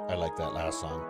I like that last song.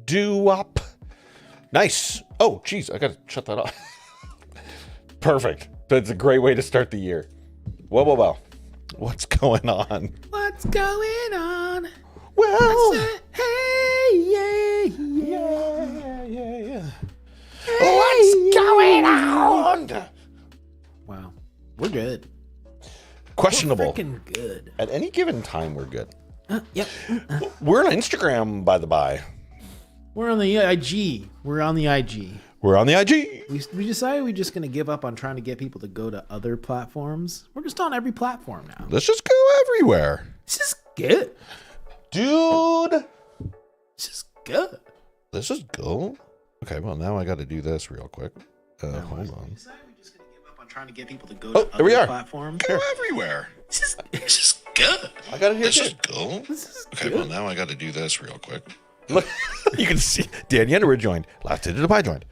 Doo-wop. Nice. Oh, geez, I gotta shut that off. Perfect. That's a great way to start the year. Well. What's going on? What's going on? Well, Hey, yeah. What's going on? Wow, we're good. Questionable. We're freaking good. At any given time, we're good. Yep. We're on Instagram, by the by. We're on the IG. We're on the IG. We're on the IG. We decided we're just gonna give up on trying to get people to go to other platforms. We're just on every platform now. Let's just go everywhere. This is good. Dude. This is good. Let's just go. Okay, well, now I got to do this real quick. Hold on. We decided we're just gonna give up on trying to get people to go Oh, to there we other are. platforms. Go everywhere. This is good. I got it here Let's too. just go. This is Okay, good. well, now I got to do this real quick. Look, you can see Dan Yennerer joined. Last Digit of Pie joined.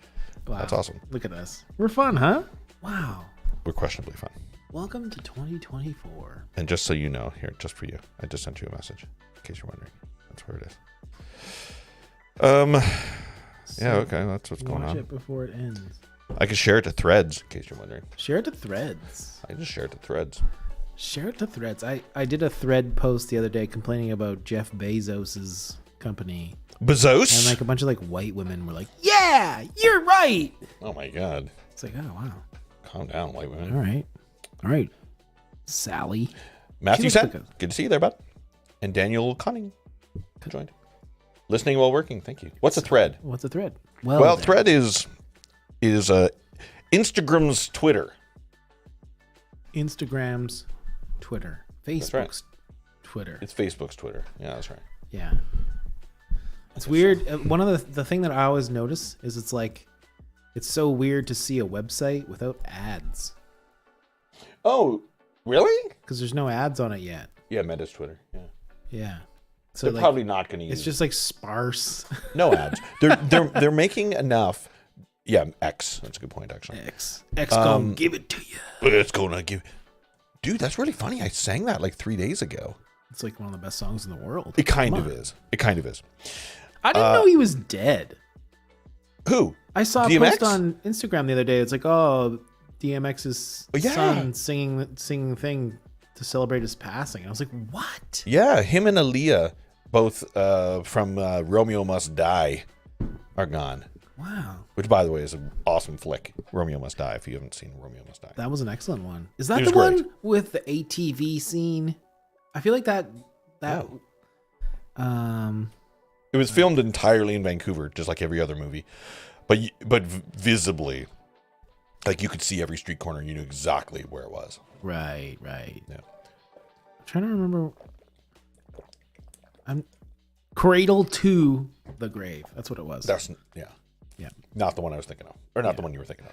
Wow. That's awesome. Look at us. We're fun, huh? Wow. We're questionably fun. Welcome to 2024. And just so you know, here, just for you, I just sent you a message, in case you're wondering. That's where it is. Yeah, okay, that's what's going Watch on. it before it ends. I can share it to Threads, in case you're wondering. Share it to Threads. I just share it to Threads. Share it to Threads. I did a thread post the other day complaining about Jeff Bezos's company, Bezos? and like a bunch of like white women were like, "Yeah, you're right." Oh my God. It's like, oh wow, Calm down, white women. all right, Sally. Matthew She looks Sent. like Good to see you there, bud. And Daniel Conning joined. Listening while working. Thank you. What's a thread? What's a thread? Well, then. thread is Instagram's Twitter. Instagram's Twitter, Facebook's right. Twitter. It's Facebook's Twitter. Yeah, that's right. Yeah. It's weird. One of the thing that I always notice is it's like, it's so weird to see a website without ads Oh, really? because there's no ads on it yet. Yeah, Meta's Twitter. Yeah. Yeah. So They're like, probably not going to use it's just like sparse. no ads. They're making enough. Yeah, X. That's a good point, actually. X gonna give it to you. It's going to give. Dude, that's really funny. I sang that like 3 days ago. It's like one of the best songs in the world. It kind Come of on. is. It kind of is. I didn't know he was dead. Who? I saw a DMX? post on Instagram the other day. It's like, oh, DMX's Oh, yeah. son singing thing to celebrate his passing. I was like, what? Yeah, him and Aaliyah, both from Romeo Must Die, are gone. Wow. Which, by the way, is an awesome flick. Romeo Must Die. If you haven't seen Romeo Must Die, That was an excellent one. Is that It the was great. one with the ATV scene? I feel like that. No. Um. it was filmed entirely in Vancouver, just like every other movie, but visibly, like you could see every street corner. You knew exactly where it was. Right. Yeah. I'm trying to remember. I'm Cradle to the Grave. That's what it was. That's Yeah. not the one I was thinking of, or not the one you were thinking of.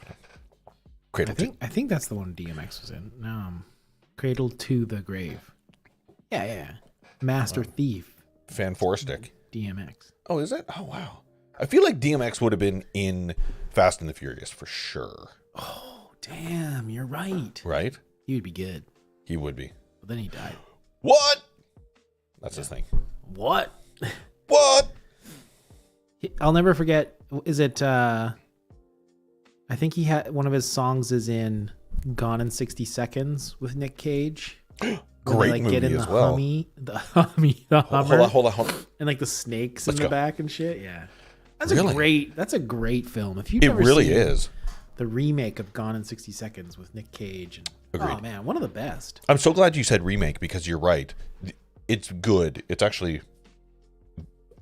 Cradle I think that's the one DMX was in. No, Cradle to the Grave. Yeah. Master Thief. Fan Four Stick. DMX. Oh, is it? Oh, wow. I feel like DMX would have been in Fast and the Furious for sure. Oh, damn, you're right. Right? He would be good. He would be. But then he died. What? That's his thing. What? What? I'll never forget. Is it? I think he had one of his songs is in Gone in 60 Seconds with Nick Cage. Great movie get in as the well. the Hummer, Hold on. and like the snakes Let's in the go. back and shit. Yeah, that's Really? That's a great film. If you've It never really seen is. the remake of Gone in 60 Seconds with Nick Cage, and Agreed. oh man, one of the best. I'm so glad you said remake because you're right. It's good. It's actually,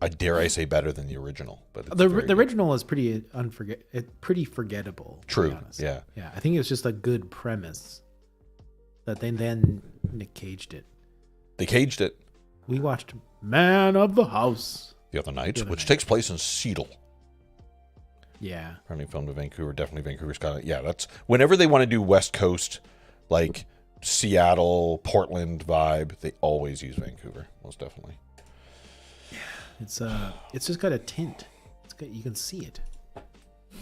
I dare I say, better than the original. But it's The very good. original is pretty pretty forgettable. to True, be honest. yeah. Yeah. I think it was just a good premise that then Nick Caged it. They caged it We watched Man of the House. the other night, The other which night. takes place in Seattle. Yeah. Apparently filmed in Vancouver, definitely Vancouver, Scotland. Yeah, that's whenever they want to do West Coast, like Seattle, Portland vibe, they always use Vancouver, most definitely. It's just got a tint. You can see it.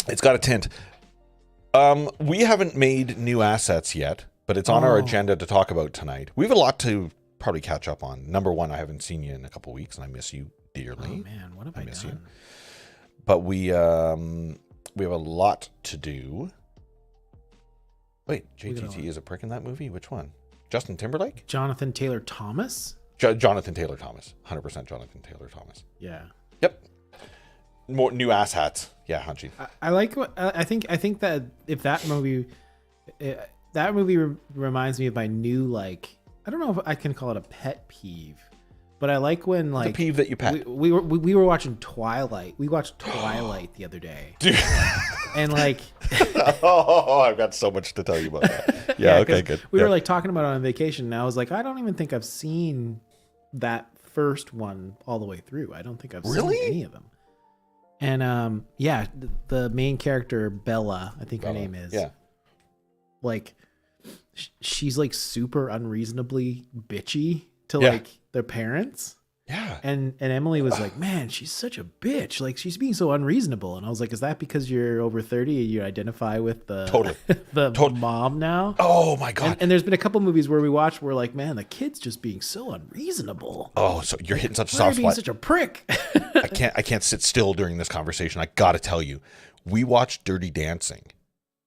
It's got a tint. We haven't made new assets yet, but it's on our Oh. agenda to talk about tonight. We have a lot to probably catch up on. Number one, I haven't seen you in a couple weeks, and I miss you dearly. Oh man, what have I miss you. done? But we have a lot to do. Wait, We got a JTT lot. is a prick in that movie? Which one? Justin Timberlake? Jonathan Taylor Thomas? Jonathan Taylor Thomas. 100% Jonathan Taylor Thomas. Yeah. Yep. More new ass hats. Yeah, Hunchy. I like what I think that if that movie reminds me of my new, like, I don't know if I can call it a pet peeve, but I like when, The like, peeve that you pet. we were watching Twilight. We watched Twilight the other day. Dude. And like Oh, I've got so much to tell you about that. Yeah, okay, 'cause good. We Yeah. were like talking about it on vacation, and I was like, I don't even think I've seen that first one all the way through. I don't think I've Really? seen any of them. And yeah, the main character Bella, I think her Bella. name is. Yeah. Like, she's like super unreasonably bitchy to Yeah. like their parents. Yeah. And Emily was like, man, she's such a bitch. Like, she's being so unreasonable. And I was like, is that because you're over 30 and you identify with the Totally. the mom now? Oh my god. And there's been a couple movies where we watched where, like, man, the kid's just being so unreasonable. Oh, so you're hitting such a Why are soft you being spot. such a prick? I can't sit still during this conversation. I gotta tell you, we watched Dirty Dancing.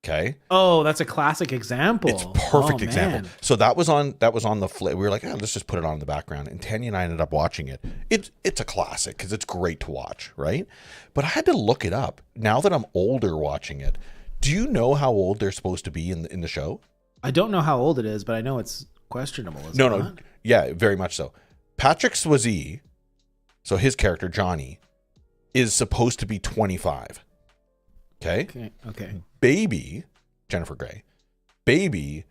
Okay. Oh, that's a classic example. It's perfect Oh, example. man. So that was on the flip. We were like, let's just put it on in the background. And Tanya and I ended up watching it. It's a classic because it's great to watch, right? But I had to look it up. Now that I'm older watching it, do you know how old they're supposed to be in the show? I don't know how old it is, but I know it's questionable. Is No, it no. not? Yeah, very much so. Patrick Swayze, so his character, Johnny, is supposed to be 25. Okay? Okay. Baby, Jennifer Grey, Baby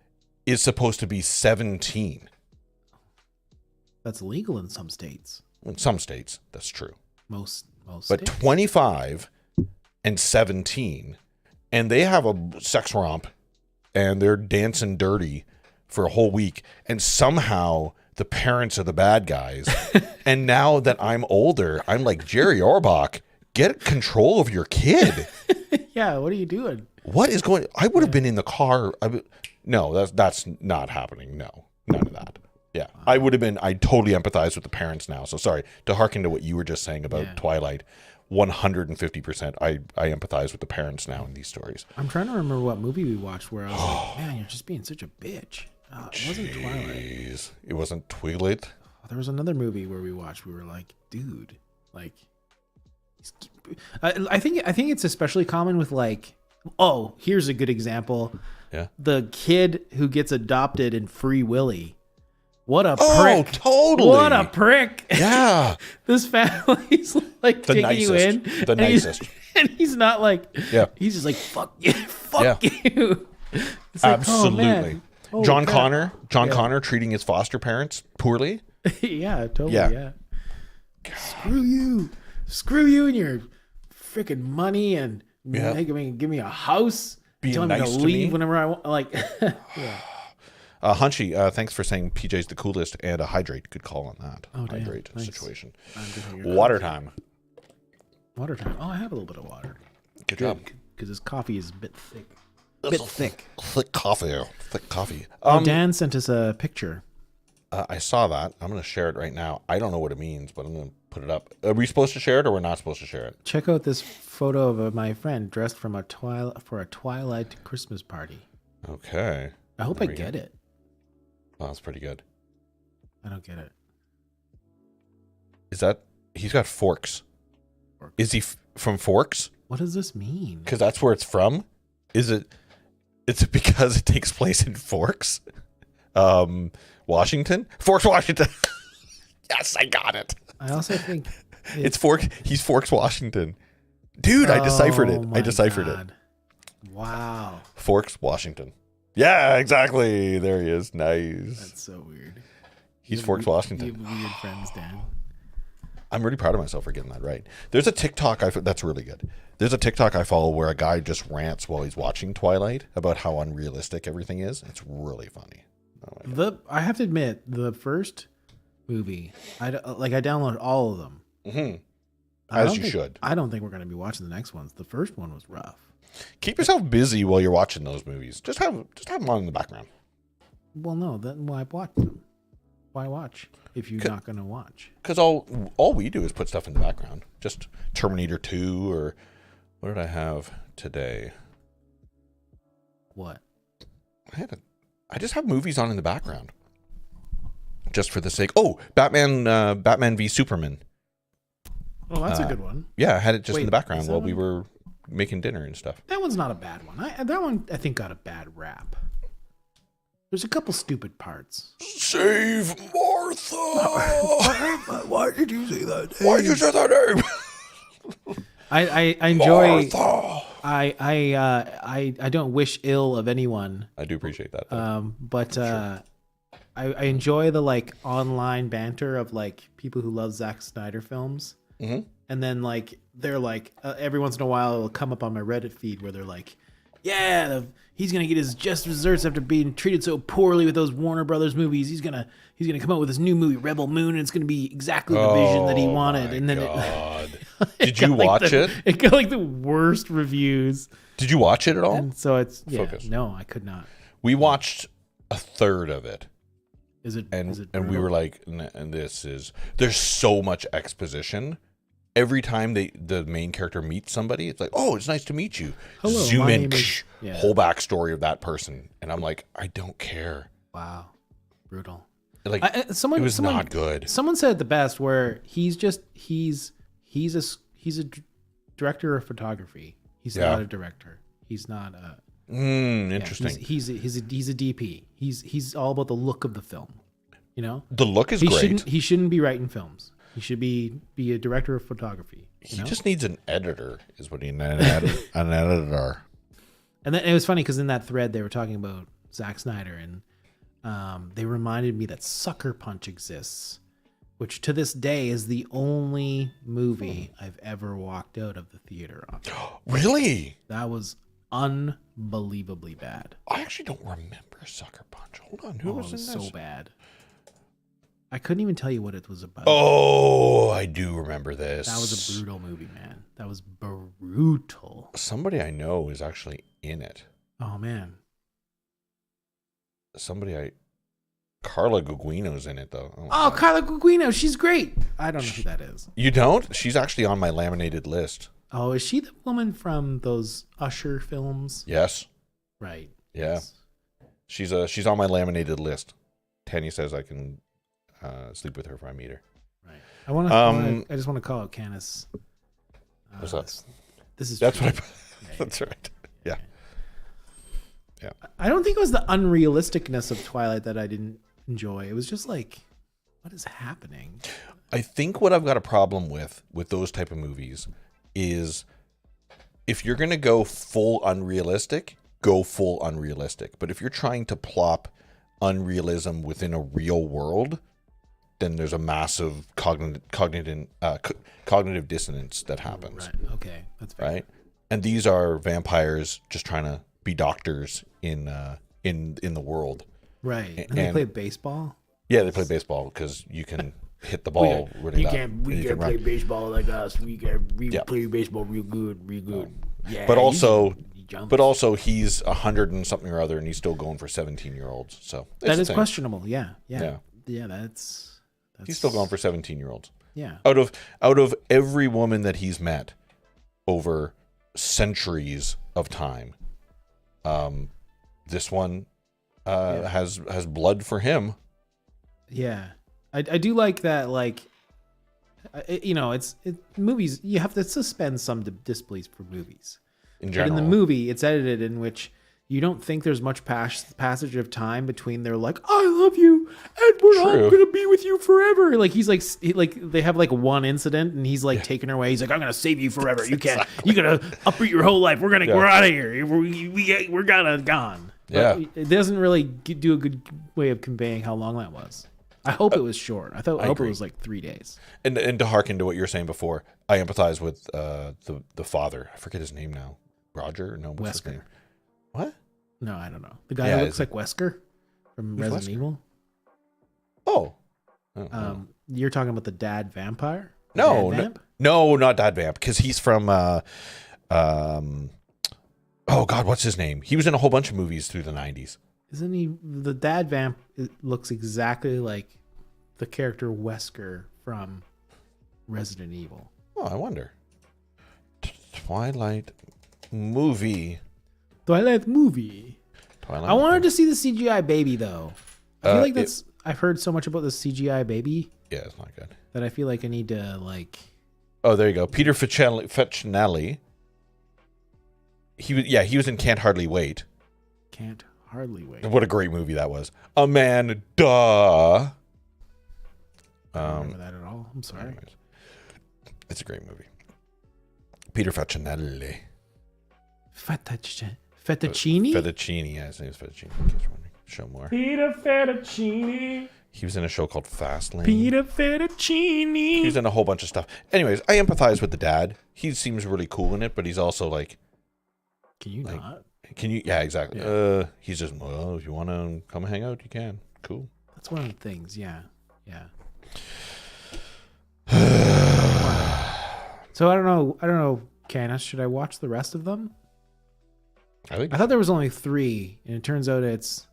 is supposed to be 17. That's legal in some states. In some states, that's true. Most But states. 25 and 17, and they have a sex romp, and they're dancing dirty for a whole week, and somehow the parents are the bad guys. And now that I'm older, I'm like, Jerry Orbach, get control of your kid. Yeah, what are you doing? What is going? I would have been in the car. No, that's not happening. No, none of that. Yeah, I would have been. I totally empathize with the parents now. So sorry to hearken to what you were just saying about Yeah. Twilight. 150%. I empathize with the parents now in these stories. I'm trying to remember what movie we watched where I was like, man, you're just being such a bitch. It wasn't Twilight. Jeez. It wasn't Twilight. There was another movie where we watched. We were like, dude, like, I think it's especially common with, like, oh, here's a good example. Yeah. The kid who gets adopted in Free Willy. What a Oh, prick. totally. What a prick. Yeah. This family's like The taking you in. nicest. The and he's- nicest. And he's not like, Yeah. he's just like, fuck you. Fuck Yeah. you. It's like, Absolutely. oh, man. Holy John crap. Connor treating his foster parents poorly. Yeah, totally. Yeah. Yeah. Screw you. Screw you and your freaking money and Yeah. give me a house. Being Telling me nice to to leave me. whenever I want. Like, yeah. Hunchy, thanks for saying PJ's the coolest and a hydrate. Good call on that. Oh, damn. Hydrate Thanks. situation. I'm good to hear. Water time. Water time. Oh, I have a little bit of water. Good job. Because this coffee is a bit thick. That's Bit thick. Thick coffee. Thick coffee. Dan sent us a picture. I saw that. I'm going to share it right now. I don't know what it means, but I'm going to put it up. Are we supposed to share it or we're not supposed to share it? Check out this photo of my friend dressed for a Twilight Christmas party. Okay. I hope I get it. Oh, that's pretty good. I don't get it. Is that... He's got Forks. Is he from Forks? What does this mean? Because that's where it's from? Is it... Is it because it takes place in Forks? Washington? Forks, Washington. Yes, I got it. I also think It's Forks. He's Forks, Washington. Dude, I deciphered it. my I deciphered God. Wow. it. Forks, Washington. Yeah, exactly. There he is. Nice. That's so weird. He's You Forks, have Washington. weird friends, Dan. I'm really proud of myself for getting that right. There's a TikTok that's really good. There's a TikTok I follow where a guy just rants while he's watching Twilight about how unrealistic everything is. It's really funny. Oh my God. I have to admit, the first movie, I downloaded all of them. Mm-hmm. I As don't you think- should. I don't think we're going to be watching the next ones. The first one was rough. Keep yourself busy while you're watching those movies. Just have them on in the background. Well, no, then why watch them? Why watch if you're not going to watch? Because all we do is put stuff in the background. Just Terminator 2 or what did I have today? What? I just have movies on in the background. Just for the sake. Oh, Batman v Superman. Oh, that's a good one. Yeah, I had it just in Wait, the background is that while we one? were making dinner and stuff. That one's not a bad one. That one, I think, got a bad rap. There's a couple stupid parts. Save Martha! Why did you say that? Why did you say that name? I enjoy. Martha! I don't wish ill of anyone. I do appreciate that. though. But I enjoy the like online banter of like people who love Zack Snyder films. Mhm. And then like they're like every once in a while it'll come up on my Reddit feed where they're like, yeah, he's gonna get his just desserts after being treated so poorly with those Warner Brothers movies. He's gonna come out with this new movie, Rebel Moon, and it's gonna be exactly the vision that he wanted. my And then God. it Did you got, like, watch it? It got like the worst reviews. Did you watch it at all? And so it's Focus. no, I could not. We watched a third of it. Is it And is it we brutal? were like, and there's so much exposition. Every time the main character meets somebody, it's like, oh, it's nice to meet you. Hello, Zoom my in, name is- Yeah. whole backstory of that person, and I'm like, I don't care. Wow, brutal. Like, Someone it was someone, not good. Someone said it the best, where he's a director of photography. He's Yeah. not a director. He's not a Interesting. he's a DP. He's all about the look of the film. You know, The look is he great. shouldn't be writing films. He should be a director of photography. He just needs an editor, is what he an editor. And then it was funny because in that thread they were talking about Zack Snyder, and they reminded me that Sucker Punch exists, which to this day is the only movie I've ever walked out of the theater on. Really? That was unbelievably bad. I actually don't remember Sucker Punch. Hold on, who Oh, was it in was this? so bad. I couldn't even tell you what it was about. Oh, I do remember this. That was a brutal movie, man. That was brutal. Somebody I know is actually in it. Oh man. Carla Gugino's in it though. Oh, Carla Gugino, she's great. I don't know who that is. You don't? She's actually on my laminated list. Oh, is she the woman from those Usher films? Yes. Right. Yeah. She's on my laminated list. Tanya says I can sleep with her if I meet her. Right. I just want to call out Canis. What's that? This is That's true. what that's right. Yeah. I don't think it was the unrealisticness of Twilight that I didn't enjoy. It was just like, what is happening? I think what I've got a problem with those type of movies is if you're going to go full unrealistic, go full unrealistic. But if you're trying to plop unrealism within a real world, then there's a massive cognitive dissonance that happens. Right. Okay. That's fair. Right? And these are vampires just trying to be doctors in the world. Right. And they And- play baseball. Yeah, they play baseball because you can hit the ball really loud. We and you can't can play run. baseball like us. We play baseball real good. Yeah. But also, he jumps. but also, he's 100 and something or other, and he's still going for 17-year-olds. So it's that the is thing. questionable. Yeah. Yeah. That's He's still going for 17-year-olds. Yeah. Out of every woman that he's met over centuries of time, this one has blood for him. Yeah, I do like that. Like, movies. You have to suspend some disbelief for movies. In But general, in the movie, it's edited in which you don't think there's much passage of time between their like, I love you, Edward, I'm True. gonna be with you forever. Like he's like, they have like one incident, and he's like taking her away. He's like, I'm gonna save you forever. You can't. You gotta uproot your whole life. We're out of here. We're gone. Yeah. But it doesn't really do a good way of conveying how long that was. I hope it was short. I hope agree. it was like 3 days. and to harken to what you were saying before, I empathize with the father. I forget his name now. Roger? No, what's his Wesker. name? What? No, I don't know. The guy Yeah, who looks is like Wesker from Who's Resident Wesker? Evil. Oh. Oh, You're talking about the dad vampire? no, Dad no, vamp? no, not Dad Vamp, because he's from oh God, what's his name? He was in a whole bunch of movies through the 90s. Isn't he the dad vamp? Looks exactly like the character Wesker from Resident Evil. Oh, I wonder. Twilight movie. Twilight movie. Twilight. I wanted to see the CGI baby though. I feel like it- that's. I've heard so much about the CGI baby Yeah, it's not good. that I feel like I need to like. Oh, there you go. Peter Facinelli. He was in Can't Hardly Wait. Can't hardly wait. What a great movie that was. A man, duh. I don't remember that at all. I'm sorry. Anyways, it's a great movie. Peter Facinelli. Fettuccine. Fettuccine. Yeah, his name is Fettuccine. In case you're wondering. Show more. Peter Fettuccine. He was in a show called Fastlane. Peter Fettuccine. He's in a whole bunch of stuff. Anyways, I empathize with the dad. He seems really cool in it, but he's also like, Can you Like- not? can you? Yeah, exactly. Yeah. He's just, well, if you want to come hang out, you can. Cool. That's one of the things. Yeah. Yeah. So I don't know, Canis, should I watch the rest of them? I think. I thought there was only 3, and it turns out it's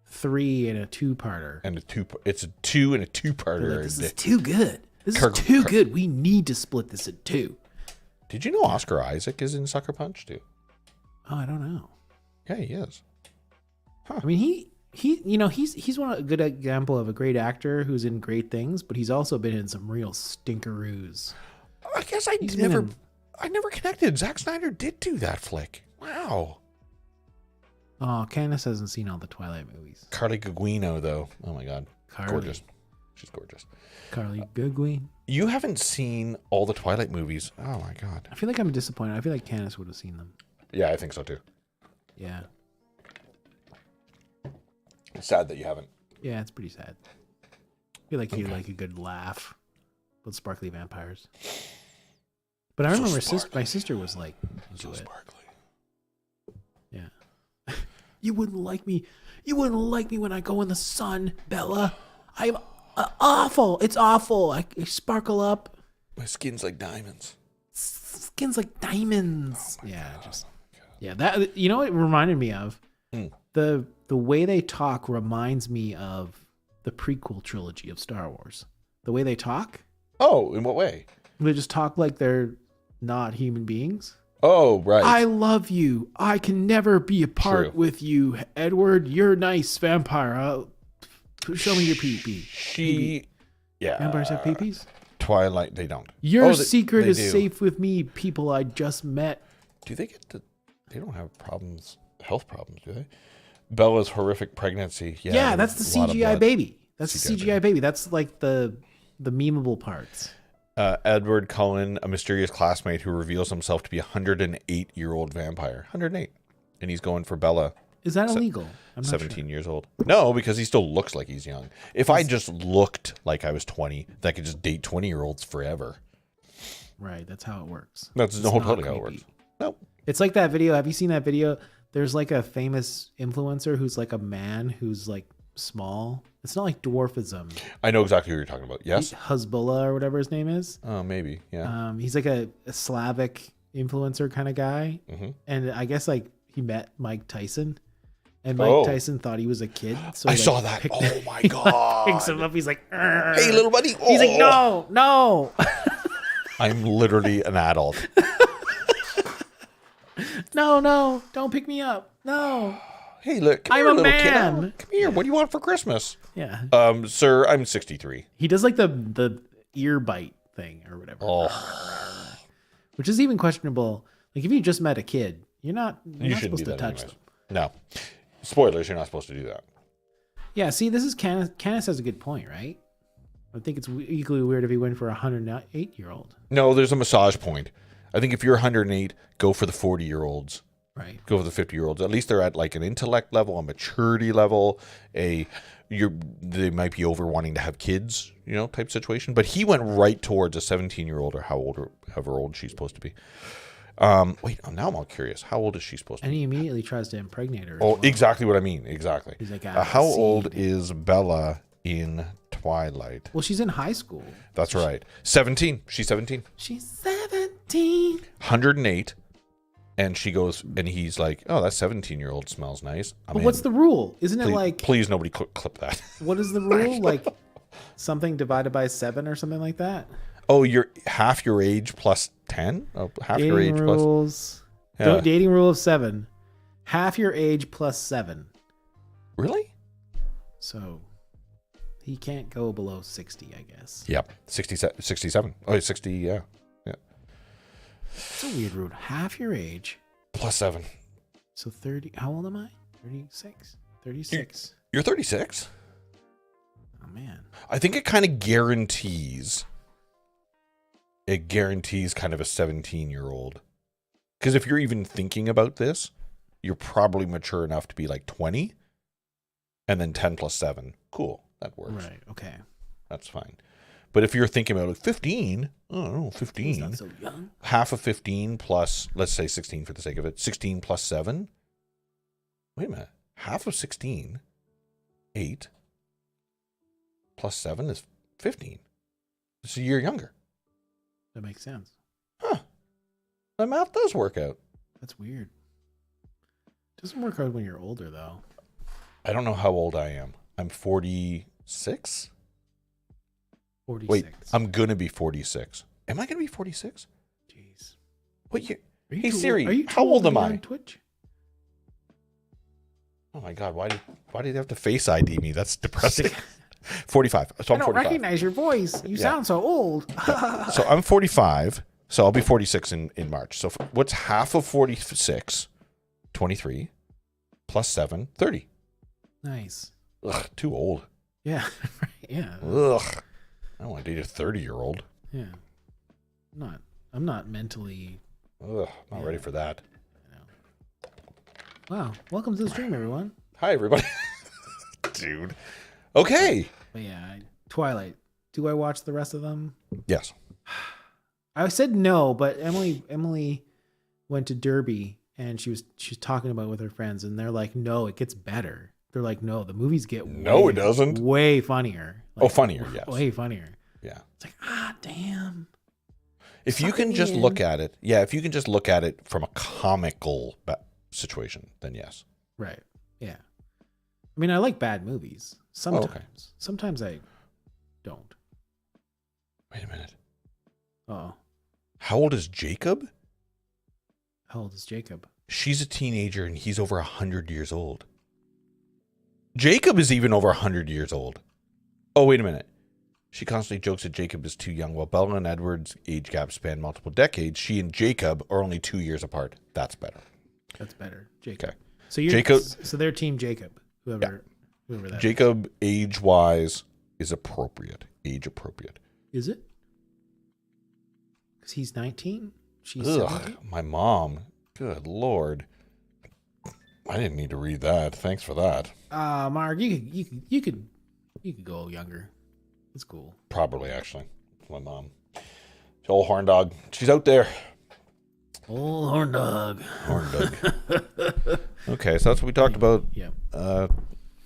3 and a 2-parter. And it's a 2 and a They're 2-parter. like, this is too good. This Kirk- is too Kirk- good. We need to split this in 2. Did you know Oscar Isaac is in Sucker Punch too? Oh, I don't know. Yeah, he is. I mean, he's a good example of a great actor who's in great things, but he's also been in some real stinkeroos. I guess He's been in- I never connected. Zack Snyder did do that flick. Wow. Oh, Candace hasn't seen all the Twilight movies. Carly Gugino, though. Oh my God. Carly. Gorgeous. She's gorgeous. Carly Gugino. You haven't seen all the Twilight movies. Oh my God. I feel like I'm disappointed. I feel like Candace would have seen them. Yeah, I think so too. Yeah. It's sad that you haven't. Yeah, it's pretty sad. I feel like he'd like a good laugh with sparkly vampires. But I So remember sparkly. my sister was like, So into it. sparkly. Yeah. You wouldn't like me. You wouldn't like me when I go in the sun, Bella. I'm awful. It's awful. I sparkle up. My skin's like diamonds. Skin's like diamonds. Yeah, just that. You know what it reminded me of? Hmm. The way they talk reminds me of the prequel trilogy of Star Wars. The way they talk, Oh, in what way? they just talk like they're not human beings. Oh, right. I love you. I can never be apart True. with you, Edward. You're nice, vampire. Show me your pee-pee. Yeah. Vampires have pee-pees? Twilight, they don't. Your Oh, secret they is do. safe with me, people I just met. Do they get to? They don't have health problems, do they? Bella's horrific pregnancy. Yeah, that's the a lot of CGI blood. baby. That's the CGI CGI baby. That's like the memeable parts. Edward Cullen, a mysterious classmate who reveals himself to be a 108-year-old vampire. 108. And he's going for Bella, Is that illegal? I'm not 17 years old. No, because he still looks like he's young. If I just looked like I was 20, then I could just date 20-year-olds forever. Sure. Right, that's how it works. That's It's totally not how it creepy. works. No. It's like that video. Have you seen that video? There's like a famous influencer who's like a man who's like small. It's not like dwarfism. I know exactly who you're talking about. Yes. Hezbollah or whatever his name is. Oh, maybe. Yeah. He's like a Slavic influencer kind of guy. Mm-hmm. And I guess like he met Mike Tyson. And Mike Tyson thought he was a kid. So I he, like, saw that. Oh my God. Picks him up. He's like, "Arr." Hey, little buddy. He's like, no. I'm literally an adult. No, don't pick me up. No. Hey, look. Come I'm here, a little kid. man. Come here. What do you want for Christmas? Yeah. Sir, I'm 63. He does like the ear bite thing or whatever. Oh. Which is even questionable. Like if you just met a kid, you're not You shouldn't supposed do to that touch anyways. them. No. Spoilers, you're not supposed to do that. Yeah, see, this is Canis has a good point, right? I think it's equally weird if he went for a 108-year-old. No, there's a massage point. I think if you're 108, go for the 40-year-olds. Right. Go for the 50-year-olds. At least they're at like an intellect level, a maturity level, they might be over wanting to have kids, type situation. But he went right towards a 17-year-old or however old she's supposed to be. Wait, now I'm all curious. How old is she supposed to And be? he immediately tries to impregnate her. as Oh, well. exactly what I mean. Exactly. He's like, How seed. old is Bella in Twilight? Well, she's in high school. That's right. 17. She's 17. She's 17. 108. And she goes, and he's like, oh, that 17-year-old smells nice. But what's the rule? Isn't it please, like, please nobody clip that. what is the rule? Like something divided by 7 or something like that? Oh, you're half your age plus 10? Oh, half your age Dating plus. rules. Yeah. Dating rule of 7. Half your age plus 7. Really? So he can't go below 60, I guess. Yep. 67. Oh, 60, yeah. Yeah. It's a weird rule. Half your age. Plus 7. So 30. How old am I? 36. 36. You're 36? Oh, man. I think it kind of guarantees. It guarantees kind of a 17-year-old. Because if you're even thinking about this, you're probably mature enough to be like 20. And then 10 plus 7. Cool. That works. Right. Okay. That's fine. But if you're thinking about like 15, I don't know, 15. He's not so young. Half of 15 plus, let's say 16 for the sake of it, 16 plus 7. Wait a minute. Half of 16, 8, plus 7 is 15. It's a year younger. That makes sense. Huh. The math does work out. That's weird. Doesn't work out when you're older, though. I don't know how old I am. I'm 46? 46. Wait, I'm going to be 46. Am I going to be 46? Jeez. What year? Are you Hey, too- Siri, are you too how old to am be I? on Twitch? Oh my God, why did they have to face ID me? That's depressing. 45. So I I'm don't 45. recognize your voice. You Yeah. sound so old. So I'm 45. So I'll be 46 in March. So what's half of 46? 23 plus 7, 30. Nice. Ugh, too old. Yeah. Right. Yeah. Ugh. I don't want to date a 30-year-old. Yeah. I'm not mentally. Ugh, not ready for that. Wow. Welcome to the stream, everyone. Hi, everybody. Dude. Okay. But yeah, Twilight. Do I watch the rest of them? Yes. I said no, but Emily went to Derby and she's talking about it with her friends, and they're like, no, it gets better. They're like, no, the movies get No, it doesn't. way funnier. Oh, funnier, yes. Way funnier. Yeah. It's like, damn. If you Suck can me just in. look at it, if you can just look at it from a comical situation, then yes. Right. Yeah. I mean, I like bad movies. Sometimes. okay. Sometimes I don't. Wait a minute. Oh. How old is Jacob? How old is Jacob? She's a teenager and he's over 100 years old. Jacob is even over 100 years old. Oh, wait a minute. She constantly jokes that Jacob is too young. While Bella and Edward's age gap span multiple decades, she and Jacob are only 2 years apart. That's better. That's better. Jacob. Okay. So you're Jacob- So they're team Jacob. Whoever that Jacob, age-wise, is appropriate. Age appropriate. is. It? Because he's 19. She's Ugh, 17. my mom. Good Lord. I didn't need to read that. Thanks for that. Mark, you could go younger. It's cool. Probably, actually. My mom. Old horn dog. She's out there. Old horn dog. Horn dog. Okay, so that's what we talked about. Yeah.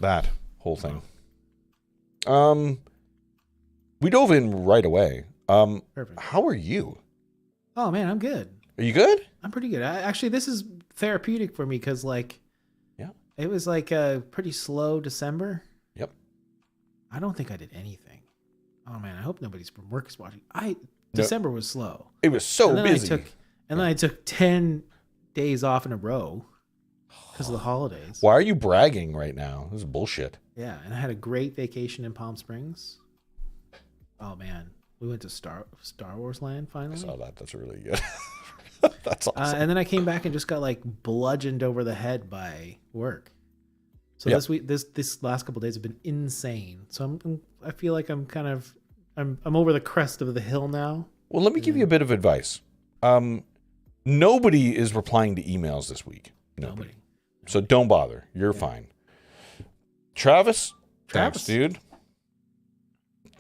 That. whole thing. We dove in right away. Perfect. How are you? Oh man, I'm good. Are you good? I'm pretty good. Actually, this is therapeutic for me because Yeah. it was like a pretty slow December. Yep. I don't think I did anything. Oh man, I hope nobody's from work is watching. December was slow. It was so And then busy. then I took 10 days off in a row because of the holidays. Why are you bragging right now? This is bullshit. Yeah, and I had a great vacation in Palm Springs. Oh man, we went to Star Wars Land finally. I saw that. That's really good. That's awesome. And then I came back and just got like bludgeoned over the head by work. So Yep. this week, this last couple of days have been insane. So I feel like I'm over the crest of the hill now. Well, let me give you a bit of advice. Nobody is replying to emails this week. Nobody. So don't bother. You're fine. Travis, thanks, dude.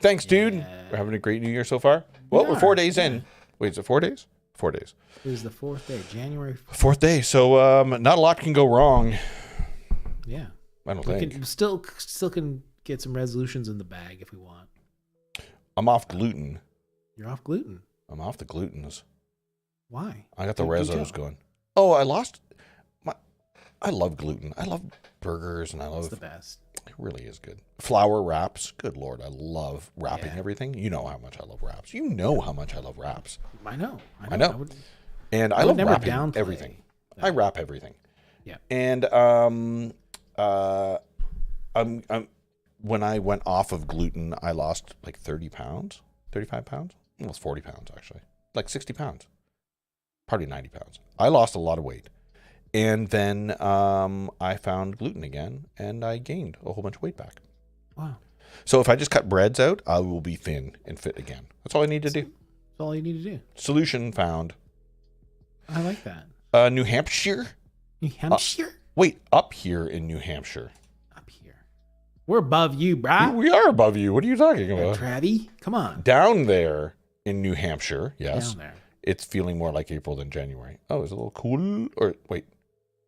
Thanks, dude. Yeah. We're having a great New Year so far. Well, we're 4 days in. Wait, is it 4 days? 4 days. It was the fourth day, January. 4th day. So not a lot can go wrong. Yeah, I don't we think. can still can get some resolutions in the bag if we want. I'm off gluten. You're off gluten. I'm off the glutens. Why? I got the Do rezos tell. going. Oh, I love gluten. I love burgers and I It's love the best. it really is good. Flour wraps. Good Lord. I love wrapping Yeah. everything. You know how much I love wraps. You know how much I love wraps. I know. I know. would And I would love never wrapping downplay everything. that. I wrap everything. Yeah. And I'm when I went off of gluten, I lost like 30 pounds, 35 pounds, almost 40 pounds actually, like 60 pounds, probably 90 pounds. I lost a lot of weight. And then I found gluten again, and I gained a whole bunch of weight back. Wow. So if I just cut breads out, I will be thin and fit again. That's all I need to do. That's all you need to do. Solution found. I like that. New Hampshire? New Hampshire? Wait, up here in New Hampshire. Up here. We're above you, brah. We are above you. What are you talking about? Travie, come on. Down there in New Hampshire, yes, Down there. it's feeling more like April than January. Oh, it's a little cool. Or wait,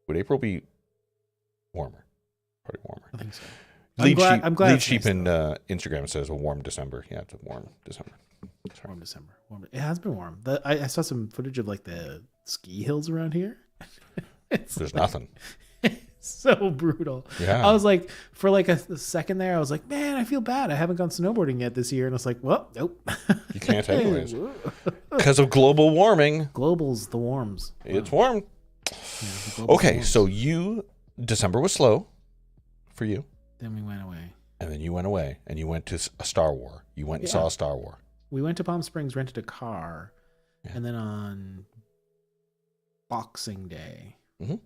would April be warmer? Probably warmer. I think so. I'm glad. Lead it's Sheep nice, in though. Instagram says a warm December. Yeah, it's a warm December. Sorry. Warm December. It has been warm. I saw some footage of like the ski hills around here. It's There's like- nothing. so brutal. Yeah. I was like, for like a second there, I was like, man, I feel bad. I haven't gone snowboarding yet this year. And I was like, well, nope. You can't anyways. Because of global warming, Global's the warms. it's warm. Yeah, the global's the Okay, warms. so December was slow for you. Then we went away. And then you went away and you went to a Star War. You went and saw a Star War. We went to Palm Springs, rented a car, Yeah. and then on Boxing Day, Mhm.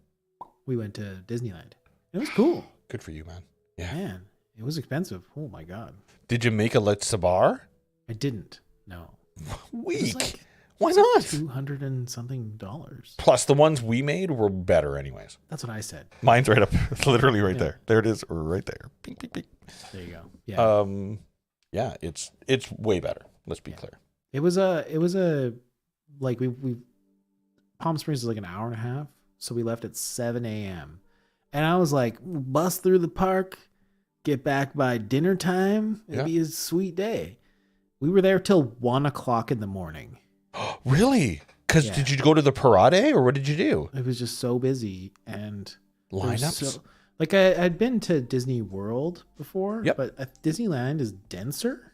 we went to Disneyland. It was cool. Good for you, man. Yeah. Man, it was expensive. Oh my God. Did you make a Let's Sabar? I didn't. No. It was Weak. like Why not? $200 and something dollars. Plus, the ones we made were better, anyways. That's what I said. Mine's right up, literally right Yeah. there. There it is, right there. Bing, bing, bing. There you go. Yeah. Yeah, it's way better. Let's be clear. It was a like we Palm Springs is like an hour and a half, so we left at 7 a.m. and I was like, bust through the park, get back by dinner time. It'd Yeah. be a sweet day. We were there till 1 o'clock in the morning. Really? Because Yeah. did you go to the parade or what did you do? It was just so busy, and there was Lineups? like I'd been to Disney World before, Yep. but Disneyland is denser.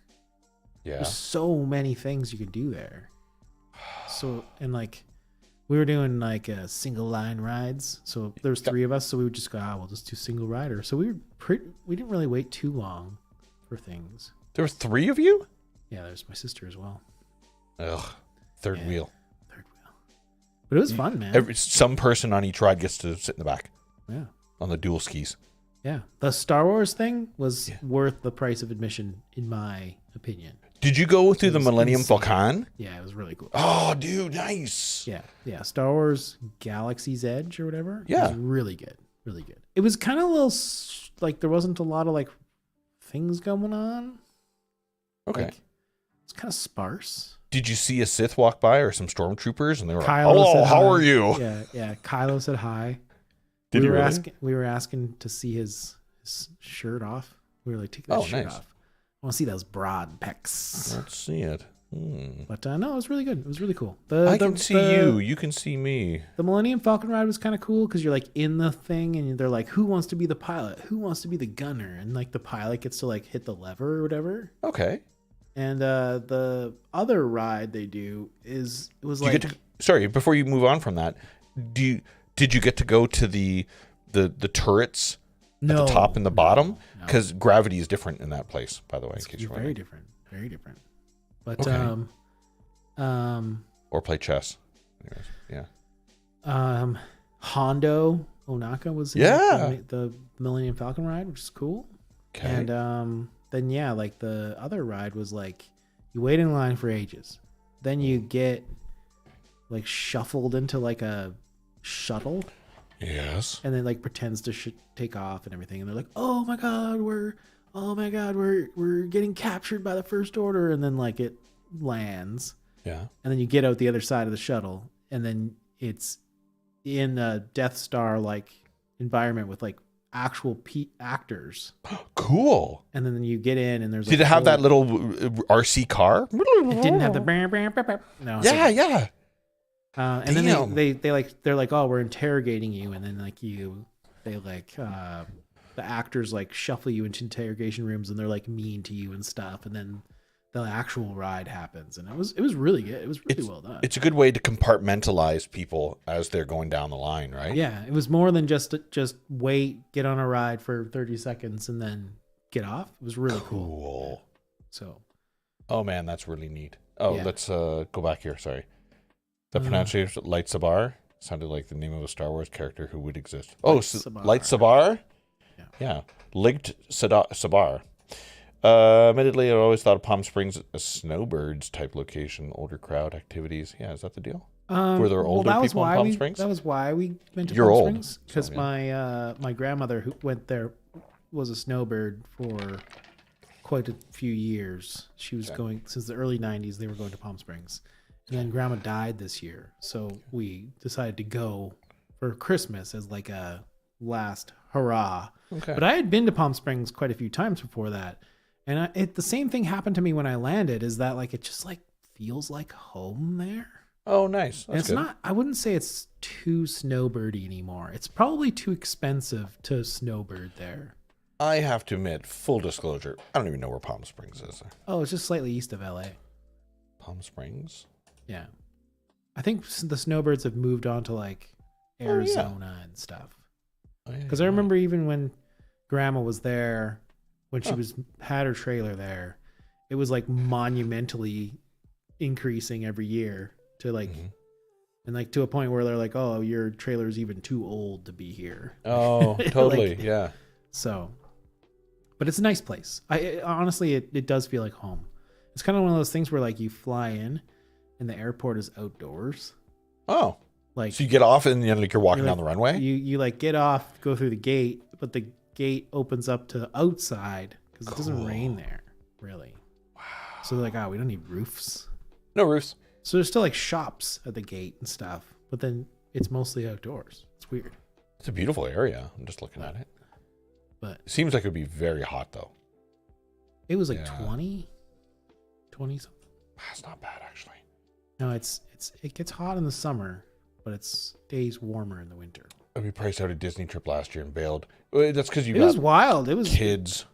Yeah. There's so many things you can do there. So, and like, we were doing like single line rides. So there's three of us. So we would just go, we'll just do single rider. So we didn't really wait too long for things. There were 3 of you? Yeah, there's my sister as well. Ugh. Third Yeah. wheel. Third wheel. But it was fun, man. Some person on each ride gets to sit in the back Yeah. on the dual skis. Yeah. The Star Wars thing was worth the price of admission, in my opinion. Did you go through the was Millennium insane. Falcon? Yeah, it was really cool. Oh, dude, nice. Yeah, yeah. Star Wars Galaxy's Edge or whatever. It Yeah. was really good, really good. It was kind of a little like there wasn't a lot of like things going on. Okay. Like, it's kind of sparse. Did you see a Sith walk by or some stormtroopers and they were like, Kylo "Hello, said how hi. are you?" Yeah, yeah. Kylo said hi. Did we he were really? asking. We were asking to see his shirt off. We were like, take that Oh, shirt nice. off. I want to see those broad pecs. Let's see it. But no, it was really good. It was really cool. I can see you. You can see me. The Millennium Falcon ride was kind of cool because you're like in the thing and they're like, who wants to be the pilot? Who wants to be the gunner? And like the pilot gets to like hit the lever or whatever. Okay. And the other ride they do is it was Do you like get to, sorry, before you move on from that, did you get to go to the turrets at the top and the bottom? Because gravity is different in that place, by the way. In case you're very wondering. different, very different. But Okay. Or play chess. Anyways, yeah. Hondo Onaka was in Yeah. the Millennium Falcon ride, which is cool. Okay. And then yeah, like the other ride was like you wait in line for ages, then you get like shuffled into like a shuttle, Yes. and then like pretends to take off and everything, and they're like, oh my god, we're getting captured by the First Order, and then like it lands, Yeah. and then you get out the other side of the shuttle, and then it's in a Death Star like environment with like actual actors. Cool. And then you get in, and there's Did like it have that whole- little RC car? It didn't have the no. it Yeah, didn't. yeah. And then Damn. they're like, oh, we're interrogating you, and then like they like the actors like shuffle you into interrogation rooms, and they're like mean to you and stuff, and then the actual ride happens, and it was really good. It was really well done. It's a good way to compartmentalize people as they're going down the line, right? Yeah, it was more than just wait, get on a ride for 30 seconds, and then get off. It was really cool. So, Oh man, that's really neat. Oh, Yeah. let's go back here. Sorry. The pronunciation Light Sabar sounded like the name of a Star Wars character who would exist. Oh, Sabar. Light Sabar? Yeah. Yeah. Light Sabar. Admittedly, I always thought of Palm Springs a snowbirds type location, older crowd activities. Yeah, is that the deal? Were there older people in Palm Springs? That was why we went to You're Palm old, Springs, because so, yeah. my grandmother who went there was a snowbird for quite a few years. She was going since the early 90s. They were going to Palm Springs, and then Grandma died this year, so we decided to go for Christmas as like a last hurrah. Okay. But I had been to Palm Springs quite a few times before that, and the same thing happened to me when I landed. Is that like it just like feels like home there? Oh, nice. And it's not, I wouldn't say it's too snowbirdy anymore. It's probably too expensive to snowbird there. I have to admit, full disclosure, I don't even know where Palm Springs is. Oh, it's just slightly east of LA. Palm Springs? Yeah. I think the snowbirds have moved on to like Arizona and stuff. Oh, yeah, Because I remember even when Grandma was there, when she had her trailer there, it was like monumentally increasing every year to like, and like to a point where they're like, oh, your trailer is even too old to be here. Oh, totally. Like- yeah. So, but it's a nice place. Honestly, it does feel like home. It's kind of one of those things where like you fly in and the airport is outdoors. Oh, Like so you get off and you're walking you're down the runway? you like get off, go through the gate, but the gate opens up to outside because it doesn't rain there, really. Wow. So they're like, oh, we don't need roofs. No roofs. So there's still like shops at the gate and stuff, but then it's mostly outdoors. It's weird. It's a beautiful area. I'm just looking at it. But It seems like it would be very hot, though. it was like Yeah. 20 something. That's not bad, actually. No, it gets hot in the summer, but it stays warmer in the winter. We priced out a Disney trip last year and bailed. Well, that's because you It was got wild. It was kids.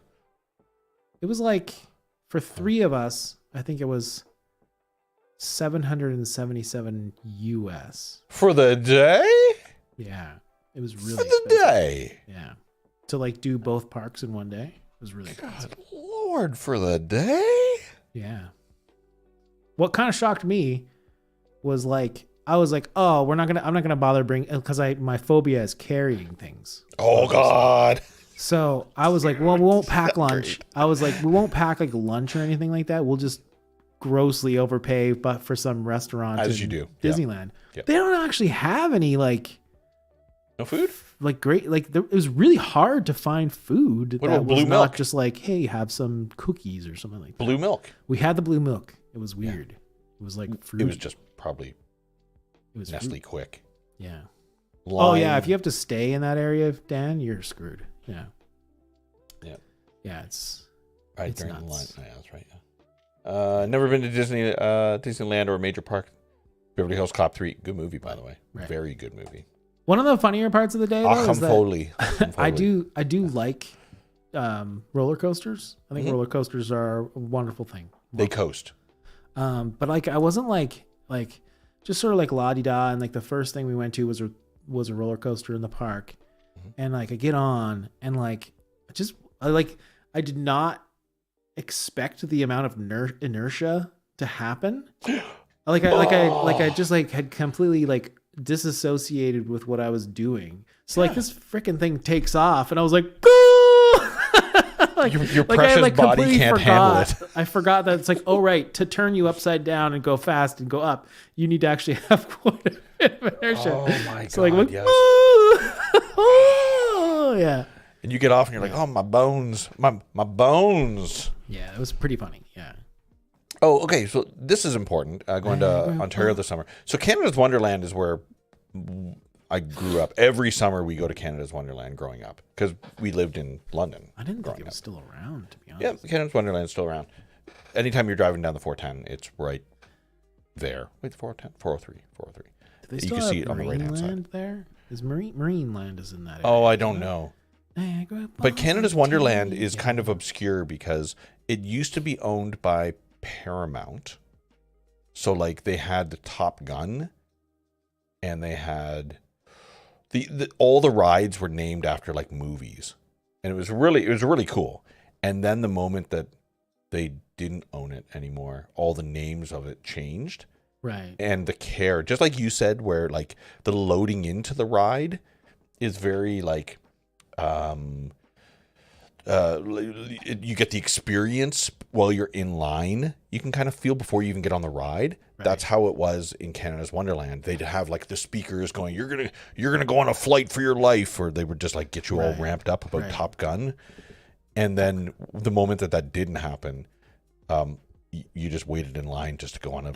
It was like for 3 of us, I think it was $777 US. For the day? Yeah, it was really For the expensive. day. Yeah, to like do both parks in one day was really expensive. God Lord, for the day? Yeah. What kind of shocked me was like I was like, oh, I'm not gonna bother because my phobia is carrying things. Oh, God. So I was like, well, we won't pack lunch. I was like, we won't pack like lunch or anything like that. We'll just grossly overpay, but for some restaurant As in you do. Yeah. Disneyland. Yep. They don't actually have any like No food? great it was really hard to find food What that about was blue not milk? just like, hey, have some cookies or something like that. Blue milk. We had the blue milk. It was weird. It was like fruit. It was just probably It was Nestle fruit. Quick. Yeah. Oh yeah, Lime. if you have to stay in that area, Dan, you're screwed. Yeah. Yeah. Yeah, it's Right It's during the line. nuts. Yeah, that's right. Yeah. Never been to Disneyland or a major park. Beverly Hills Cop 3. Good movie, by the way. Right. Very good movie. one of the funnier parts of the day though is that Foley. I do like roller coasters. I think roller coasters are a wonderful thing. They coast. But like I wasn't like just sort of like la-di-da, and like the first thing we went to was a roller coaster in the park. And like I get on and like I did not expect the amount of inertia to happen. I just like had completely like disassociated with what I was doing. So like this freaking thing takes off and I was like, like, Your like, I precious like body completely can't handle it. I forgot that it's like, oh right, to turn you upside down and go fast and go up, you need to actually have quite a bit of inertia. Oh my So like, God, went, yes. oh yeah. And you get off and you're like, oh, my bones. My bones. Yeah, it was pretty funny. Yeah. Oh, okay. So this is important. Going to Ontario this summer. So Canada's Wonderland is where I grew up. Every summer we go to Canada's Wonderland growing up because we lived in London. I didn't think growing it was up. still around, to be Yeah, honest. Canada's Wonderland is still around. Anytime you're driving down the 410, it's right there. Wait, 410? 403. 403. Do they You still can have see it on the right-hand side. Marineland there? Is Marineland is in that area? Oh, I don't know. Niagara But Canada's Falls, Wonderland Tennessee. is kind of obscure because it used to be owned by Paramount. So like they had the Top Gun and they had all the rides were named after like movies. And it was really cool. And then the moment that they didn't own it anymore, all the names of it changed. Right. And the care, just like you said, where like the loading into the ride is very like you get the experience while you're in line. You can kind of feel before you even get on the ride. Right. That's how it was in Canada's Wonderland. They'd have like the speakers going, you're gonna go on a flight for your life, or they would just like get you all Right. ramped up about Right. Top Gun. And then the moment that didn't happen, you just waited in line just to go on a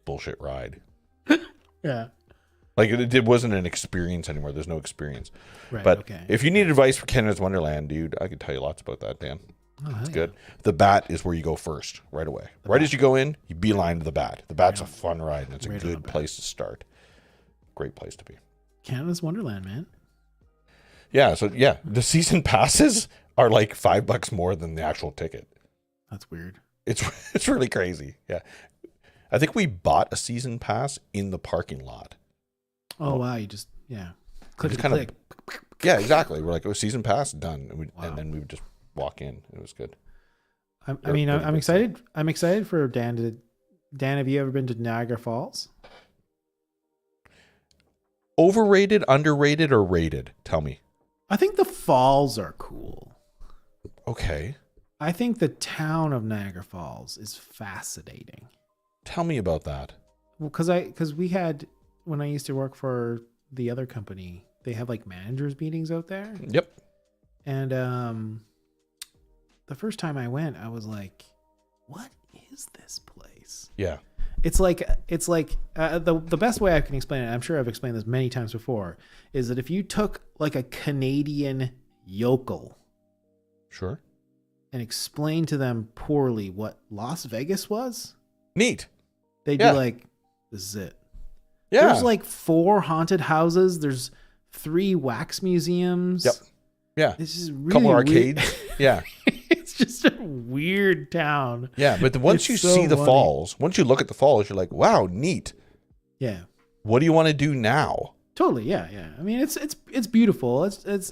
bullshit ride. Yeah. Like it wasn't an experience anymore. There's no experience. Right. But okay. if you need advice for Canada's Wonderland, dude, I could tell you lots about that, Dan. It's Good. The Bat is where you go first, right away. As you go in, you beeline to the Bat. The Bat's a fun ride, and it's a right on the good Bat. place to start. Great place to be. Canada's Wonderland, man. Yeah. So yeah, the season passes are like $5 more than the actual ticket. That's weird. It's really crazy. Yeah. I think we bought a season pass in the parking lot. Oh wow, you just click just to kind of- click. Yeah, exactly. We're like, season pass done, and, Wow. and then we would just walk in. It was good. I'm Really good excited. I'm excited for Dan. Dan, have you ever been to Niagara Falls? Overrated, underrated, or rated? Tell me. I think the falls are cool. Okay. I think the town of Niagara Falls is fascinating. Tell me about that. Well, because we had, when I used to work for the other company, they have like managers meetings out there. Yep. And the first time I went, I was like, what is this place? Yeah. It's like the best way I can explain it, I'm sure I've explained this many times before, is that if you took like a Canadian yokel Sure. and explained to them poorly what Las Vegas was, Neat. they'd Yeah. be like, this is it. Yeah. There's like 4 haunted houses. There's 3 wax museums. Yep. Yeah. This is really Couple weird. arcades. Yeah. It's just a weird town. Yeah. But once It's you so see the funny. falls, once you look at the falls, you're like, wow, neat. Yeah. What do you want to do now? Totally. Yeah. Yeah. I mean, it's beautiful. It's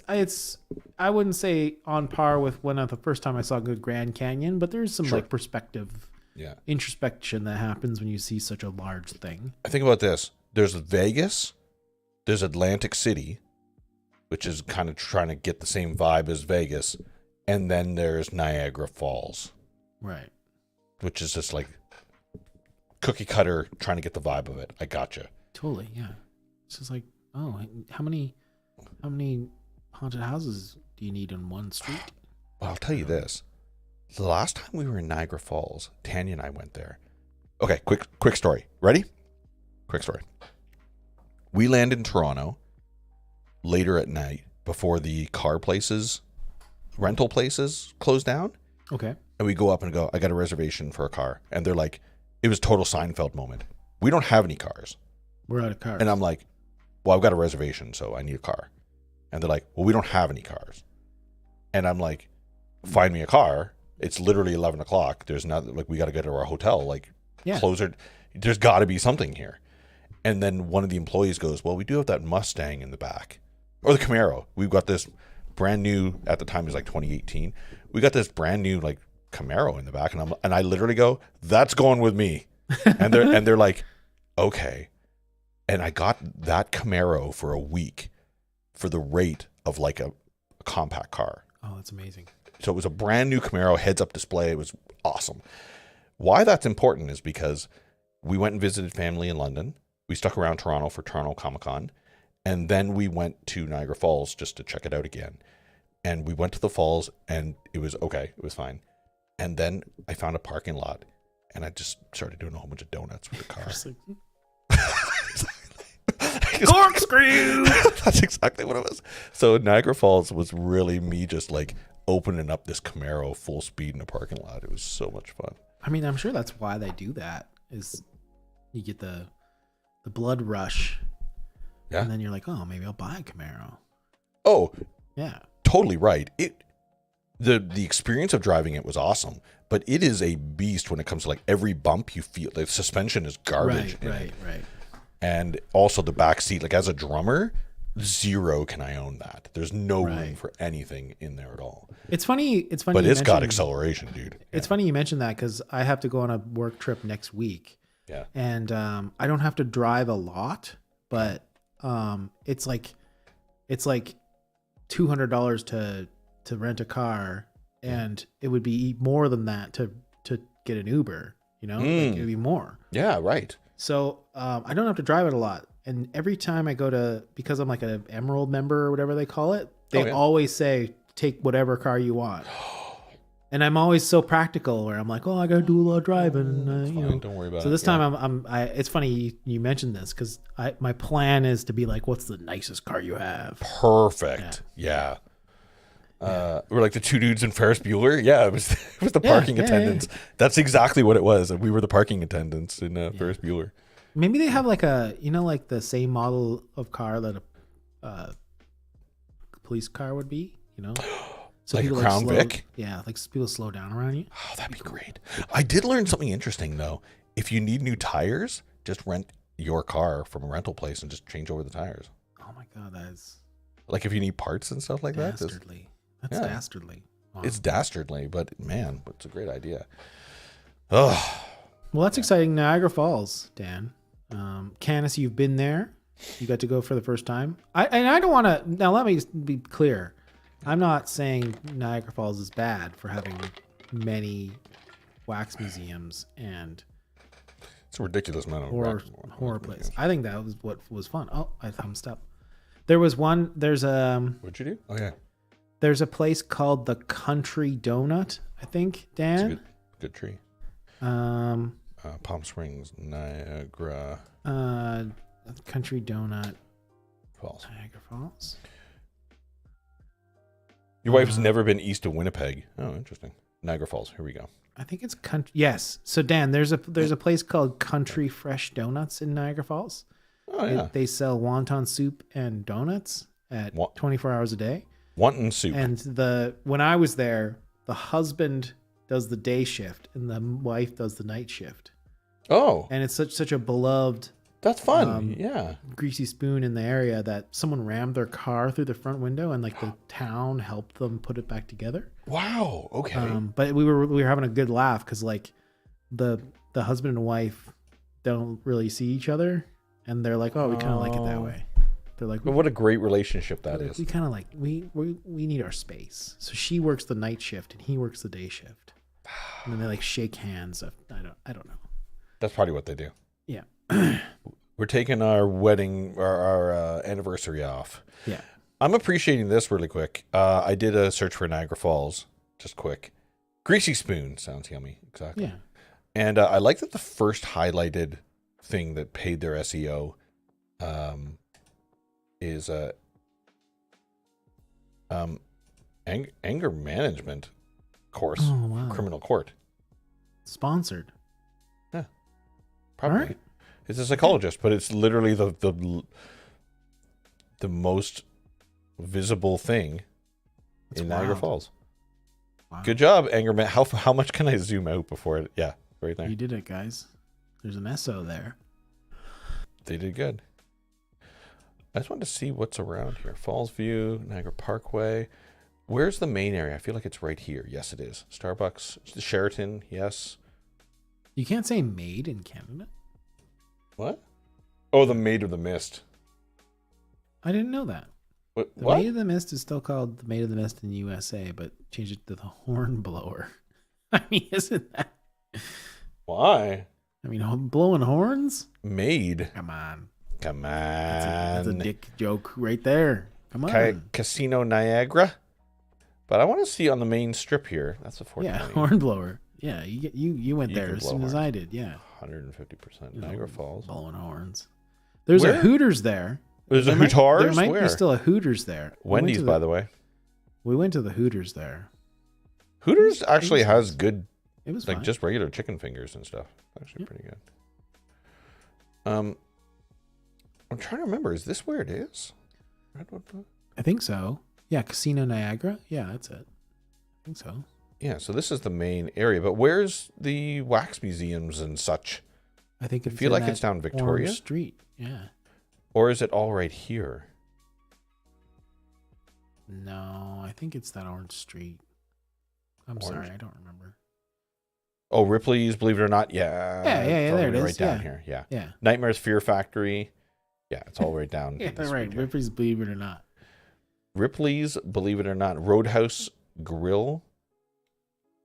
I wouldn't say on par with when the first time I saw Good Grand Canyon, but there's some Sure. like perspective, Yeah. introspection that happens when you see such a large thing. I think about this. There's Vegas. There's Atlantic City, which is kind of trying to get the same vibe as Vegas. And then there's Niagara Falls, Right. which is just like cookie cutter trying to get the vibe of it. I gotcha. Totally. Yeah. It's just like, oh, how many haunted houses do you need on one street? Well, I'll tell you this. The last time we were in Niagara Falls, Tanya and I went there. Okay, quick story. Ready? Quick story. We landed in Toronto later at night before the car places rental places close down. Okay. And we go up and go, I got a reservation for a car. And they're like, it was total Seinfeld moment. We don't have any cars. We're out of cars. And I'm like, well, I've got a reservation, so I need a car. And they're like, well, we don't have any cars. And I'm like, find me a car. It's literally 11 o'clock. There's not, like, we got to go to our hotel. Like, closer. There's got to be something here. And then one of the employees goes, well, we do have that Mustang in the back. Or the Camaro. We've got this brand new, at the time it was like 2018. We got this brand new, like, Camaro in the back. And I literally go, that's going with me. And they're like, okay. And I got that Camaro for a week for the rate of like a compact car. Oh, that's amazing. So it was a brand new Camaro, heads-up display. It was awesome. Why that's important is because we went and visited family in London. We stuck around Toronto for Toronto Comic-Con. And then we went to Niagara Falls just to check it out again. And we went to the falls, and it was okay. It was fine. And then I found a parking lot, and I just started doing a whole bunch of donuts with the car. Corkscrew! That's exactly what it was. So Niagara Falls was really me just like opening up this Camaro full speed in a parking lot. It was so much fun. I mean, I'm sure that's why they do that. Is you get the blood rush, Yeah. and then you're like, oh, maybe I'll buy a Camaro. Oh, Yeah. totally right. The experience of driving it was awesome, but it is a beast when it comes to like every bump you feel. The suspension is garbage. Right. And also the back seat, like as a drummer, zero can I own that. There's no room for anything in there at all. It's funny. But it's got acceleration, dude. It's funny you mentioned that because I have to go on a work trip next week. Yeah. And I don't have to drive a lot, but it's like $200 to rent a car, and it would be more than that to get an Uber. You know, like, it would be more. Yeah, right. So I don't have to drive it a lot. And every time I go to, because I'm like an Emerald member or whatever they call it, they always say, take whatever car you want. And I'm always so practical where I'm like, oh, I got to do a lot of driving. You know. Don't worry about it. So this time it's funny you mentioned this because my plan is to be like, what's the nicest car you have? Perfect. Yeah. We're like the two dudes in Ferris Bueller. Yeah, it was the parking attendants. Yeah. That's exactly what it was. We were the parking attendants in Ferris Bueller. Maybe they have like like the same model of car that a police car would be, you know? So like a Crown Vic? Yeah, like people slow down around you. Oh, that'd be great. I did learn something interesting though. If you need new tires, just rent your car from a rental place and just change over the tires. Oh my God, that is... Like if you need parts and stuff like dastardly. That's dastardly. Wow. It's dastardly, but man, it's a great idea. Oh. Well, that's exciting. Niagara Falls, Dan. Canis, you've been there. You got to go for the first time. I don't want to... Now, let me be clear. I'm not saying Niagara Falls is bad for having many wax museums and... It's a ridiculous amount of horror places. I think that was what was fun. Oh, I thumbs up. There was one... There's a... What'd you do? Oh, yeah. There's a place called the Country Donut, I think, Dan. It's a good tree. Palm Springs, Niagara. Country Donut. Falls. Niagara Falls. Your wife's never been east of Winnipeg. Oh, interesting. Niagara Falls. Here we go. I think it's country. Yes. So Dan, there's a place called Country Fresh Donuts in Niagara Falls. Oh yeah. They sell wonton soup and donuts at 24 hours a day. Wonton soup. And when I was there, the husband does the day shift and the wife does the night shift. Oh. And it's such a beloved. That's fun. Yeah. Greasy spoon in the area that someone rammed their car through the front window and like the town helped them put it back together. Wow. Okay. But we were having a good laugh because like the husband and wife don't really see each other and they're like, oh, we kind of like it that way. They're like, but what a great relationship that is. We kind of like we need our space. So she works the night shift and he works the day shift. And then they like shake hands. I don't know. That's probably what they do. Yeah. We're taking our wedding, our anniversary off. Yeah. I'm appreciating this really quick. I did a search for Niagara Falls, just quick. Greasy spoon sounds yummy. Exactly. Yeah. And I like that the first highlighted thing that paid their SEO is Anger management course. Oh, wow. Criminal court. Sponsored. Probably. Alright. It's a psychologist, but it's literally the most visible thing That's in Niagara wild. Falls. Wow. Good job, Angerman. How much can I zoom out before it? Yeah, right there. You did it, guys. There's an SO there. They did good. I just wanted to see what's around here. Falls View, Niagara Parkway. Where's the main area? I feel like it's right here. Yes, it is. Starbucks, Sheraton. Yes. You can't say made in Canada. What? Oh, the Maid of the Mist. I didn't know that. What? The What? Maid of the Mist is still called the Maid of the Mist in the USA, but change it to the Hornblower. I mean, isn't that? Why? I mean, blowing horns? Maid. Come on. Come That's a on. dick joke right there. Come on. Casino Niagara. But I want to see on the main strip here. That's a 40. Yeah, Hornblower. Yeah, you went You there can as blow soon as horns. I did. Yeah, 150%. You know, Niagara Falls. blowing horns. There's Where? a Hooters there. There's a There might Hooters? be Where? still a Hooters there. Wendy's, by the way. We went to the Hooters there. Hooters actually was has nice. good, It was like fine. just regular chicken fingers and stuff. Actually, Yeah. pretty good. I'm trying to remember. Is this where it is? Redwood Brook? I think so. Yeah, Casino Niagara. Yeah, that's it. I think so. Yeah, so this is the main area. But where's the wax museums and such? I think I it's feel in like that it's down Victoria. Orange Street. Yeah. Or is it all right here? No, I think it's that Orange Street. I'm Orange? sorry, I don't remember. Oh, Ripley's, believe it or not. Yeah. Yeah, it's all there it right is, down yeah. here. Yeah. Yeah. Nightmares Fear Factory. Yeah, it's all right down. Yeah, this right. region. Ripley's Believe It or Not. Ripley's, believe it or not. Roadhouse Grill.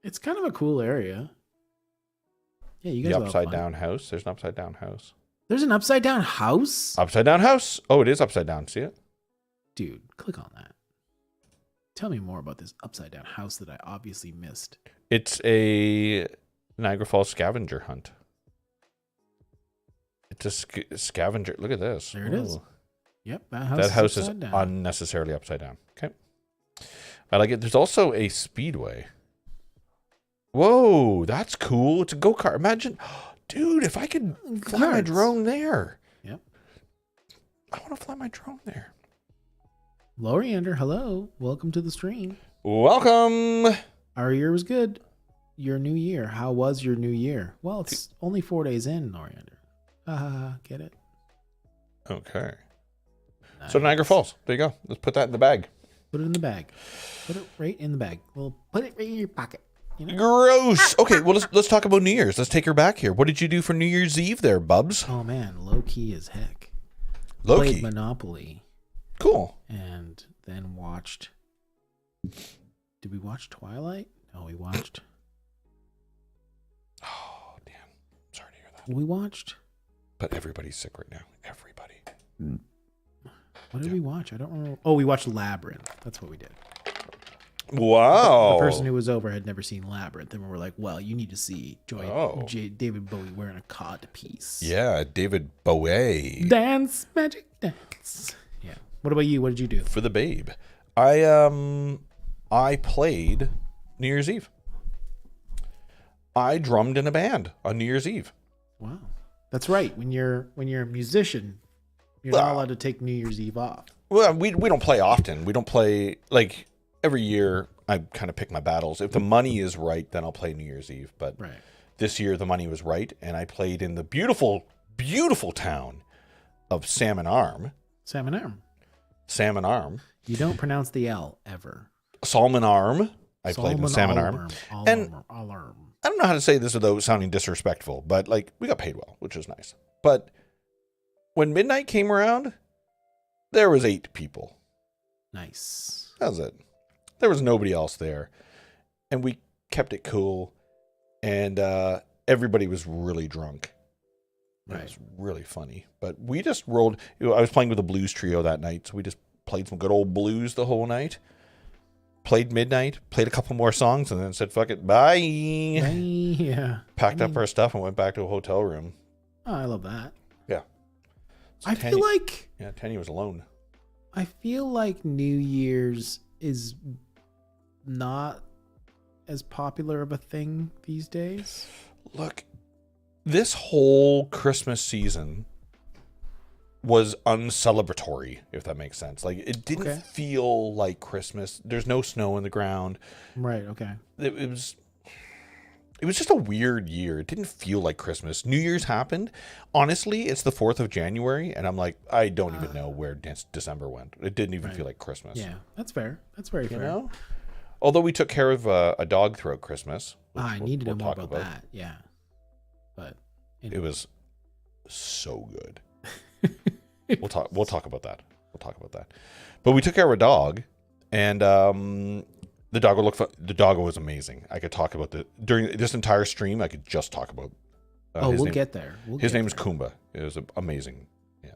It's kind of a cool area. Yeah, you guys The will have upside fun. down house. There's an upside down house. There's an upside down house? Upside down house. Oh, it is upside down. See it? Dude, click on that. Tell me more about this upside down house that I obviously missed. It's a Niagara Falls scavenger hunt. It's a scavenger. Look at this. There it is. Ooh. Yep, that house, That house is upside down. unnecessarily upside down. Okay. I like it. There's also a speedway. Whoa, that's cool. It's a go-kart. Imagine, dude, if I could fly my Karts. drone there. Yep. I want to fly my drone there. Loriander, hello. Welcome to the stream. Welcome. Our year was good. Your new year. How was your new year? Well, it's only 4 days in, Loriander. Get it? Okay. So Nice. Niagara Falls. There you go. Let's put that in the bag. Put it in the bag. Put it right in the bag. Well, put it right in your pocket. You know? Gross. Okay, well let's talk about New Year's. Let's take her back here. What did you do for New Year's Eve there, Bubs? Oh man, low key as heck. Loki. Played Monopoly Cool. and then watched. Did we watch Twilight? No, we watched. Oh, damn. Sorry to hear that. We watched. But everybody's sick right now. Everybody. What did we watch? I don't remember. Oh, we watched Labyrinth. That's what we did. Wow. The person who was over had never seen Labyrinth, and we were like, "Well, you need to see David Bowie wearing a cod piece." Yeah, David Bowie. Dance, magic dance. Yeah. What about you? What did you do? For the babe. I played New Year's Eve. I drummed in a band on New Year's Eve. Wow, that's right. When you're a musician, you're Well- not allowed to take New Year's Eve off. Well, we don't play often. We don't play, like, every year I kind of pick my battles. If the money is right, then I'll play New Year's Eve. But Right. this year the money was right, and I played in the beautiful, beautiful town of Salmon Arm. Salmon Arm. Salmon Arm. You don't pronounce the L ever. Salmon Arm. I played in Salmon Arm. And- Alarm. I don't know how to say this without sounding disrespectful, but like we got paid well, which was nice. But when midnight came around, there was 8 people. Nice. That was it. There was nobody else there. And we kept it cool. And everybody was really drunk. It Right. was really funny. But we just rolled. I was playing with a blues trio that night, so we just played some good old blues the whole night. Played midnight, played a couple more songs, and then said, fuck it, bye. Yeah. Packed I up mean- our stuff and went back to a hotel room. Oh, I love that. Yeah. So I feel like Yeah, Tenny was alone. New Year's is not as popular of a thing these days. Look, this whole Christmas season was uncelebratory, if that makes sense. Like, it didn't feel like Christmas. There's no snow in the ground. Right. Okay. It was just a weird year. It didn't feel like Christmas. New Year's happened. Honestly, it's the 4th of January, and I'm like, I don't even know where December went. It didn't even feel like Christmas. Yeah, that's fair. That's very fair. You know? Although we took care of a dog throughout Christmas. I need to know more about that. Yeah. But it was so good. We'll talk about that. But we took care of a dog, and the doggo was amazing. I could talk about during this entire stream. I could just talk about. We'll get there. His name is Kumba. It was amazing. Yeah.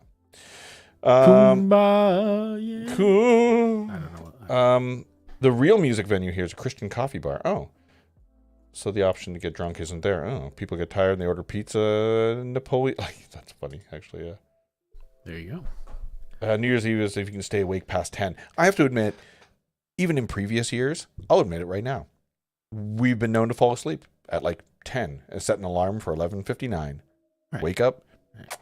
Kumba. Yeah. Kumba. I don't know. The real music venue here is a Christian coffee bar. Oh. So the option to get drunk isn't there. Oh, people get tired and they order pizza. Napoleon. That's funny, actually. Yeah. There you go. New Year's Eve is if you can stay awake past 10. I have to admit, even in previous years, I'll admit it right now, we've been known to fall asleep at like 10 and set an alarm for 11:59. Right. Wake up. Right.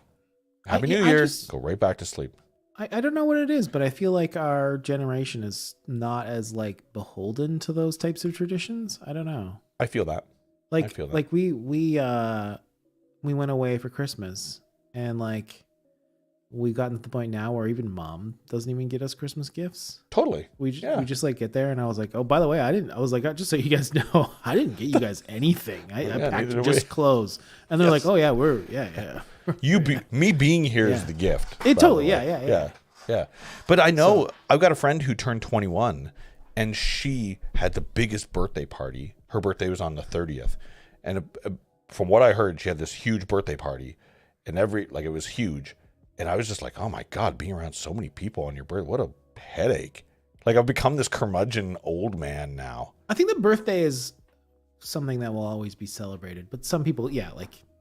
Happy New Year. Go right back to sleep. I don't know what it is, but I feel like our generation is not as like beholden to those types of traditions. I don't know. I feel that. Like we went away for Christmas, and like we gotten to the point now where even mom doesn't even get us Christmas gifts. Totally. We just like get there, and I was like, oh, by the way, I was like, just so you guys know, I didn't get you guys anything. I packed just clothes, and they're like, oh yeah, yeah. Me being here is the gift. It totally, yeah. But I know I've got a friend who turned 21, and she had the biggest birthday party. Her birthday was on the 30th, and from what I heard, she had this huge birthday party, and it was huge. And I was just like, oh my God, being around so many people on your birthday, what a headache. Like, I've become this curmudgeon old man now. I think the birthday is something that will always be celebrated. But some people,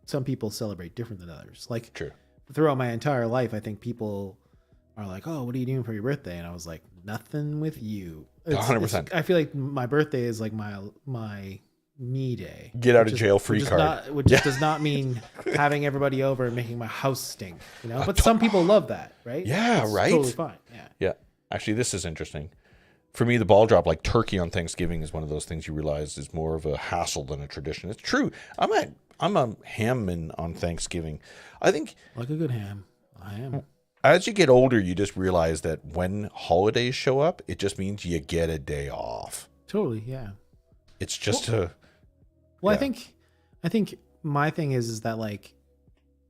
some people celebrate different than others. Like, true. Throughout my entire life, I think people are like, oh, what are you doing for your birthday? And I was like, nothing with you. 100%. I feel like my birthday is like my me day. Get out of jail free card. Which does not mean having everybody over and making my house stink, you know? But some people love that, right? Yeah, it's right. Totally fine. Yeah. Actually, this is interesting. For me, the ball drop, like turkey on Thanksgiving, is one of those things you realize is more of a hassle than a tradition. It's true. I'm a hamman on Thanksgiving. I think like a good ham. I am. As you get older, you just realize that when holidays show up, it just means you get a day off. Totally, yeah. It's just Well, I think my thing is that like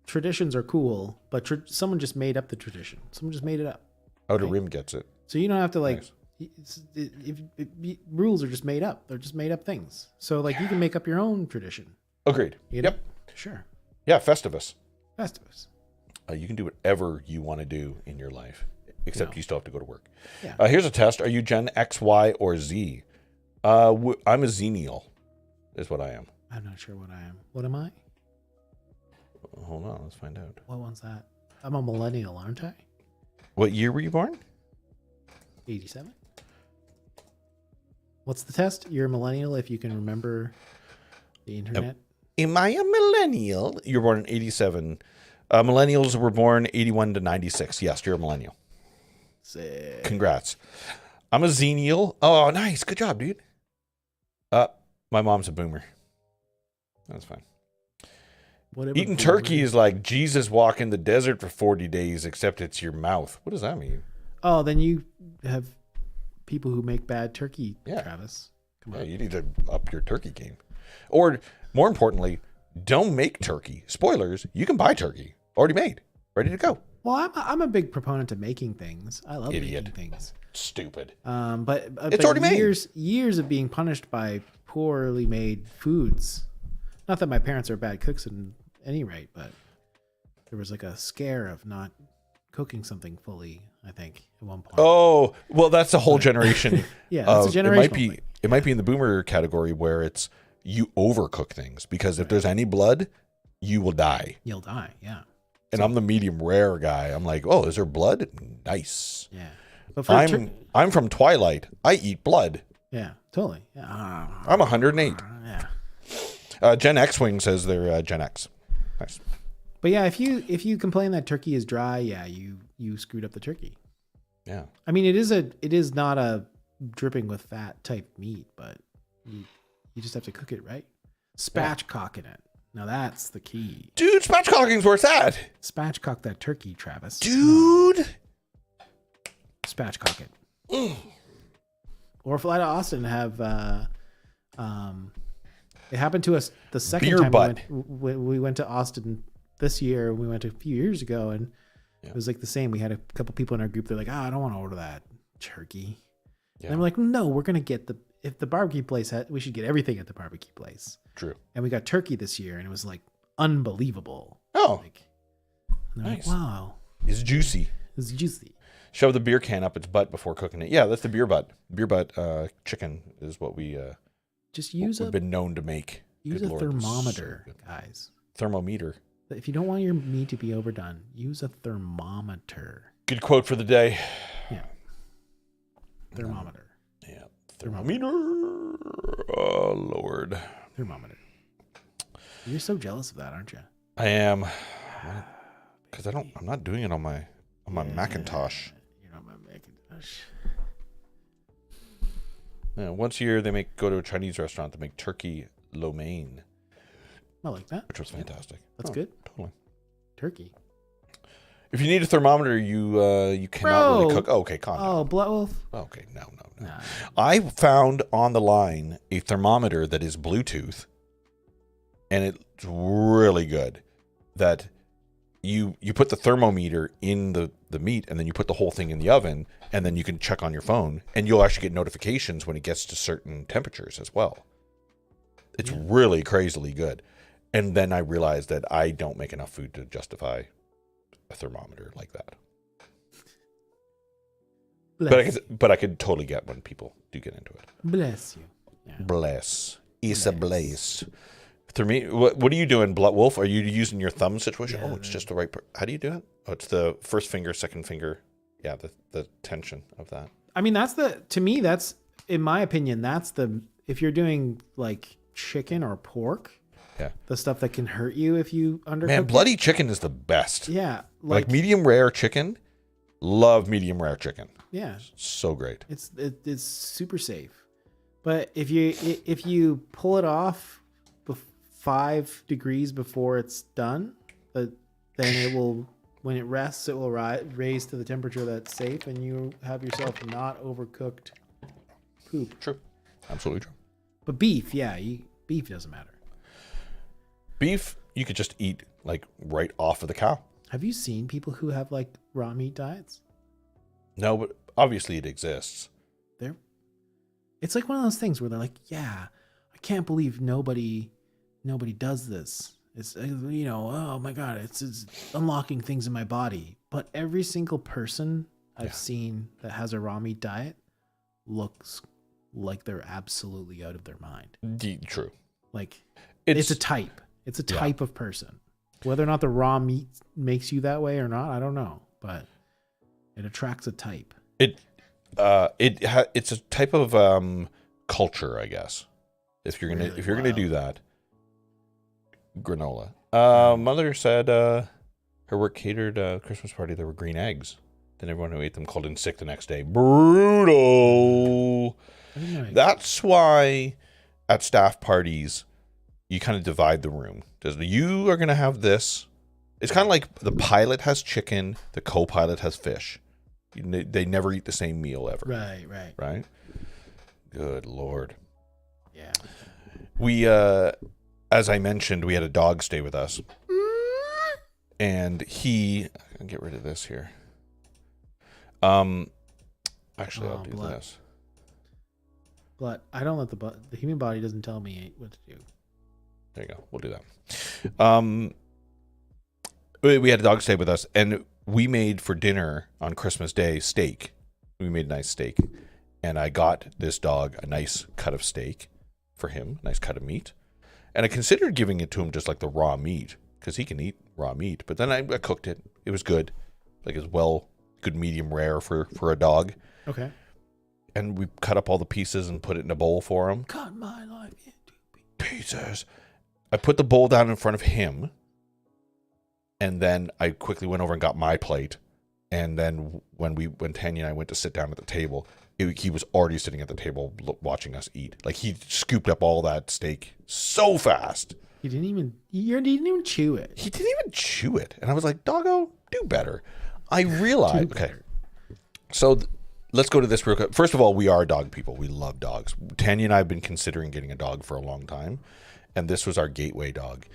traditions are cool, but someone just made up the tradition. Someone just made it up. Outer Rim gets it. So you don't have to like. Nice. Rules are just made up. They're just made up things. So like you can make up your own tradition. Agreed. You know? Yep. Sure. Yeah, Festivus. You can do whatever you want to do in your life, except you still have to go to work. Yeah. Here's a test. Are you Gen X, Y, or Z? I'm a Xennial, is what I am. I'm not sure what I am. What am I? Hold on, let's find out. What one's that? I'm a millennial, aren't I? What year were you born? 87. What's the test? You're a millennial if you can remember the internet. Am I a millennial? You're born in 87. Millennials were born 81 to 96. Yes, you're a millennial. Sick. Congrats. I'm a Xennial. Oh, nice. Good job, dude. My mom's a boomer. That's fine. Whatever. Eating turkey is like Jesus walking the desert for 40 days, except it's your mouth. What does that mean? Oh, then you have people who make bad turkey, Travis. Come on. Yeah, you need to up your turkey game. Or, more importantly, don't make turkey. Spoilers, you can buy turkey. Already made. Ready to go. Well, I'm a big proponent of making things. I love making things. Stupid. But it's already made. Years of being punished by poorly made foods. Not that my parents are bad cooks in any rate, but there was like a scare of not cooking something fully, I think, at one point. Oh, well, that's a whole generation. Yeah, that's a generational thing. It might be in the boomer category where it's you overcook things because if there's any blood, you will die. You'll die, yeah. And I'm the medium rare guy. I'm like, oh, is there blood? Nice. Yeah. But I'm from Twilight. I eat blood. Yeah, totally. Yeah. I'm 108. Yeah. Gen X-Wing says they're Gen X. Nice. But yeah, if you complain that turkey is dry, yeah, you screwed up the turkey. Yeah. I mean, it is not a dripping with fat type meat, but you just have to cook it right. Spatchcocking it. Now that's the key. Dude, spatchcocking's where it's at. Spatchcock that turkey, Travis. Dude. Spatchcock it. Or fly to Austin and have it happened to us the second Beer time butt. we went to Austin this year. We went a few years ago, and Yeah. it was like the same. We had a couple people in our group. They're like, I don't want to order that turkey. Yeah. And I'm like, no, we're gonna get if the barbecue place we should get everything at the barbecue place. True. And we got turkey this year, and it was like unbelievable. Oh, Like, and they're nice. like, wow, it's juicy. it's juicy. Shove the beer can up its butt before cooking it. Yeah, that's the beer butt. Beer butt chicken is what we've Just use been known to make. use Good a Lord, it's so thermometer, good. guys. Thermometer. If you don't want your meat to be overdone, use a thermometer. Good quote for the day. Yeah. Thermometer. Yeah. Thermometer. Oh, Lord. Thermometer. You're so jealous of that, aren't you? I am. Because I'm not doing it on my Macintosh. You're not my Macintosh. Yeah, once a year they go to a Chinese restaurant to make turkey lo mein, I like that. which was fantastic. That's Oh, good. Totally. Turkey. If you need a thermometer, you cannot really Bro. cook. Oh, okay, calm down. Oh, Blood Wolf. Okay, no. Nah. I found on the line a thermometer that is Bluetooth, and it's really good. That you put the thermometer in the meat, and then you put the whole thing in the oven, and then you can check on your phone, and you'll actually get notifications when it gets to certain temperatures as well. It's really crazily good. And then I realized that I don't make enough food to justify a thermometer like that. But I could totally get when people do get into it. Bless you. Yeah. Bless. Isa Blaze. What are you doing, Blood Wolf? Are you using your thumb situation? Yeah, Oh, it's just the right. How do you do it? Oh, it's the first finger, second finger. Yeah, the tension of that. I mean, to me, that's, in my opinion, if you're doing like chicken or pork, Yeah. the stuff that can hurt you if you undercook Man, it. bloody chicken is the best. Yeah. Like medium rare chicken. Love medium rare chicken. Yeah. So great. It's super safe. But if you pull it off 5 degrees before it's done, then it will, when it rests, it will raise to the temperature that's safe, and you have yourself not overcooked poop. True. Absolutely true. But beef, yeah, beef doesn't matter. Beef, you could just eat like right off of the cow. Have you seen people who have like raw meat diets? No, but obviously it exists. It's like one of those things where they're like, yeah, I can't believe nobody does this. It's, oh my God, it's unlocking things in my body. But every single person I've seen that has a raw meat diet looks like they're absolutely out of their mind. True. Like it's a type. It's a type of person. Whether or not the raw meat makes you that way or not, I don't know. But it attracts a type. It's a type of culture, I guess. If you're gonna do that, granola. Mother said her work catered a Christmas party. There were green eggs. Then everyone who ate them called in sick the next day. Brutal. I didn't know. That's why at staff parties you kind of divide the room. You are gonna have this. It's kind of like the pilot has chicken, the co-pilot has fish. They never eat the same meal ever. Right. Good Lord. Yeah. We, as I mentioned, we had a dog stay with us. And I'll get rid of this here. Actually, I'll do blood. this. But I don't let the human body doesn't tell me what to do. There you go. We'll do that. We had a dog stay with us, and we made for dinner on Christmas Day steak. We made a nice steak, and I got this dog a nice cut of steak for him, a nice cut of meat. And I considered giving it to him just like the raw meat, because he can eat raw meat. But then I cooked it. It was good. Like, it's good medium rare for a dog. Okay. and we cut up all the pieces and put it in a bowl for him. Cut my life into Pieces. I put the bowl down in front of him, and then I quickly went over and got my plate. And then when Tanya and I went to sit down at the table, he was already sitting at the table watching us eat. Like, he scooped up all that steak so fast. He didn't even chew it. He didn't even chew it. And I was like, doggo, do better. I realized. Okay. So let's go to this real quick. First of all, we are dog people. We love dogs. Tanya and I have been considering getting a dog for a long time. And this was our gateway dog.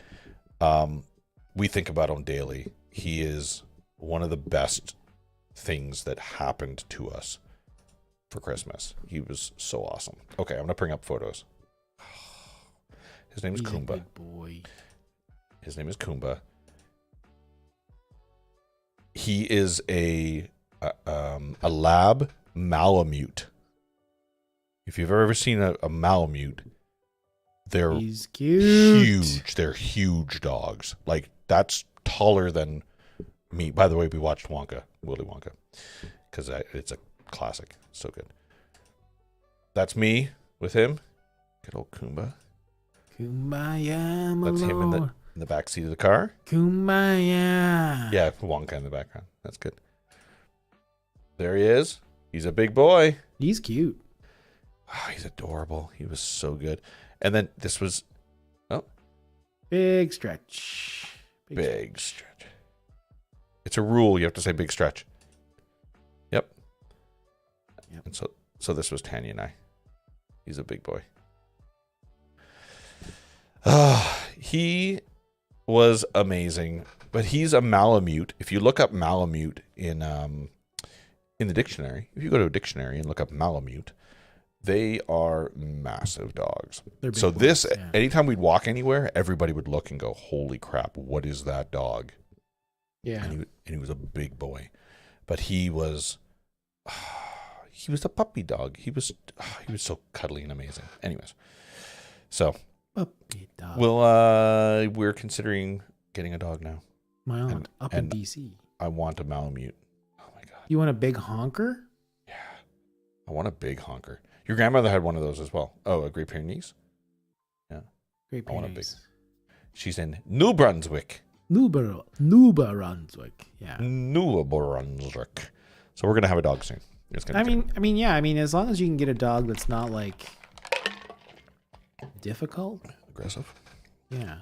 We think about him daily. He is one of the best things that happened to us for Christmas. He was so awesome. Okay, I'm going to bring up photos. His name is Kumba. A big boy. His name is Kumba. He is a lab Malamute. If you've ever seen a Malamute, they're He's cute. huge. They're huge dogs. Like, that's taller than me. By the way, we watched Willy Wonka, because it's a classic. So good. That's me with him. Good old Kumba. Kumbaya, my That's him in lord. the back seat of the car. Kumbaya. Yeah, Wonka in the background. That's good. There he is. He's a big boy. He's cute. Oh, he's adorable. He was so good. And then this was Big stretch. big stretch. It's a rule. You have to say big stretch. Yep. And so this was Tanya and I. He's a big boy. He was amazing, but he's a Malamute. If you look up Malamute in the dictionary, if you go to a dictionary and look up Malamute, they are massive dogs. They're big So boys, yeah. anytime we'd walk anywhere, everybody would look and go, "Holy crap, what is that dog?" Yeah. And he was a big boy, but he was a puppy dog. He was so cuddly and amazing. Anyways, so Puppy dog. we're considering getting a dog now. My aunt up in and DC. I want a Malamute. Oh my god, You want a big honker? yeah, I want a big honker. Your grandmother had one of those as well. Oh, a Great Pyrenees. Great I want a Pyrenees. She's in New Brunswick. New Brunswick. Yeah. New Brunswick. So we're gonna have a dog soon. It's gonna I mean, as long as you can get a dog that's not like difficult. aggressive. Yeah.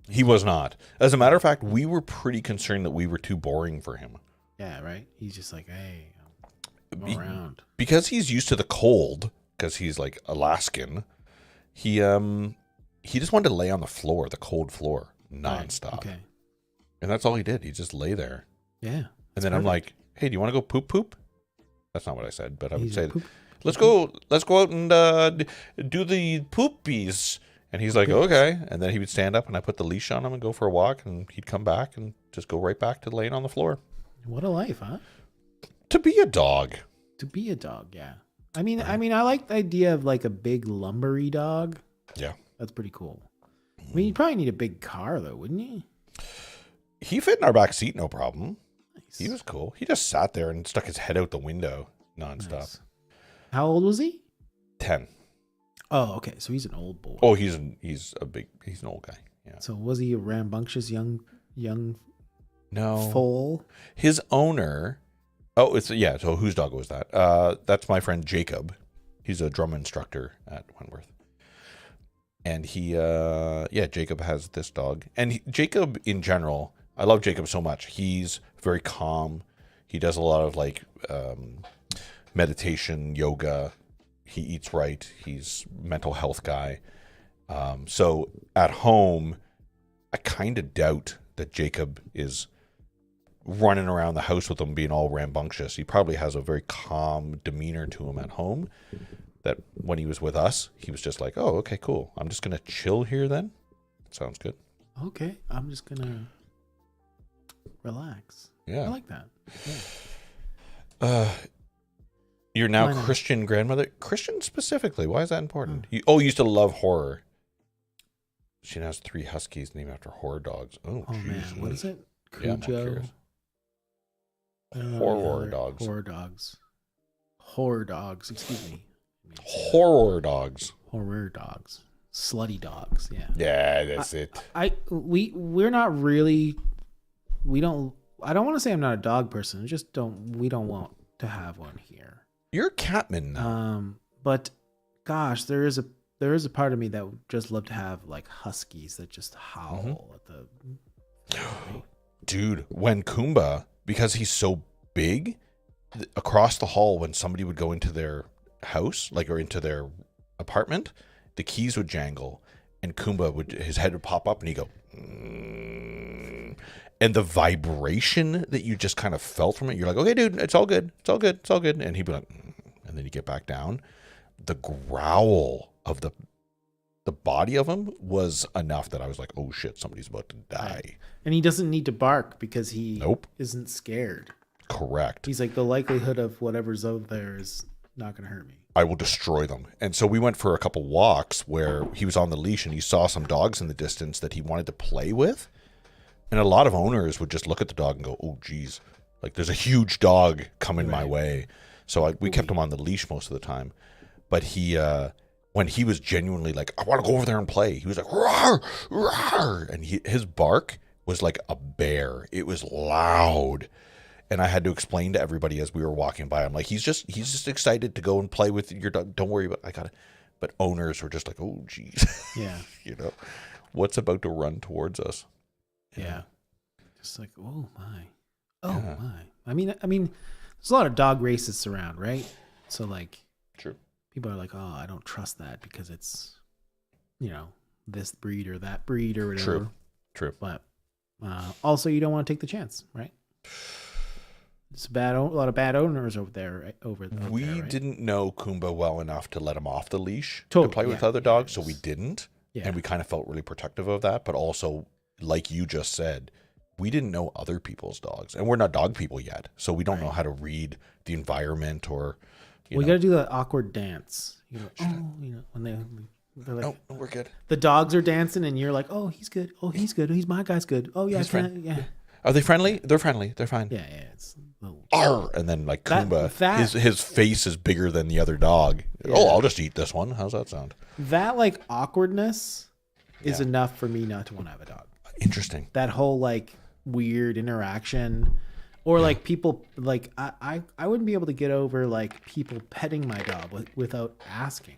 He was not. As a matter of fact, we were pretty concerned that we were too boring for him. Yeah, right? He's just like, hey, I'm Be- around. Because he's used to the cold, because he's like Alaskan, he just wanted to lay on the floor, the cold floor, nonstop. Okay. And that's all he did. He just lay there. Yeah. And then I'm like, hey, do you want to go poop? That's not what I said, but I would He's say, a poop. let's go out and do the poopies. And he's like, okay. And then he would stand up and I put the leash on him and go for a walk, and he'd come back and just go right back to laying on the floor. What a life, huh? To be a dog. To be a dog, yeah. I mean, I like the idea of like a big lumbery dog. Yeah. That's pretty cool. I mean, you'd probably need a big car though, wouldn't you? He fit in our back seat, no problem. Nice. He was cool. He just sat there and stuck his head out the window nonstop. Nice. How old was he? 10. Oh, okay. So he's an old boy. Oh, he's an old guy. Yeah. So was he a rambunctious young No. foal? His owner. Oh, so whose dog was that? That's my friend Jacob. He's a drum instructor at Wentworth. And Jacob has this dog. And Jacob in general, I love Jacob so much. He's very calm. He does a lot of like meditation, yoga. He eats right. He's a mental health guy. So at home, I kind of doubt that Jacob is running around the house with him being all rambunctious. He probably has a very calm demeanor to him at home, that when he was with us, he was just like, oh, okay, cool. I'm just going to chill here then. Sounds good. Okay, I'm just gonna relax. Yeah. I like that. Yeah. You're now Why not? Christian grandmother. Christian specifically. Why is that important? You used to love horror. She now has 3 huskies named after horror dogs. Oh, Oh man, geez. what is it? Yeah, I'm Cujo. curious. I don't know Horror any other dogs. Horror dogs. horror dogs. Excuse me. Horror dogs. Horror dogs. Slutty dogs. Yeah. Yeah, that's it. We're not really. We don't. I don't want to say I'm not a dog person. We don't want to have one here. You're a catman now. But gosh, there is a part of me that would just love to have like huskies that just howl at the. Dude, when Kumba, because he's so big, across the hall, when somebody would go into their house, like, or into their apartment, the keys would jangle, and Kumba his head would pop up, and he'd go, and the vibration that you just kind of felt from it, you're like, okay, dude, it's all good, it's all good, it's all good, and he'd be like, and then he'd get back down. The growl of the body of him was enough that I was like, oh shit, somebody's about to die. Right. And he doesn't need to bark because he isn't scared. Correct. He's like, the likelihood of whatever's out there is not going to hurt me. I will destroy them. And so we went for a couple walks where he was on the leash and he saw some dogs in the distance that he wanted to play with. And a lot of owners would just look at the dog and go, oh, geez, like there's a huge dog coming my way. So we kept him on the leash most of the time. But when he was genuinely like, I want to go over there and play, he was like, rawr, rawr. And his bark was like a bear. It was loud. And I had to explain to everybody as we were walking by, I'm like, he's just excited to go and play with your dog. Don't worry about it. But owners were just like, oh, geez. Yeah. What's about to run towards us? Yeah. Just like, oh, my. Oh, my. I mean, there's a lot of dog racists around, right? So, like, true. People are like, oh, I don't trust that because it's, this breed or that breed or whatever. True. But also, you don't want to take the chance, right? It's a lot of bad owners over there. We didn't know Kumba well enough to let him off the leash to play with other dogs, so we didn't. Yeah. And we kind of felt really protective of that. But also, like you just said, we didn't know other people's dogs. And we're not dog people yet, so we don't know how to read the environment or... You got to do that awkward dance. When they're like... No, we're good. The dogs are dancing and you're like, oh, he's good. Oh, he's good. He's my guy's good. Oh, yeah. Yeah. Are they friendly? They're friendly. They're fine. Yeah. It's little... Arr! And then like Kumba, his face is bigger than the other dog. Yeah. Oh, I'll just eat this one. How's that sound? That like awkwardness is enough for me not to want to have a dog. Interesting. That whole like weird interaction, or like people like I wouldn't be able to get over like people petting my dog without asking.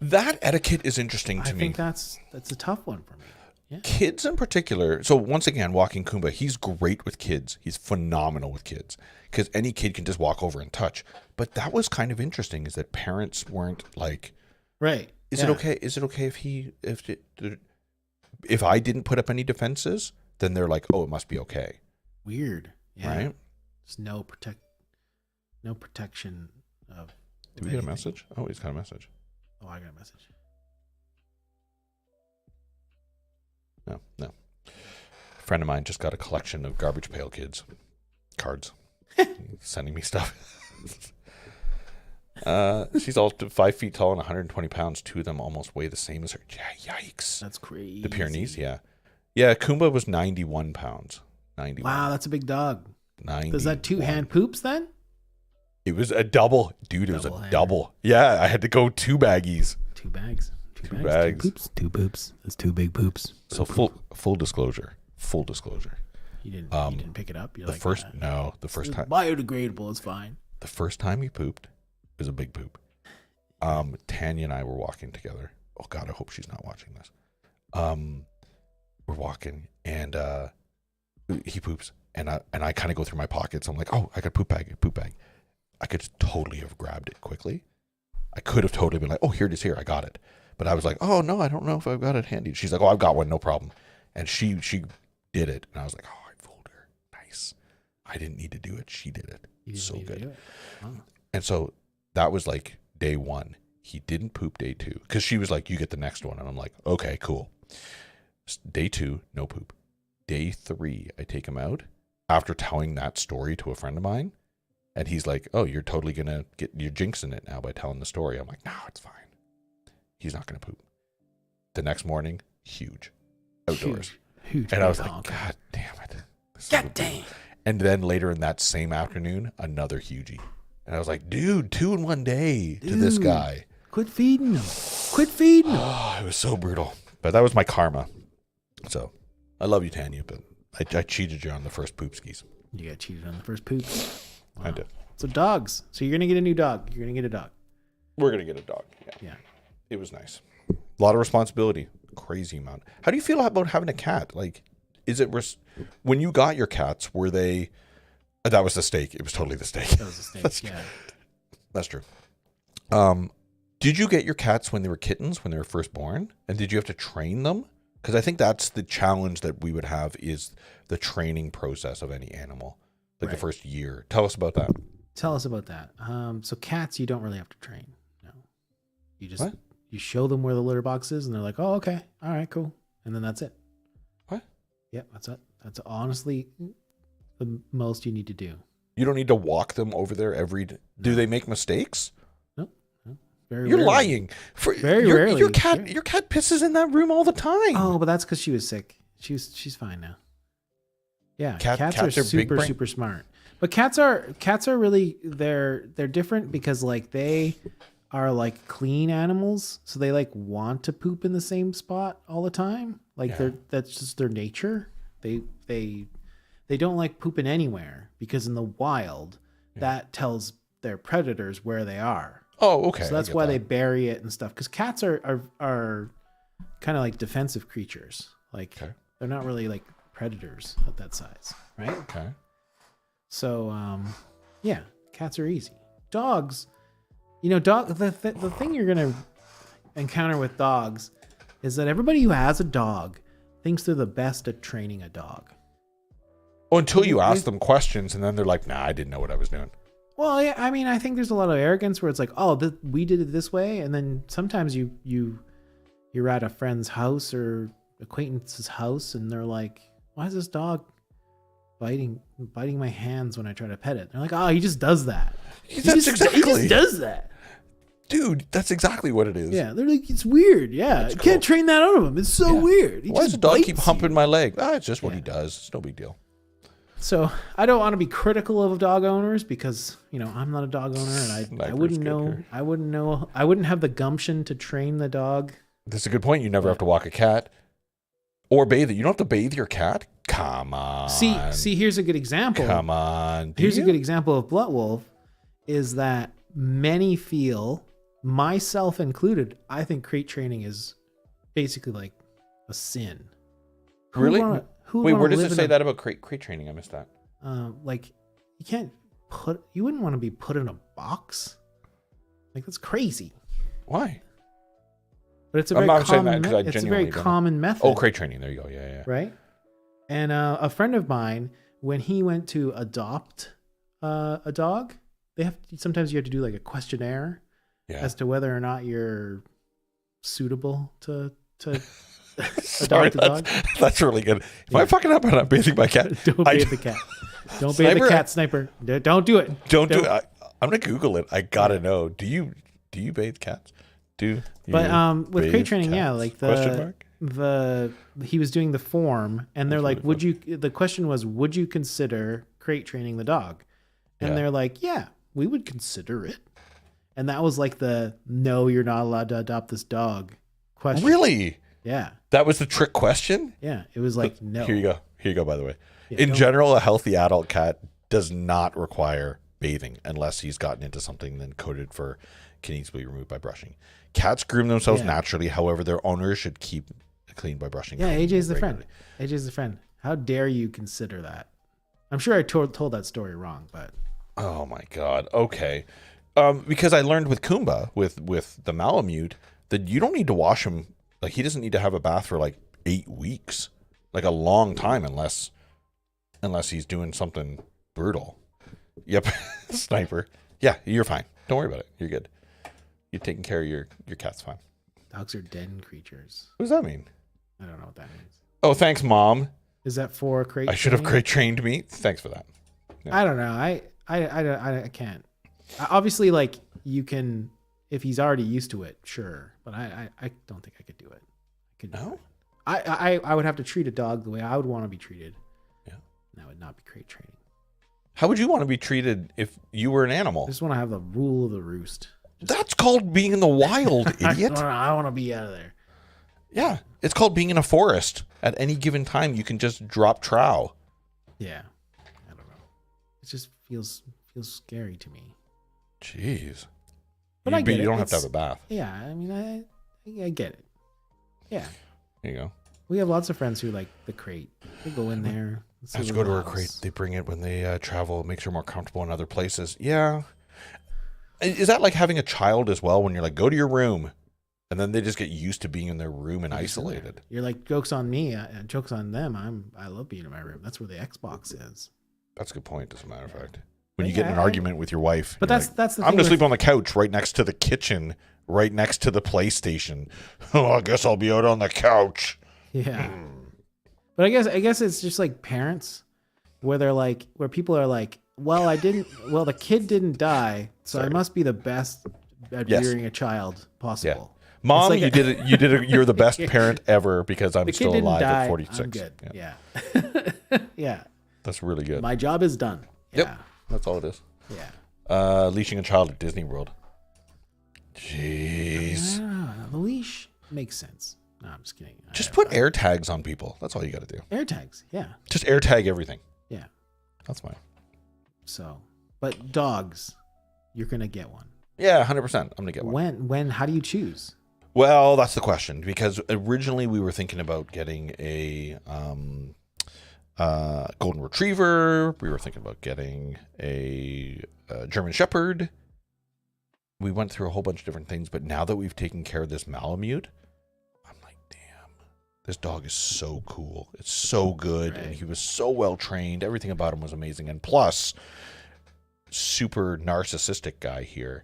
That etiquette is interesting to me. I think that's a tough one for me. Yeah. Kids in particular. So once again, walking Kumba, he's great with kids. He's phenomenal with kids because any kid can just walk over and touch. But that was kind of interesting, is that parents weren't like, right? Is it okay? Is it okay if I didn't put up any defenses? Then they're like, oh, it must be okay. Weird, yeah. Right? There's no protection of. Did we get a message? Oh, he's got a message. Oh, I got a message. No. A friend of mine just got a collection of Garbage Pail Kids cards. Sending me stuff. She's all 5 feet tall and 120 pounds. Two of them almost weigh the same as her. Yeah, yikes. That's crazy. The Pyrenees, yeah. Yeah, Kumba was 91 pounds. 91. Wow, that's a big dog. 91. Does that two-hand poops then? It was a double. Dude, it was a double. Yeah, I had to go 2 baggies. 2 bags. Two bags. 2 poops. 2 poops. That's 2 big poops. So full disclosure. You didn't pick it up? You're the first time. Biodegradable is fine. The first time he pooped was a big poop. Tanya and I were walking together. Oh God, I hope she's not watching this. We're walking and he poops and I kind of go through my pockets. I'm like, oh, I got a poop bag. I could totally have grabbed it quickly. I could have totally been like, oh, here it is, here, I got it. But I was like, oh no, I don't know if I've got it handy. She's like, oh, I've got one, no problem. And she did it, and I was like, oh, I fooled her. Nice. I didn't need to do it. She did it. So good. Wow. And so that was like day 1. He didn't poop day 2 because she was like, you get the next one. And I'm like, okay, cool. Day 2, no poop. Day 3, I take him out after telling that story to a friend of mine. And he's like, oh, you're totally going to you're jinxing it now by telling the story. I'm like, no, it's fine. He's not going to poop. The next morning, huge. Outdoors. Huge. And I was like, God damn it. God damn. And then later in that same afternoon, another hugie. And I was like, dude, 2 in 1 day to this Dude. guy. Quit feeding them. Quit feeding them. Oh, it was so brutal. But that was my karma. So I love you, Tanya, but I cheated you on the first poop skis. You got cheated on the first poop. I did. So dogs. So you're gonna get a new dog. You're gonna get a dog. We're going to get a dog. Yeah. Yeah. It was nice. A lot of responsibility. Crazy amount. How do you feel about having a cat? Like, is it when you got your cats, were they that was the steak. It was totally the steak. That was a snake. That's Yeah. That's true. Did you get your cats when they were kittens, when they were first born? And did you have to train them? Because I think that's the challenge that we would have is the training process of any animal, like the Right. first year. Tell us about that. Tell us about that. So cats, you don't really have to train. No. You just What? you show them where the litter box is, and they're like, "Oh, okay, all right, cool," and then that's it. What? Yep, that's it. That's honestly the most you need to do. You don't need to walk them over there every day. Do they make mistakes? Very You're rarely. lying. Very your, rarely. Your cat pisses in that room all the time. Oh, but that's because she was sick. She's fine now. Yeah, Cats cats are are big super brain. super smart. But cats are really they're different because like they are like clean animals, so they like want to poop in the same spot all the time. Like Yeah. that's just their nature. They don't like pooping anywhere because in the wild that tells their predators where they are. Oh, okay. So that's I get why that. they bury it and stuff. Because cats are kind of like defensive creatures. Like Okay. they're not really like predators at that size, right? Okay. So yeah, cats are easy. Dogs, the thing you're gonna encounter with dogs is that everybody who has a dog thinks they're the best at training a dog. Well, until you ask them questions, and then they're like, "Nah, I didn't know what I was doing." Well, yeah, I mean, I think there's a lot of arrogance where it's like, oh, we did it this way, and then sometimes you're at a friend's house or acquaintance's house, and they're like, why is this dog biting my hands when I try to pet it? They're like, oh, he just does that. He That's just exactly, does that. dude. That's exactly what it is. Yeah, they're like, it's weird. Yeah, you can't train that out of him. It's so weird. He Why does just the dog keep bites humping you. my leg? Ah, it's just what Yeah. he does. It's no big deal. So I don't want to be critical of dog owners because I'm not a dog owner and I Sniper's wouldn't good know. here. I wouldn't have the gumption to train the dog. That's a good point. You never have to walk a cat or bathe it. You don't have to bathe your cat. Come on. See, here's a good example. Come on. Do Here's a you? good example of Blood Wolf is that many feel, myself included, I think crate training is basically like a sin. Who would Really? wanna- who would Wait, wanna where does live it in say a- that about crate training? I missed that. Like, you wouldn't want to be put in a box. Like, that's crazy. Why? But it's a I'm very not saying common. that 'cause I It's a genuinely very don't know. common method. Oh, crate training. There you go. Yeah, yeah. Right. And a friend of mine, when he went to adopt a dog, sometimes you have to do like a questionnaire Yeah. as to whether or not you're suitable to Sorry, adopt a dog. that's really good. Am I fucking up and I'm bathing my cat? Don't I- bathe the cat. Don't bathe the Sniper, cat, Sniper. Don't do it. Don't do it. I'm gonna Google it. I gotta know. Do you bathe cats? Do But you with bathe crate training, yeah, cats? like Question mark? he was doing the form, and they're That's like, really the question was, would you consider crate training the dog? And Yeah. they're like, yeah, we would consider it. And that was like no, you're not allowed to adopt this dog question. Really? Yeah. That was the trick question? Yeah. It was like, no. Here you go. Here you go, by the way. Yeah, In don't- general, a healthy adult cat does not require bathing unless he's gotten into something then coded for can easily be removed by brushing. Cats groom themselves Yeah. naturally. However, their owners should keep clean by brushing. Yeah, AJ's the regularly. friend. AJ's the friend. How dare you consider that? I'm sure I told that story wrong, but Oh my god. Okay. Because I learned with Kumba, with the Malamute, that you don't need to wash him. Like he doesn't need to have a bath for like 8 weeks, like a long time, unless he's doing something brutal. Yep, Sniper. Yeah, you're fine. Don't worry about it. You're good. You're taking care of your cat's fine. dogs are den creatures. What does that mean? I don't know what that means. Oh, thanks, Mom. Is that for crate? I should have training? crate trained me. Thanks for that. I don't know. I can't. Obviously, like you can, if he's already used to it, sure. But I don't think I could do it. I could. No? I would have to treat a dog the way I would want to be treated. Yeah. And that would not be crate training. How would you want to be treated if you were an I animal? just want to have the rule of the roost. That's called being in the wild, idiot. I want to be out of there. Yeah, it's called being in a forest. At any given time, you can just drop trow. Yeah, I don't know. It just feels scary to me. Jeez. But I get you it. don't have to It's- have a bath. Yeah, I mean, I get it. Yeah, There you go. we have lots of friends who like the crate. They go in there. I have to go to her crate. They bring it when they travel. It makes her more comfortable in other places. Yeah. Is that like having a child as well when you're like, go to your room? And then they just get used to being in their room and isolated. You're like, joke's on me, joke's on them. I love being in my room. That's where the Xbox is. That's a good point, as a matter of fact. When you Yeah, get in an argument with your wife. But you're that's like, the I'm thing going to with- sleep on the couch right next to the kitchen, right next to the PlayStation. Oh, I guess I'll be out on the couch. Yeah. But I guess it's just like parents where they're like, where people are like, well, the kid didn't die, so I must be the best at Yes. rearing a child possible. Mom, It's like you're the best parent ever because I'm The kid still didn't alive die. at 46. I'm good. Yeah. Yeah. Yeah. That's really good. My job is done. Yep. Yeah. That's all it is. Yeah. Leashing a child at Disney World. Jeez. The leash makes sense. No, I'm just kidding. Just put air tags on people. That's all you got to do. air tags. Yeah. Just air tag everything. Yeah. That's fine. So, but dogs, you're gonna get one. Yeah, 100%. I'm going to get one. When? How do you choose? Well, that's the question because originally we were thinking about getting a golden retriever. We were thinking about getting a German Shepherd. We went through a whole bunch of different things, but now that we've taken care of this Malamute, I'm like, damn, this dog is so cool. It's so good, and he was so well trained. Everything about him was amazing, and plus, super narcissistic guy here.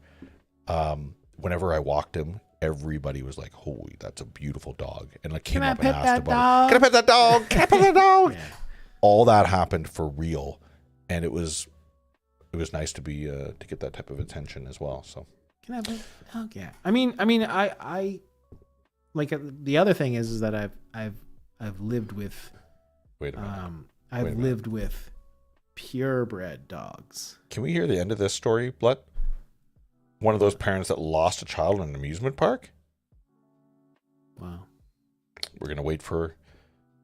Whenever I walked him, everybody was like, holy, that's a beautiful dog. And like came up and asked about it. Can I pet that dog? Can I pet that dog? Yeah. All that happened for real. And it was nice to be to get that type of attention as well. So Can I have a dog? Yeah. I mean, I like the other thing is that I've lived with wait a minute. I've Wait a minute. lived with purebred dogs. Can we hear the end of this story, Blood? One of those parents that lost a child in an amusement park? Wow. We're gonna wait for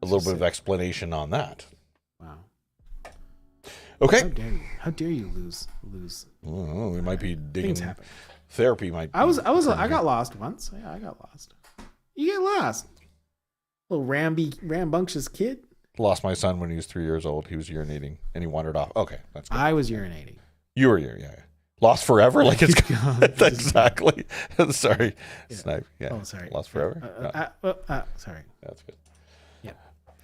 a little bit of explanation on that. Wow. Okay. How dare you? How dare you lose? Oh, we might be digging. Things happen. Therapy might. I got lost once. Yeah, I got lost. You get lost. Little rambunctious kid. Lost my son when he was 3 years old. He was urinating and he wandered off. Okay, that's good. I was urinating. You were here, yeah. Lost forever, like it's exactly. Sorry, Snipe. Yeah. Oh, sorry. Lost forever. No, Sorry. that's good. Yeah.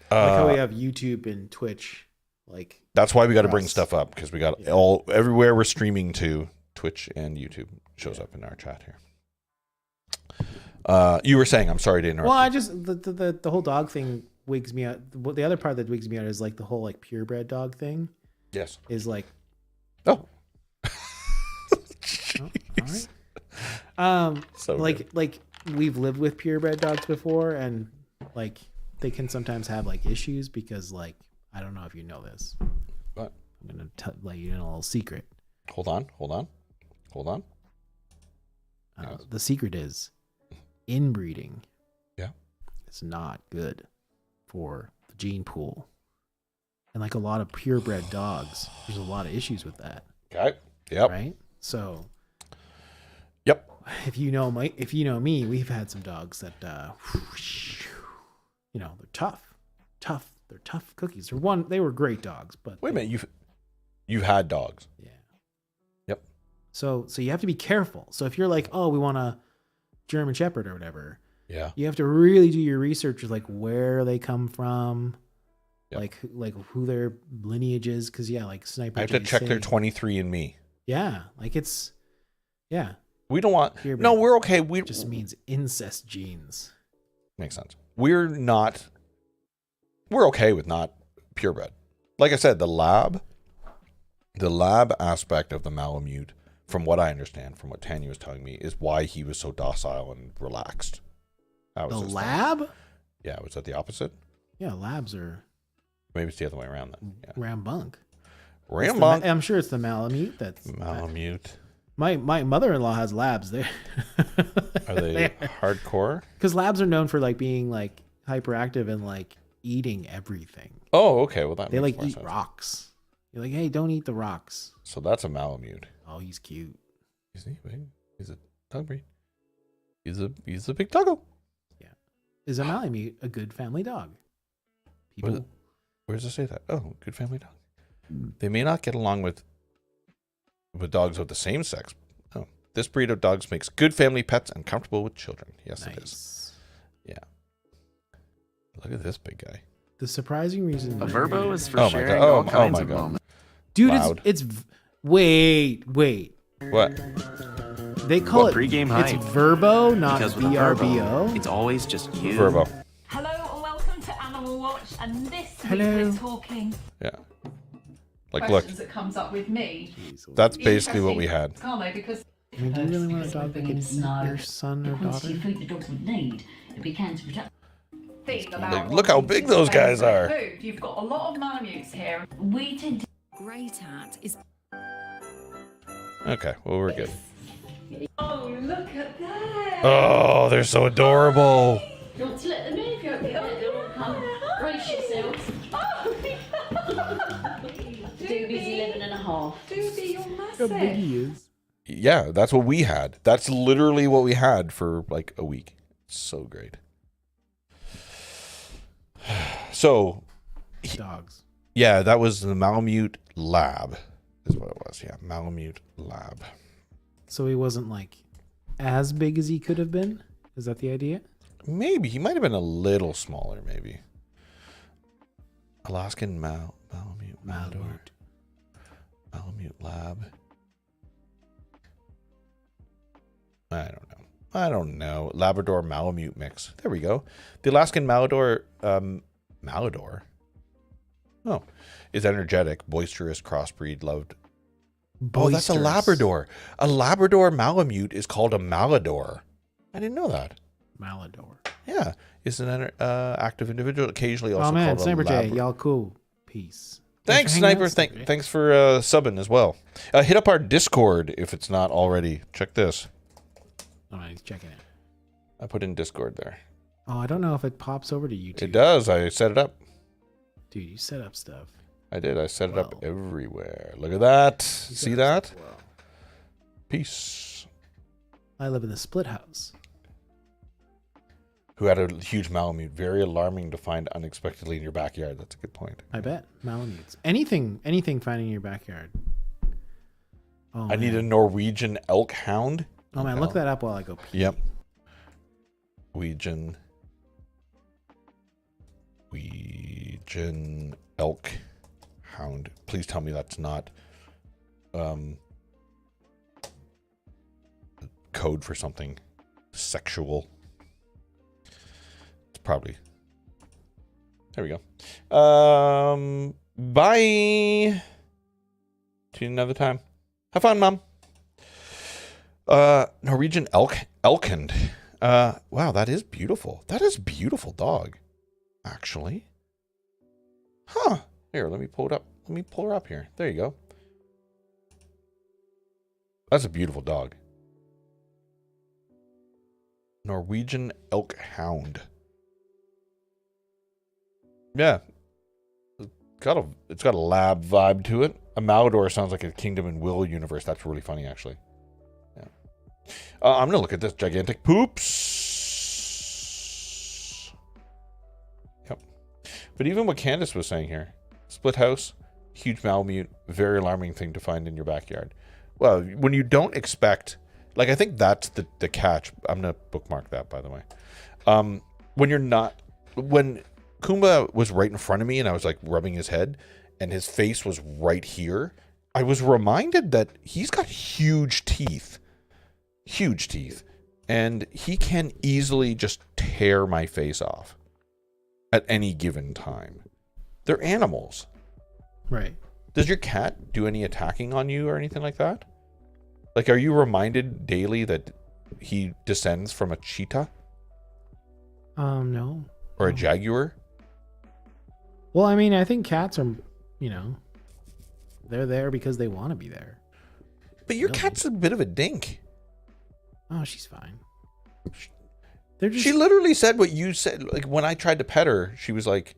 Like how we have YouTube and Twitch. Like That's why we got to bring Us. stuff up because we got Yeah. everywhere we're streaming to. Twitch and YouTube shows up in our chat here. You were saying, I'm sorry to interrupt. well, you. I just the whole dog thing wigs me out. The other part that wigs me out is like the whole like purebred dog thing Yes. is like Oh. all right. So like good. like we've lived with purebred dogs before, and like they can sometimes have like issues because like I don't know if you know this. What? I'm gonna let you in a little secret. Hold on. The secret is inbreeding. Yeah. It's not good for the gene pool, and like a lot of purebred dogs, there's a lot of issues with that. Okay. Yep. Right. So Yep. if you know me, we've had some dogs that they're tough. They're tough cookies. They were great dogs, but Wait a minute. You've had dogs. yeah. Yep. So you have to be careful. So if you're like, oh, we want a German Shepherd or whatever, Yeah. you have to really do your research, like where they come from, Yep. like who their lineage is, because like Sniper. I have to Jay's check their saying- 23andMe. Yeah, like it's We don't want. Purebred. No, we're okay. We just means incest genes. makes sense. We're okay with not purebred. Like I said, the lab aspect of the Malamute, from what I understand, from what Tanya was telling me, is why he was so docile and relaxed. That was The his thing. lab? Yeah, was that the opposite? Yeah, labs are Maybe it's the other way around then. Yeah. rambunk. Rambonk. I'm sure it's the Malamute. That's Malamute. my mother-in-law has labs. They Are they hardcore? because labs are known for like being like hyperactive and like eating everything. Oh, okay. Well, that They makes like more eat sense. rocks. You're like, hey, don't eat the rocks. So that's a Malamute. Oh, he's cute. Is he big? He's a dog breed. He's a big doggo. Is a Malamute a good family dog? People. Where does it say that? Oh, good family dog. They may not get along with dogs of the same sex. Oh, this breed of dogs makes good family pets and comfortable with children. Yes, it is. Nice. Yeah. Look at this big guy. The surprising reason. A Verbo is for Oh my sharing God. all kinds my of God. moments. Dude, Loud. wait. What? They call Well, it pregame it's hype. Verbo, not Because with a Verbo, VRBO. it's always just you. Verbo. Hello and welcome to Animal Watch, and this Hello. week we're talking Yeah. Like, look, questions that comes up with me. that's basically what we had. Carlo, because I mean, do you really want a dog that can eat your son or quantity daughter? of food the dogs would need, it'd be counterproductive. think about Like, what look how people big those spend guys for are. Food. You've got a lot of Malamutes here. We tend to Great at is Okay, well, we're good. Oh, look at that! Oh, they're so adorable. you want to let them in if you're come brace yourselves. Doobie's 11 and a half. Doobie, you're How big massive. he is. Yeah, that's what we had. That's literally what we had for like a week. So great. So, Dogs. yeah, that was the Malamute Lab, is what it was. Yeah, Malamute Lab. So he wasn't like as big as he could have been. Is that the idea? Maybe he might have been a little smaller. Maybe Alaskan Malamute Malador. Malamute Lab. I don't know. Labrador Malamute mix. There we go. The Alaskan Malador Malador. Oh, is energetic, boisterous, crossbreed, loved. Oh, that's a Boisterous. Labrador. A Labrador Malamute is called a Malador. I didn't know that. Malador. Yeah, is an active individual. Occasionally also Oh man, called a Sniper J, Labrador. y'all cool. Peace. Thanks, for hanging Sniper. out, Sniper. Thanks for subbing as well. Hit up our Discord if it's not already. Check this. All right, he's checking it. I put in Discord there. Oh, I don't know if it pops over to YouTube. It does. I set it up. Dude, you set up stuff. I did. I set it up Well. everywhere. Look at that. You set See up that? stuff well. Peace. I live in the split house. Who had a huge Malamute. Very alarming to find unexpectedly in your backyard. That's a good point. I bet. Malamutes. Anything finding in your backyard. Oh, I need a man. Norwegian elk hound. Oh man, look that up while I go pee. Yep. Norwegian elk hound. Please tell me that's not code for something sexual. It's probably. There we go. Bye. To another time. Have fun, Mom. Norwegian elkend. Wow, that is beautiful. That is a beautiful dog, actually. Huh. Here, let me pull it up. Let me pull her up here. There you go. That's a beautiful dog. Norwegian elk hound. Yeah. It's got a lab vibe to it. A Malador sounds like a Kingdom and Will universe. That's really funny, actually. Yeah. I'm gonna look at this gigantic poops. Yep. But even what Candace was saying here, split house, huge Malamute, very alarming thing to find in your backyard. Well, when you don't expect, like, I think that's the catch. I'm gonna bookmark that, by the way. When Kumba was right in front of me and I was like rubbing his head and his face was right here, I was reminded that he's got huge teeth, and he can easily just tear my face off at any given time. They're animals. Right. Does your cat do any attacking on you or anything like that? Like, are you reminded daily that he descends from a cheetah No. or a jaguar? Well, I mean, I think cats are, you know, They're there because they want to be there. But your cat's a bit of a dink. Oh, she's fine. They're just She literally said what you said. Like when I tried to pet her, she was like,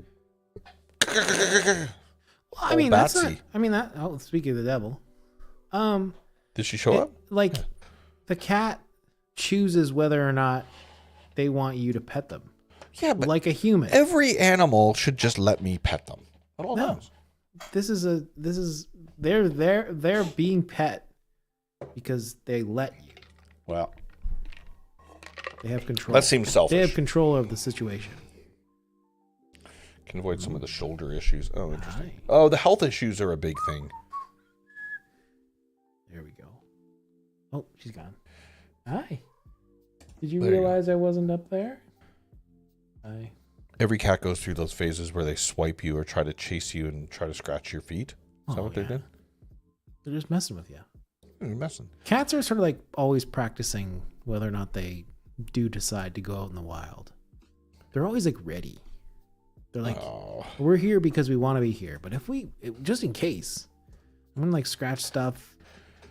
Well, I mean, that's not, Batsy. I mean that. Oh, speaking of the devil, did she show up? like the cat chooses whether or not they want you to pet them, Yeah, but like a human. every animal should just let me pet them at all No. times. They're being pet because they let you. Well, They have control. that seems They have selfish. control of the situation. Can avoid some of the shoulder issues. Oh, interesting. Hi. Oh, the health issues are a big thing. There we go. Oh, she's gone. Hi. Did you There you go. realize I wasn't up there? Hi. Every cat goes through those phases where they swipe you or try to chase you and try to scratch your feet. Is that Oh, what they yeah. did? They're just messing with you. You're messing. Cats are sort of like always practicing whether or not they do decide to go out in the wild. They're always like ready. They're like, Oh, we're here because we want to be here. But if just in case, I'm gonna like scratch stuff,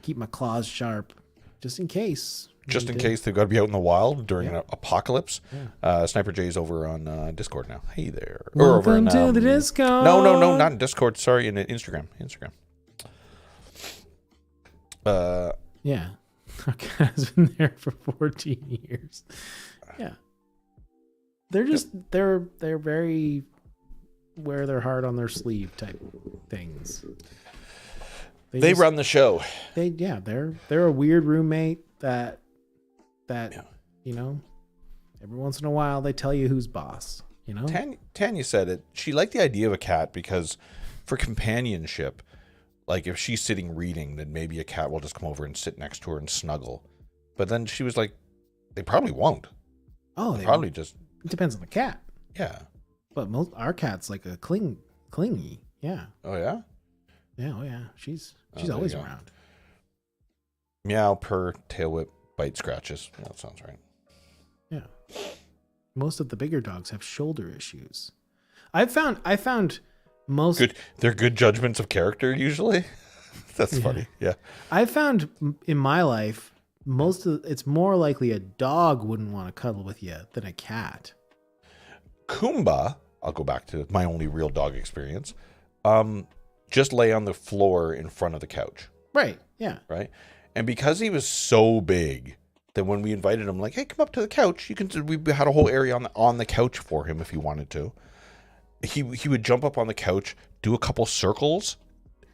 keep my claws sharp, just in case. just in Need case they've got to be out in the wild during Yeah. an apocalypse. Yeah. Sniper J's over on Discord now. Hey there. Welcome to the Discord. No, not in Discord. Sorry, in Instagram. Instagram. Yeah. Our cat has been there for 14 years. Yeah. They're just they're very wear their heart on their sleeve type things. They just- run the show. They're a weird roommate that you know, every once in a while they tell you who's boss, you know? Tanya said it. She liked the idea of a cat because for companionship, like if she's sitting reading, then maybe a cat will just come over and sit next to her and snuggle. But then she was like, they probably won't. Oh, They probably just, it depends on the cat. yeah. But our cat's like a clingy. Yeah. Oh, yeah? Yeah, oh yeah. She's there you always go. around. Meow, purr, tail whip, bite, scratches. Yeah, that sounds right. Yeah. Most of the bigger dogs have shoulder issues. I found most Good. They're good judgments of character usually. That's funny. Yeah. I found in my life it's more likely a dog wouldn't want to cuddle with you than a cat. Kumba, I'll go back to my only real dog experience. Just lay on the floor in front of the couch, Right. Yeah. right? And because he was so big, that when we invited him, like, hey, come up to the couch. We had a whole area on the couch for him if he wanted to. He would jump up on the couch, do a couple circles,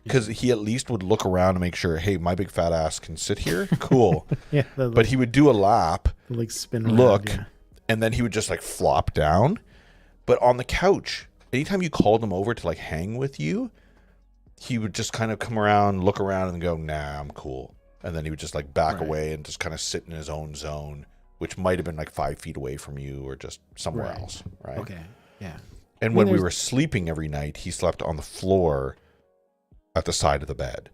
because he at least would look around and make sure, hey, my big fat ass can sit here. Cool. Yeah. But he would do a lap, like spin around. look, Yeah. and then he would just like flop down. But on the couch, anytime you called him over to like hang with you, he would just kind of come around, look around, and go, nah, I'm cool. And then he would just like back Right. away and just kind of sit in his own zone, which might have been like 5 feet away from you or just somewhere Right. else, right? Okay. Yeah. And mean, when we there's- were sleeping every night, he slept on the floor at the side of the bed.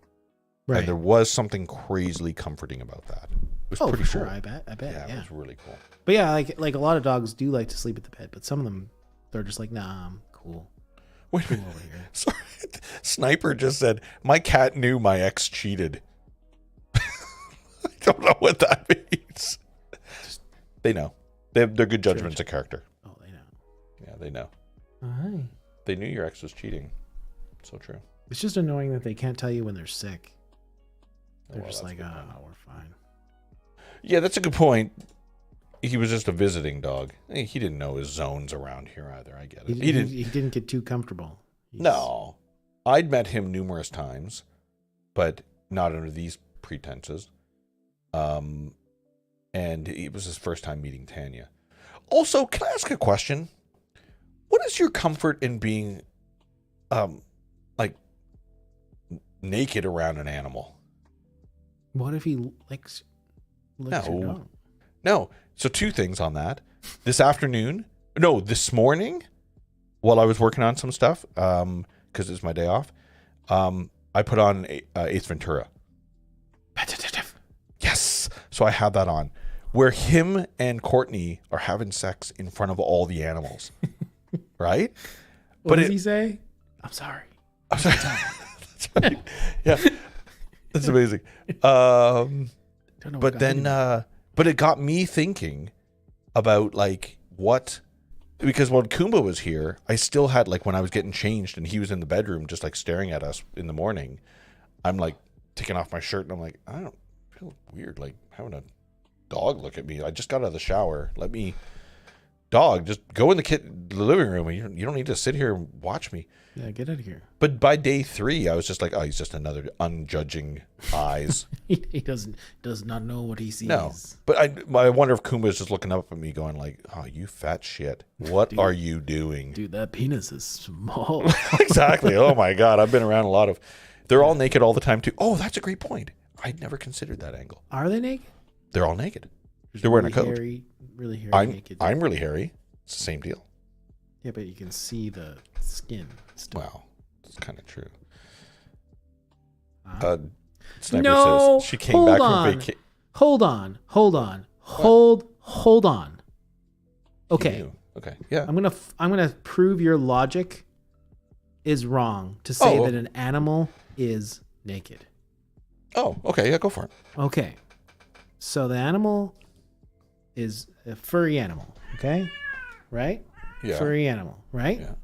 Right. And there was something crazily comforting about that. It was Oh, pretty for sure. cool. I bet. Yeah, Yeah. it was really cool. But yeah, like a lot of dogs do like to sleep at the bed, but some of them they're just like, nah, I'm cool. Wait a Cool minute. over here. Sorry. Sniper just said, my cat knew my ex cheated. I don't know what that means. They know. They're good judgments of character. Oh, they know. Yeah, they know. Hi. They knew your ex was cheating. So true. It's just annoying that they can't tell you when they're sick. They're well, just that's like, a good oh, point. we're fine. Yeah, that's a good point. He was just a visiting dog. He didn't know his zones around here either. I get it. He didn't. He didn't get too comfortable. He's- No. I'd met him numerous times, but not under these pretenses. And it was his first time meeting Tanya. Also, can I ask a question? What is your comfort in being, like, naked around an animal? What if he licks your No. dog? No. So 2 things on that. This morning, while I was working on some stuff, because it's my day off, I put on Ace Ventura. Yes. So I had that on, where him and Courtney are having sex in front of all the animals, right? What But does it- he say? I'm sorry. I'm sorry. That's Yeah, that's amazing. Don't know what But got then, into me. but it got me thinking about like what, because when Kumba was here, I still had like when I was getting changed and he was in the bedroom just like staring at us in the morning, I'm like taking off my shirt and I'm like, I don't feel weird like having a dog look at me. I just got out of the shower. Let me, dog, just go in the living room. And you don't need to sit here and watch me. Yeah, get out of here. But by day 3, I was just like, oh, he's just another unjudging eyes. He does not know what he sees. No, but I wonder if Kumba is just looking up at me, going like, "Oh, you fat shit! What are you doing?" Dude, that penis is small. Exactly. Oh my god, I've been around a lot of. They're all naked all the time too. Oh, that's a great point. I'd never considered that angle. Are they naked? They're all naked. They're wearing a coat. Really hairy I'm naked. I'm really hairy. It's the same deal. Yeah, but you can see the skin still. Wow, that's kind of true. Huh? Sniper No, says she came hold back on. from vacation. Hold on. Hold on. Okay. Okay. Yeah. I'm gonna prove your logic is wrong to say Oh. that an animal is naked. Oh. Okay. Yeah. Go for it. Okay. So the animal is a furry animal, okay? Right? Yeah. Furry animal, right? Yeah.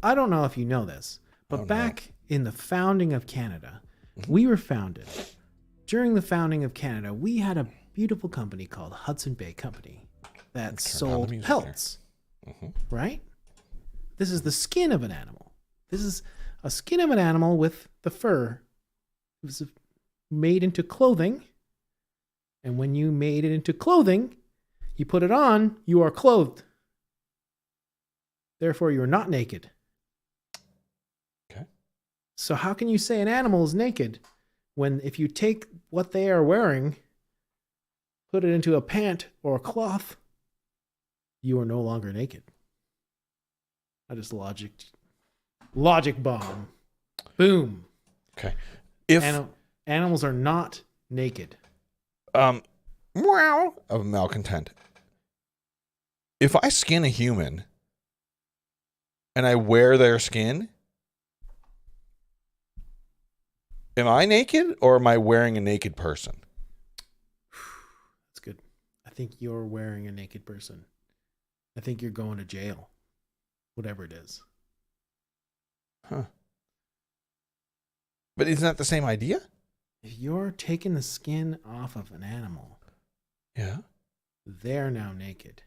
I don't know if you know this, but Oh, no. back in the founding of Canada, Mm-hmm. we were founded. During the founding of Canada, we had a beautiful company called Hudson Bay Company that Turn on the sold music pelts, Mhm. right? This is the skin of an animal. This is a skin of an animal with the fur. It was made into clothing. And when you made it into clothing, you put it on, you are clothed. Therefore, you're not naked. Okay. So how can you say an animal is naked when if you take what they are wearing, put it into a pant or a cloth, you are no longer naked? That is logic bomb. Boom. Okay. If Animals are not naked. Wow of malcontent. If I skin a human and I wear their skin, am I naked or am I wearing a naked person? That's good. I think you're wearing a naked person. I think you're going to jail. Whatever it is. Huh. But isn't that the same idea? If you're taking the skin off of an animal, Yeah. they're now naked.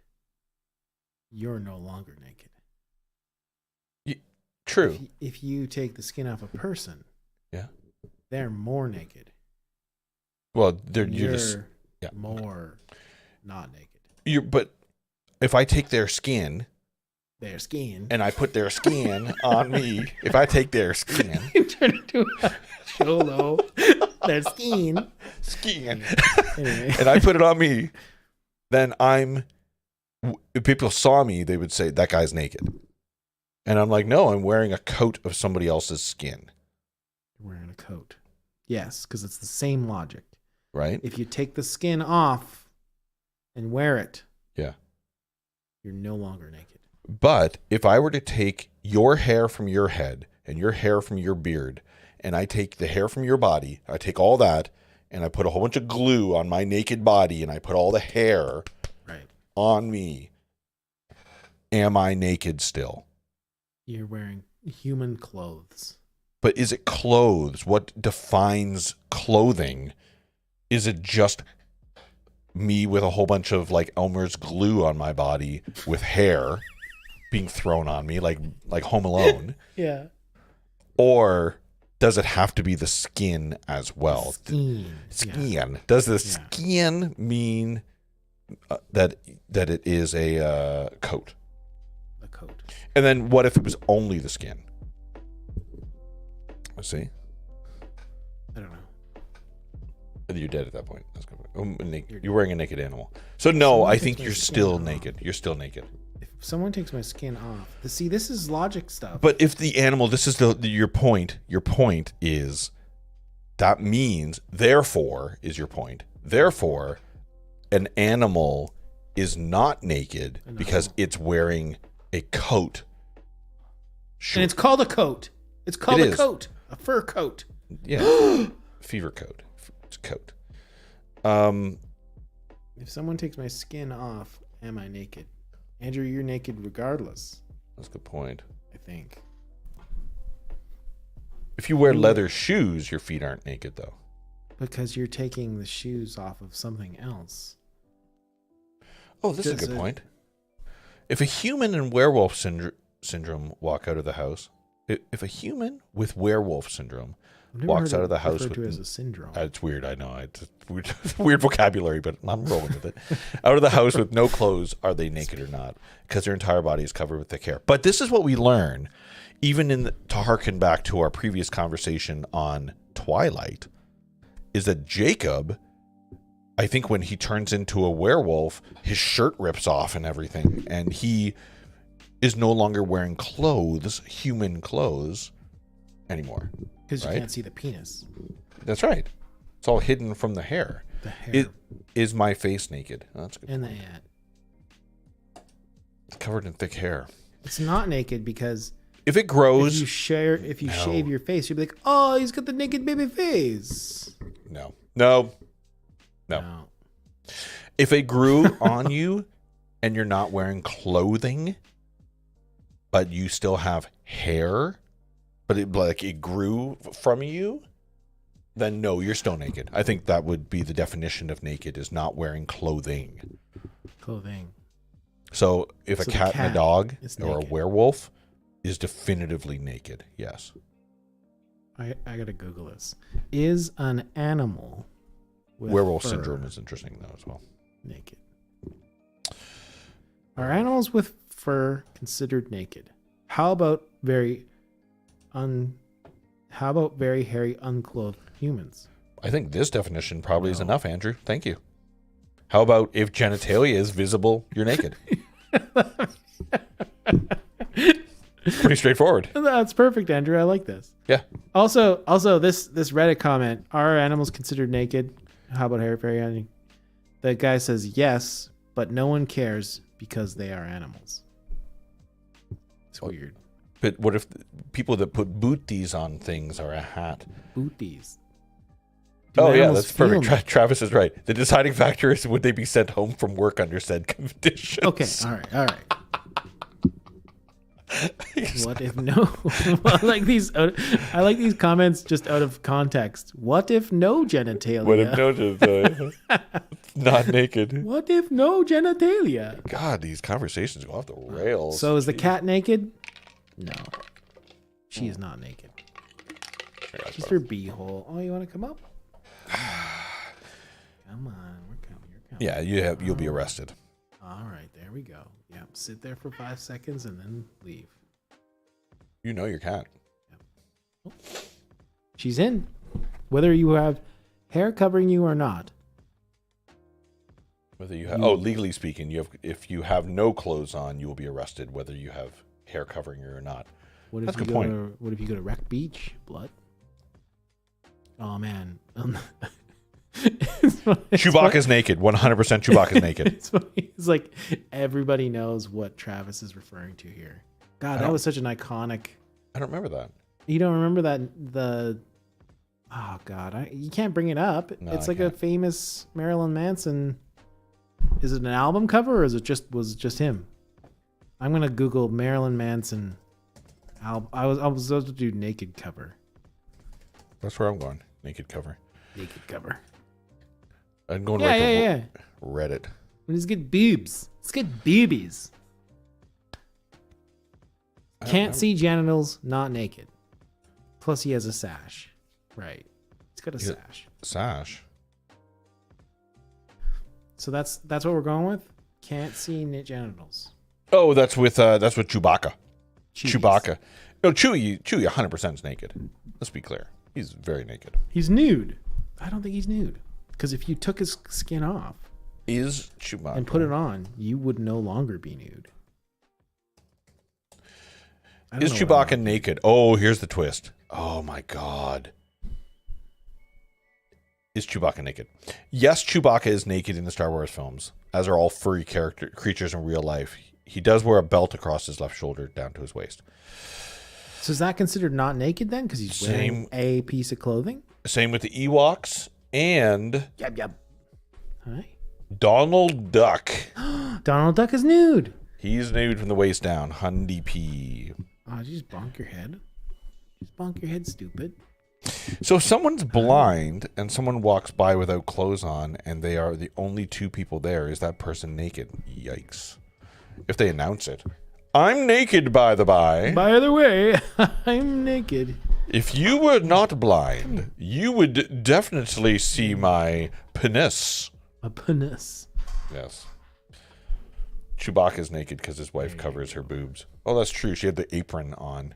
You're no longer naked. True. If you take the skin off a person, Yeah. they're more naked. Well, you're You're just yeah. more not naked. But if I take their skin Their skin. and I put their skin on me, if I take their skin, Turn into a cholo. Their skin. Anyway. and I put it on me, then if people saw me, they would say that guy's naked. And I'm like, no, I'm wearing a coat of somebody else's skin, You're wearing a coat. Yes, because it's the same logic. right? If you take the skin off and wear it, Yeah. you're no longer naked. But if I were to take your hair from your head and your hair from your beard, and I take the hair from your body, I take all that, and I put a whole bunch of glue on my naked body, and I put all the hair Right. on me, am I naked still? You're wearing human clothes. But is it clothes? What defines clothing? Is it just me with a whole bunch of like Elmer's glue on my body with hair being thrown on me like Home Alone? Yeah. Or does it have to be the skin as well? Skin. Skin. Yeah. Does the Yeah. skin mean that it is a coat? A coat. And then what if it was only the skin? Let's see. I don't know. You're dead at that point. That's good. You're wearing a naked animal. So no, Someone I takes think my you're skin still off. naked. You're still naked. If someone takes my skin off, see, this is logic stuff. But if the animal, this is your point. Your point is that means, therefore, is your point. Therefore, an animal is not naked No. because it's wearing a coat. Sure. and it's called a coat. It's called It a is. coat. A fur coat. Yeah. Fever coat. It's a coat. If someone takes my skin off, am I naked? Andrew, you're naked regardless, That's a good point. I think. If you wear leather shoes, your feet aren't naked, though. Because you're taking the shoes off of something else. Oh, this is a Does good it- point. If a human in werewolf syndrome walk out of the house, if a human with werewolf syndrome I've never walks heard out it of the house referred with to as a syndrome. It's weird, I know. It's weird vocabulary, but I'm rolling with it. Out of the house with no clothes, are they naked or not? Because their entire body is covered with thick hair. But this is what we learn, even to harken back to our previous conversation on Twilight, is that Jacob, I think when he turns into a werewolf, his shirt rips off and everything, and he is no longer wearing clothes, human clothes, anymore. Because you right? can't see the penis. That's right. It's all hidden from the hair. The hair. Is my face naked? Oh, that's a good. and the point. ad. It's covered in thick hair. It's not naked because If it grows, if you No. shave your face, you'll be like, oh, he's got the naked baby face. no. No. If it grew on you and you're not wearing clothing, but you still have hair, but it grew from you, then no, you're still naked. I think that would be the definition of naked, is not wearing clothing. Clothing. So if So a the cat and cat a dog is or a naked. werewolf is definitively naked, yes. I gotta Google this. Is an animal with Werewolf fur syndrome is interesting though as well. naked? Are animals with fur considered naked? How about very hairy, unclothed humans? I think this definition probably is No. enough, Andrew. Thank you. How about if genitalia is visible, you're naked? Pretty straightforward. That's perfect, Andrew. I like this. Yeah. Also, this Reddit comment: are animals considered naked? How about hairy? The guy says yes, but no one cares because they are animals. It's weird. But what if people that put booties on things are a hat? Booties. Do Oh, yeah, animals that's perfect. feel Travis is right. The deciding factor is would they be sent home from work under said conditions? Okay, all right. What if no? I like these comments just out of context. What if no genitalia? What if no not naked? What if no genitalia? God, these conversations go off the rails. So is the cat naked? No, she is not naked. Just her beehole. Oh, you want to come up? Come on, we're coming. You're coming. Yeah, you'll be arrested. All right, there we go. Yep, sit there for 5 seconds and then leave. You know your cat. She's in, whether you have hair covering you or not. Whether you have, Hmm. legally speaking, if you have no clothes on, you will be arrested, whether you have hair covering you or not. What if That's a you good go point. what if you go to Wreck Beach? Blood. Oh man. Chewbacca's naked. 100% Chewbacca's naked. It's funny. It's like everybody knows what Travis is referring to here. God, that don't- was such an iconic. I don't remember that. You don't remember that oh God, you can't bring it up. No, It's I like a can't. famous Marilyn Manson. Is it an album cover or is it was it just him? I'm gonna Google Marilyn Manson album. I was supposed to do naked cover. That's where I'm going. Naked cover. Naked cover. I'm going Yeah, right yeah, to yeah. Reddit. Let's get boobs. Let's get boobies. I don't Can't remember. see genitals, not naked. Plus, he has a sash. Right. He's got a Yeah. sash. Sash. So that's what we're going with. Can't see genitals. Oh, that's with Chewbacca. Chewies. Chewbacca. No, Chewie 100% is naked. Let's be clear. He's very naked. He's nude. I don't think he's nude. Because if you took his skin off Is Chewbacca. and put it on, you would no longer be nude. I don't Is know what Chewbacca naked? Oh, here's the twist. Oh my God. Is Chewbacca naked? Yes, Chewbacca is naked in the Star Wars films, as are all furry creatures in real life. He does wear a belt across his left shoulder down to his waist. So is that considered not naked then? Because he's wearing a piece of clothing? Same with the Ewoks and Yep, yep. Hi. Donald Duck. Donald Duck is nude. He's nude from the waist down. Hundy P. Oh, did you just bonk your head? Just bonk your head, stupid. So if someone's blind and someone walks by without clothes on and they are the only two people there, is that person naked? Yikes. If they announce it. I'm naked, by the by. By the way, I'm naked. If you were not blind, you would definitely see my penis. A penis. Yes. Chewbacca's naked because his wife covers her boobs. Oh, that's true. She had the apron on.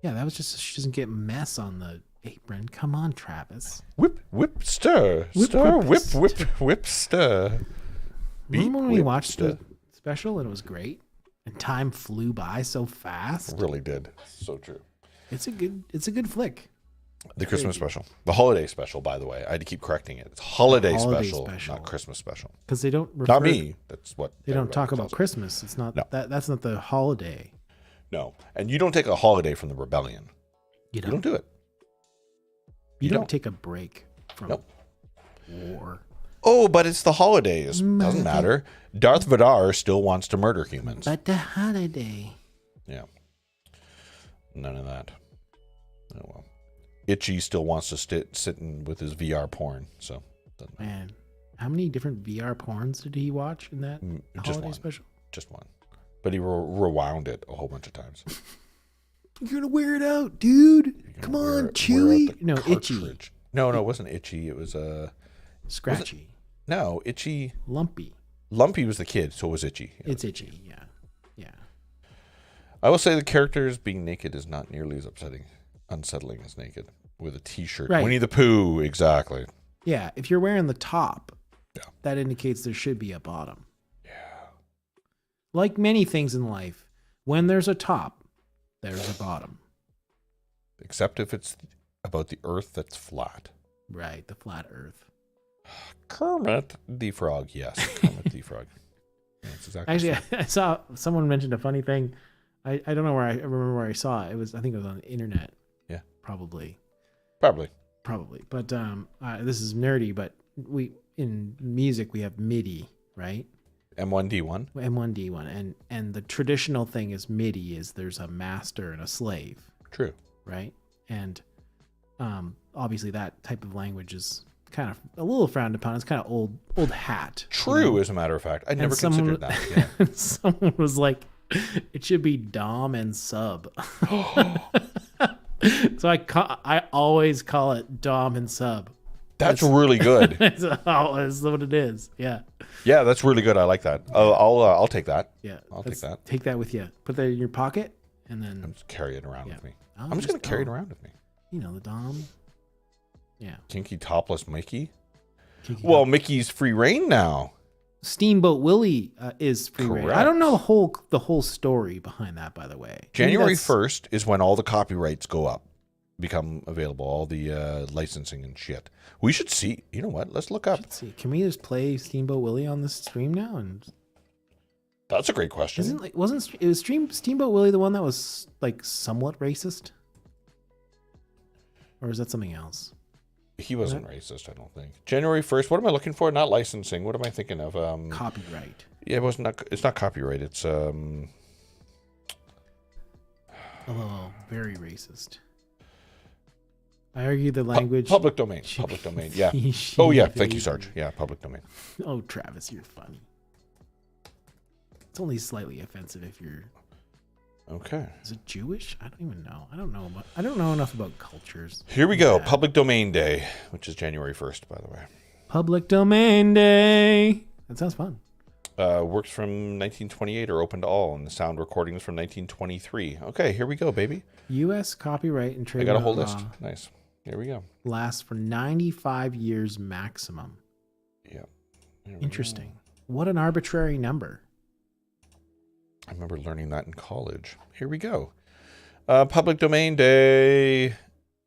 Yeah, that was just so she doesn't get mess on the apron. Come on, Travis. Whip, whip, stir. Whip, Stir, whip, whip, stir. whip, whip, stir. Remember when we whip, watched stir. the special and it was great? And time flew by so fast. Really did. So true. It's a good flick. The Christmas special. The holiday special, by the way. I had to keep correcting it. It's holiday, Holiday special, special. not Christmas special. Because they don't refer, Not me. That's what They don't everybody talk about calls it. Christmas. It's not No. that's not the holiday. No. And you don't take a holiday from the rebellion. You You don't, don't do it. you you don't don't. take a break from Nope. war. Oh, but it's the holidays. Doesn't matter. Darth Vader still wants to murder humans. But the holiday. Yeah. None of that. Oh, well. Itchy still wants to sit in with his VR porn. So, doesn't matter. Man, how many different VR porns did he watch in that Just holiday one. special? Just one. But he rewound it a whole bunch of times. You're gonna wear it out, dude. You're Come gonna wear on, out Chewy. the No, Itchy. cartridge. No, it wasn't Itchy. It was Scratchy. no, Itchy. Lumpy. Lumpy was the kid, so it was Itchy. It's itchy, yeah. Yeah. I will say the characters being naked is not nearly as unsettling as naked with a t-shirt. Right. Winnie the Pooh, exactly. Yeah. If you're wearing the top, Yeah. that indicates there should be a bottom. Yeah. Like many things in life, when there's a top, there's a bottom. Except if it's about the earth that's flat. Right, the flat earth. Kermit the Frog, yes. Kermit the Frog. That's exactly Actually, so. I saw someone mentioned a funny thing. I don't know where I remember where I saw it. I think it was on the internet. Yeah. Probably. Probably. But this is nerdy, but we in music we have MIDI, right? M1D1. M1D1, and the traditional thing is MIDI is there's a master and a slave, True. right? And obviously that type of language is kind of a little frowned upon. It's kind of old hat. you True, know? as a matter of fact. I And never someone- considered that. Yeah. Someone was like, it should be Dom and Sub. So I always call it Dom and Sub. That's really good. That's what it is. Yeah. Yeah, that's really good. I like that. I'll take that. Yeah. I'll take that. Take that with you. Put that in your pocket and then, I'm just carry it around Yeah. with me. Oh, I'm just gonna carry it Dom. around with me. You know, the Dom. Yeah. Kinky topless Mickey. Kiki Well, Dom. Mickey's free reign now. Steamboat Willie is free reign. I don't know the whole story behind that, by the way. Maybe January that's- 1st is when all the copyrights go up, become available, all the licensing and shit. We should see. You know what? Let's look up. Let's see. Can we just play Steamboat Willie on this stream now? And That's a great question. wasn't Steamboat Willie the one that was like somewhat racist? Or is that something else? He wasn't racist, I don't think. January 1st. What am I looking for? Not licensing. What am I thinking of? Copyright. Yeah, it wasn't. It's not copyright. It's Oh, very racist. I argue the language. public domain. Public domain. Yeah. Oh yeah. Thank you, Sarge. Yeah, public domain. Oh, Travis, you're funny. It's only slightly offensive if you're. Okay. Is it Jewish? I don't even know. I don't know enough about cultures. Here we go. Yeah. Public domain day, which is January 1st, by the way. Public Domain Day. That sounds fun. Works from 1928 or open to all, and the sound recordings from 1923. Okay, here we go, baby. U.S. copyright and I trademark got a whole list. law Nice. Here we go. lasts for 95 years maximum. Yeah. Here we Interesting. What an arbitrary number. go. I remember learning that in college. Here we go. Public domain day.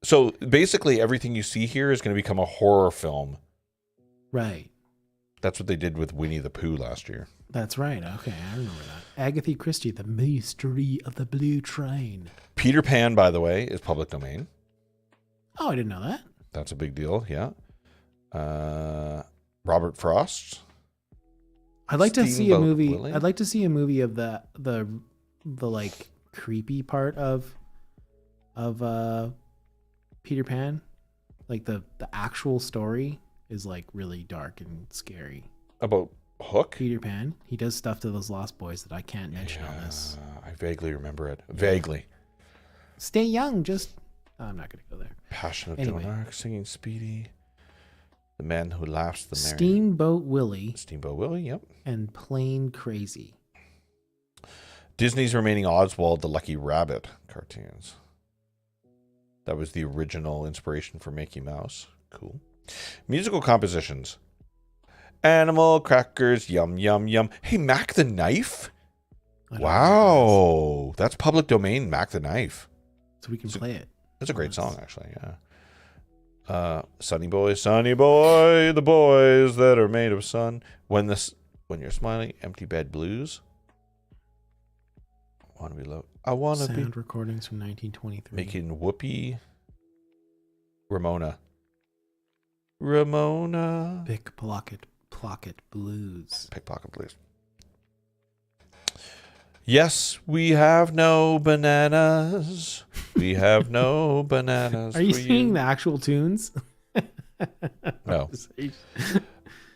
So basically, everything you see here is going to become a horror film. Right. That's what they did with Winnie the Pooh last year. That's right. Okay, I remember that. Agatha Christie, The Mystery of the Blue Train. Peter Pan, by the way, is public domain. Oh, I didn't know that. That's a big deal. Yeah. Robert Frost. I'd like to see a Steamboat movie. Willie? I'd like to see a movie of the like creepy part of Peter Pan. Like the actual story is like really dark and scary. About Hook. Peter Pan, he does stuff to those lost boys that I can't mention on this. I vaguely remember it. Vaguely. Stay young, just I'm not gonna go there. Passion of Anyway. Joan Arc, Singing Speedy. The Man Who Laughs the Merry. Steamboat Willie Steamboat Willie, yep. and Plain Crazy. Disney's remaining Oswald the Lucky Rabbit cartoons. That was the original inspiration for Mickey Mouse. Cool. Musical compositions. Animal Crackers, Yum Yum Yum. Hey, Mac the Knife? I don't know Wow. That's public domain, Mac the Knife. what it is. So we can play it. That's a great song, actually, yeah. Sunny Boy, the boys that are made of sun. When you're smiling, Empty Bed Blues. I wanna be Sound recordings from 1923. making whoopee. Ramona. Pickpocket Blues. Pickpocket Blues. Yes, we have no bananas. We have no bananas. Are you for singing the actual tunes? No. He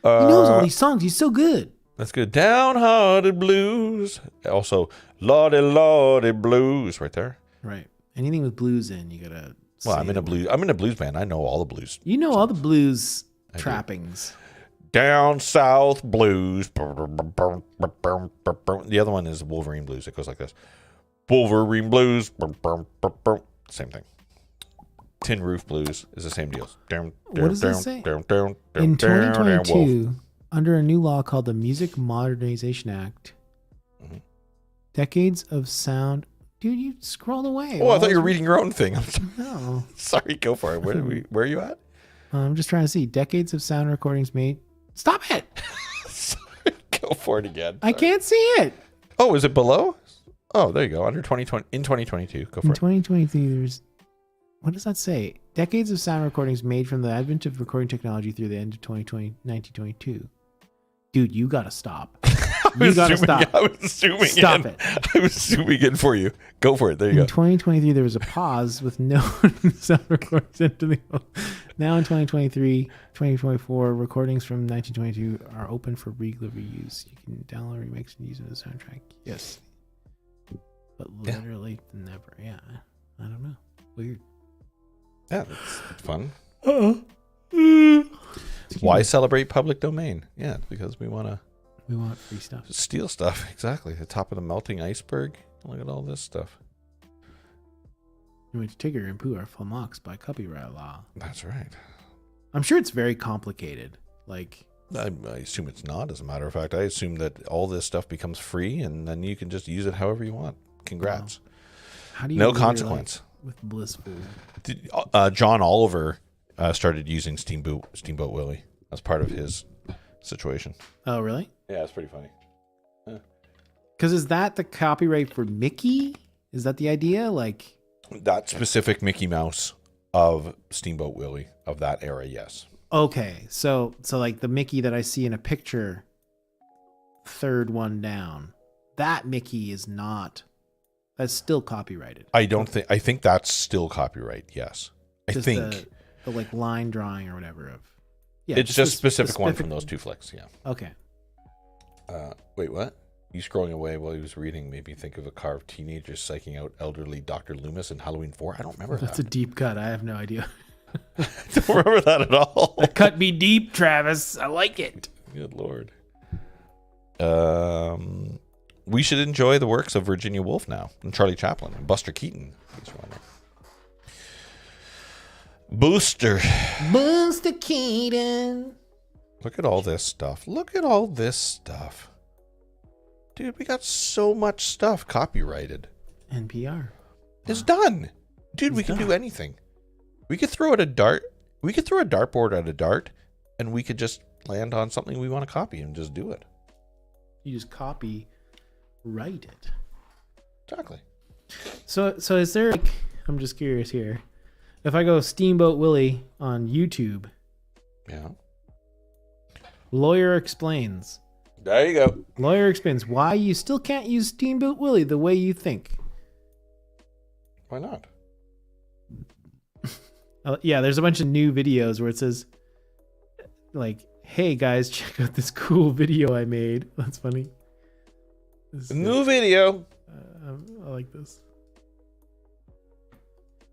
knows all these songs. He's so good. That's good. Downhearted Blues. Also, Lordy Lordy Blues right there. Right. Anything with blues in, you gotta. Well, say I'm in a the blues. word. I'm in a blues band. I know all the blues. You know all the blues do. trappings. Down South Blues. The other one is Wolverine Blues. It goes like this. Wolverine Blues. Same thing. Tin Roof Blues is the same deal. What does this say? In Wolf. 2022, under a new law called the Music Modernization Act, Mhm. decades of sound. Dude, you scrolled away. Oh, I thought you were reading your own thing. I'm No. sorry. Go for it. Where are you at? I'm just trying to see. Decades of sound recordings made. Stop it! Sorry. Go for it again. I can't see it. Oh, is it below? Oh, there you go. Under 2020 in 2022. Go In for it. 2023, there's. What does that say? Decades of sound recordings made from the advent of recording technology through the end of 1922. Dude, you gotta stop. You gotta stop. I was zooming Stop in. it. I was zooming in for you. Go for it. There you In go. 2023, there was a pause with no sound recordings into the. Now in 2023, 2024, recordings from 1922 are open for regular use. You can download, remix, and use it as a soundtrack. Yes, but Yeah. literally never. Yeah, I don't know. Weird. Yeah, it's fun. Excuse Why me. celebrate public domain? Yeah, because we want to We want free stuff. steal stuff. Exactly. The top of the melting iceberg. Look at all this stuff. Which Tigger and Pooh are flummoxed by copyright law. That's right. I'm sure it's very complicated. Like, I assume it's not. As a matter of fact, I assume that all this stuff becomes free, and then you can just use it however you want. Congrats. how do you No live your consequence. life with blissful? John Oliver started using Steamboat Willie as part of his situation. Oh, really? Yeah, it's pretty funny. Because is that the copyright for Mickey? Is that the idea? Like, That specific Mickey Mouse of Steamboat Willie of that era, yes. okay, so like the Mickey that I see in a picture, third one down, that Mickey is not. That's still copyrighted. I think that's still copyright, yes. I Just think the like line drawing or whatever of. Yeah, it's just the specific one from those two flicks, yeah. Okay. Wait, what? You scrolling away while he was reading made me think of a car of teenagers psyching out elderly Dr. Loomis in Halloween 4. I don't remember That's a that. deep cut. I have no idea. I don't remember that at all. Cut me deep, Travis. I like it. Good Lord. We should enjoy the works of Virginia Woolf now, and Charlie Chaplin, and Buster Keaton. Booster. Buster Keaton. Look at all this stuff. Look at all this stuff. Dude, we got so much stuff copyrighted. NPR. It's done. Dude, we It's can do done. anything. We could throw at a dart. We could throw a dartboard at a dart, and we could just land on something we want to copy and just do it. You just copy, write it. Exactly. So is there like, I'm just curious here. If I go Steamboat Willie on YouTube, Yeah. lawyer explains. There you go. Lawyer explains why you still can't use Steamboat Willie the way you think. Why not? Yeah, there's a bunch of new videos where it says, like, "Hey guys, check out this cool video I made." That's funny. This is New video. I like this.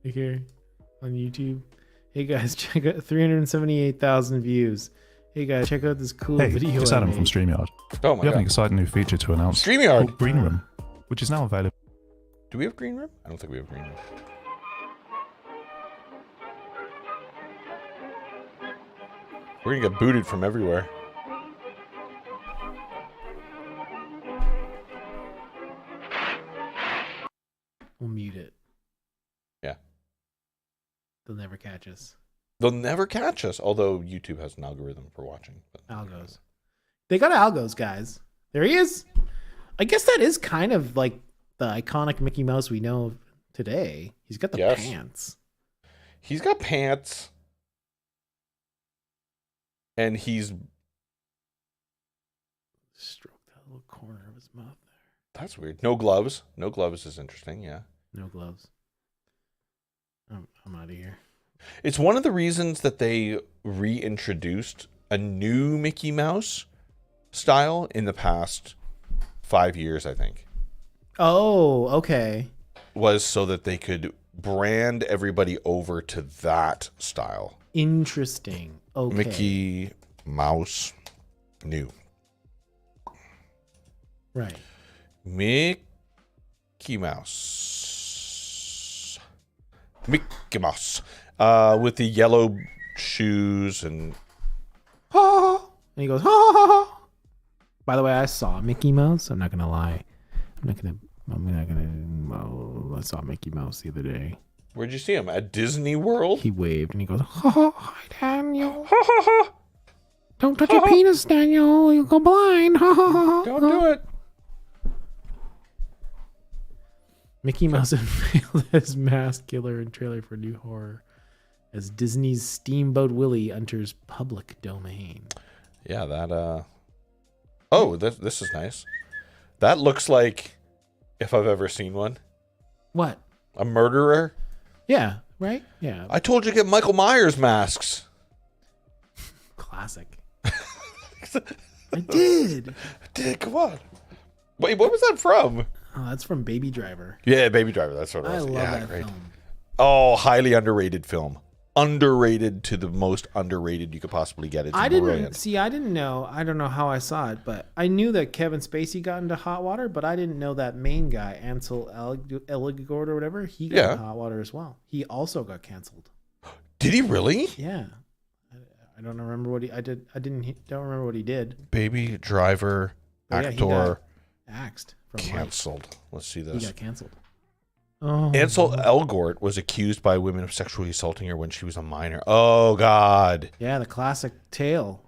Like here on YouTube. Hey guys, check out 378,000 views. Hey guys, check out this cool Hey, video. it's I Adam made. from StreamYard. Oh my We have an god. exciting new feature to announce StreamYard. called Green Room, which is now available. Do we have green room? I don't think we have green room. We're gonna get booted from everywhere. We'll mute it. Yeah. They'll never catch us. They'll never catch us, although YouTube has an algorithm for watching. But Algos. They got algos, guys. There he is. I guess that is kind of like the iconic Mickey Mouse we know of today. He's got the Yes. pants. he's got pants. And he's... Stroke that little corner of his mouth there. That's weird. No gloves. No gloves is interesting, yeah. No gloves. I'm out of here. It's one of the reasons that they reintroduced a new Mickey Mouse style in the past 5 years, I think. Oh, okay. Was so that they could brand everybody over to that style. Interesting. Okay. Mickey Mouse new. Right. Mickey Mouse. Mickey Mouse. With the yellow shoes and... And he goes, ha ha ha ha. By the way, I saw Mickey Mouse. I'm not gonna lie. I saw Mickey Mouse the other day. Where'd you see him? At Disney World? He waved and he goes, ha ha, hi Daniel. Don't touch your penis, Daniel. You'll go blind. Ha ha ha. Don't do it. Mickey Mouse unveiled as masked killer and trailer for new horror as Disney's Steamboat Willie enters public domain. Yeah, that, Oh, this is nice. That looks like, if I've ever seen one, What? a murderer. Yeah, right? Yeah. I told you to get Michael Myers masks. Classic. I did. Dude, come on. Wait, what was that from? Oh, that's from Baby Driver. Yeah, Baby Driver. That's what it I was. love Yeah, that great. film. Oh, highly underrated film. Underrated to the most underrated you could possibly get. It's I didn't brilliant. see. I didn't know. I don't know how I saw it, but I knew that Kevin Spacey got into hot water. But I didn't know that main guy, Ansel Elgort or whatever, he got Yeah. into hot water as well. He also got canceled. Did he really? Yeah, I don't remember what he. I did. I didn't. Don't remember what he did. Baby Driver, Oh, yeah, he actor, got axed from life. canceled. Let's see He this. got canceled. Oh, Ansel Elgort was accused by women of sexually assaulting her when she was a minor. Oh, God. yeah, the classic tale.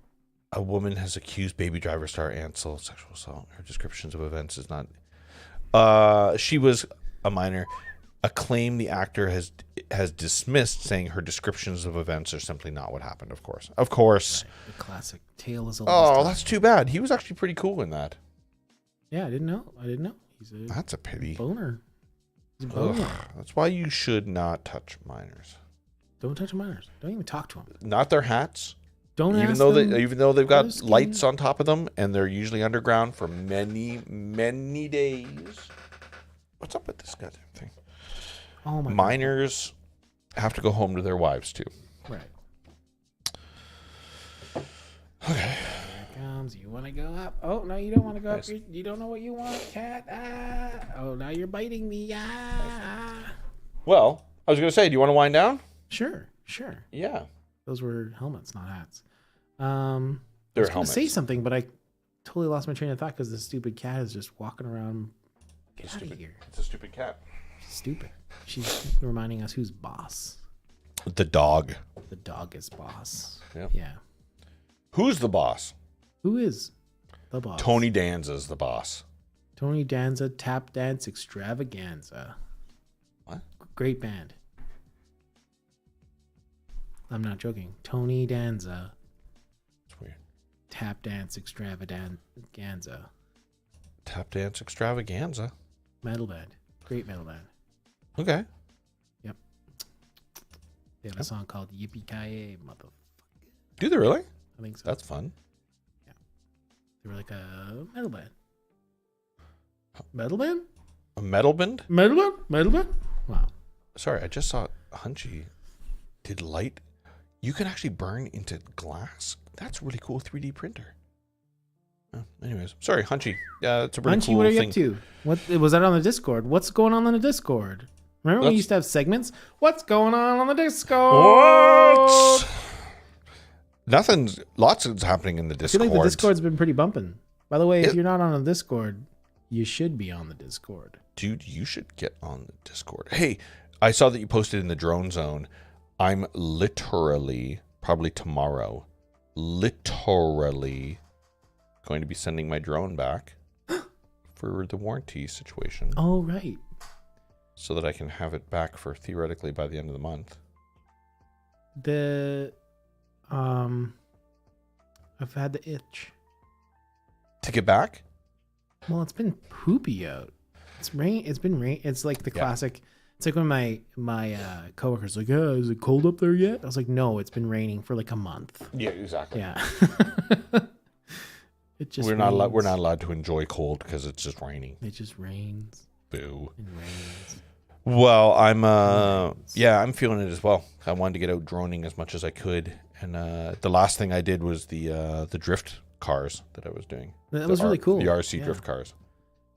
A woman has accused Baby Driver star Ansel of sexual assault. Her descriptions of events is not... she was a minor. A claim the actor has dismissed, saying her descriptions of events are simply not what happened, of course. Of course. The classic tale is. Oh, that's too bad. He was actually pretty cool in that. Yeah, I didn't know. He's a That's a pity. boner. He's a Ugh, boner. that's why you should not touch minors. Don't touch minors. Don't even talk to them. Not their hats. Don't Even ask though them. even though they've how got to ski. lights on top of them and they're usually underground for many, many days. What's up with this goddamn thing? Oh my. Minors have to go home to their wives too. Right. Okay. Here it comes. You want to go up? Oh no, you don't want to go Nice. up. You don't know what you want, cat. Ah. Oh, now you're biting me. Ah. Well, I was gonna say, do you want to wind down? Sure. Sure. Yeah. Those were helmets, not hats. I They're was gonna helmets. say something, but I totally lost my train of thought because the stupid cat is just walking around. Get It's out of stupid. here. It's a stupid cat. Stupid. She's reminding us who's boss. The dog. The dog is boss. Yep. Yeah. Who's the boss? Who is the boss? Tony Danza's the boss. Tony Danza Tap Dance Extravaganza. What? Great band. I'm not joking. Tony Danza It's weird. Tap Dance Extravaganza. Tap Dance Extravaganza. Metal band. Great metal band. Okay. They have a song called Yippee Ki Mother. Do they really? I think so. That's fun. They were like a metal band. Metal band? A metal band? Metal band? Metal band? Wow. Sorry, I just saw Hunchy did light. You can actually burn into glass. That's a really cool 3D printer. Oh, anyways, sorry, Hunchy. Yeah, it's a really Hunchy, cool what are you thing. up to? What was that on the Discord? What's going on the Discord? Remember we That's- used to have segments? What's going on the Discord? What? Nothing's. Lots is happening in the I feel Discord. like the Discord's been pretty bumping. By the way, if It- you're not on the Discord, you should be on the Discord. Dude, you should get on the Discord. Hey, I saw that you posted in the drone zone. I'm literally, probably tomorrow, literally going to be sending my drone back for the warranty situation Oh, right. so that I can have it back for theoretically by the end of the month. I've had the itch. To get back? Well, it's been poopy out. It's rain. It's been rain. It's like the Yeah. classic. It's like when my coworkers like, "Yeah, is it cold up there yet?" I was like, "No, it's been raining for like a month." Yeah, exactly. Yeah. It just We're not rains. allowed to enjoy cold because it's just raining. It just rains Boo. and rains. Well, I'm feeling it as well. I wanted to get out droning as much as I could, and the last thing I did was the drift cars that I was doing. That The was really cool. The RC Yeah. drift cars.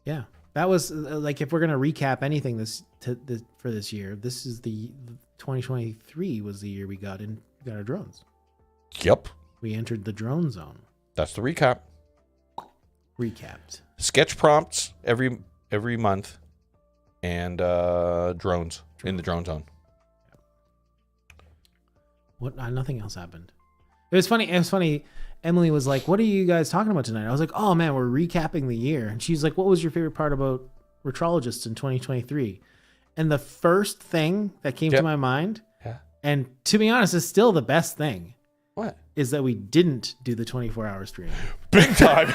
Yeah, that was like if we're gonna recap anything for this year, this is the 2023 was the year we got our drones. Yep, We entered the drone zone. that's the recap. Recapped. Sketch prompts every month, and drones in the drone zone. What? Nothing else happened. It was funny. Emily was like, "What are you guys talking about tonight?" I was like, "Oh man, we're recapping the year." And she's like, "What was your favorite part about Retrologists in 2023?" And the first thing that came to Yep. my mind, Yeah. and to be honest, is still the best thing, What? is that we didn't do the 24-hour stream. Big time.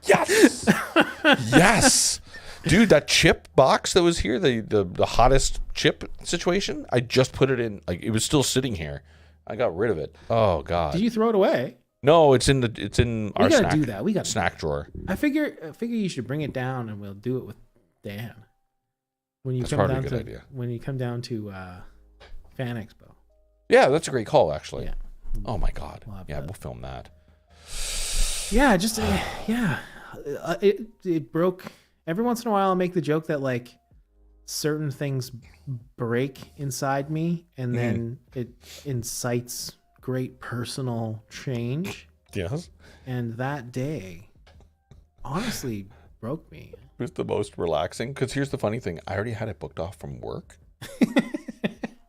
Yes. Yes. Dude, that chip box that was here, the hottest chip situation, I just put it in. Like, it was still sitting here. I got rid of it. Oh God. Did you throw it away? No, it's in our We gotta snack, do that. We got snack drawer. I figure you should bring it down and we'll do it with Dan when you That's come probably a down good to idea. when you come down to Fan Expo. Yeah, that's a great call, actually. Yeah. Oh my God. We'll have Yeah, that. we'll film that. Yeah, just it broke. Every once in a while, I'll make the joke that like certain things break inside me, and then it incites great personal change. Yes. And that day, honestly, broke me. It was the most relaxing because here's the funny thing: I already had it booked off from work,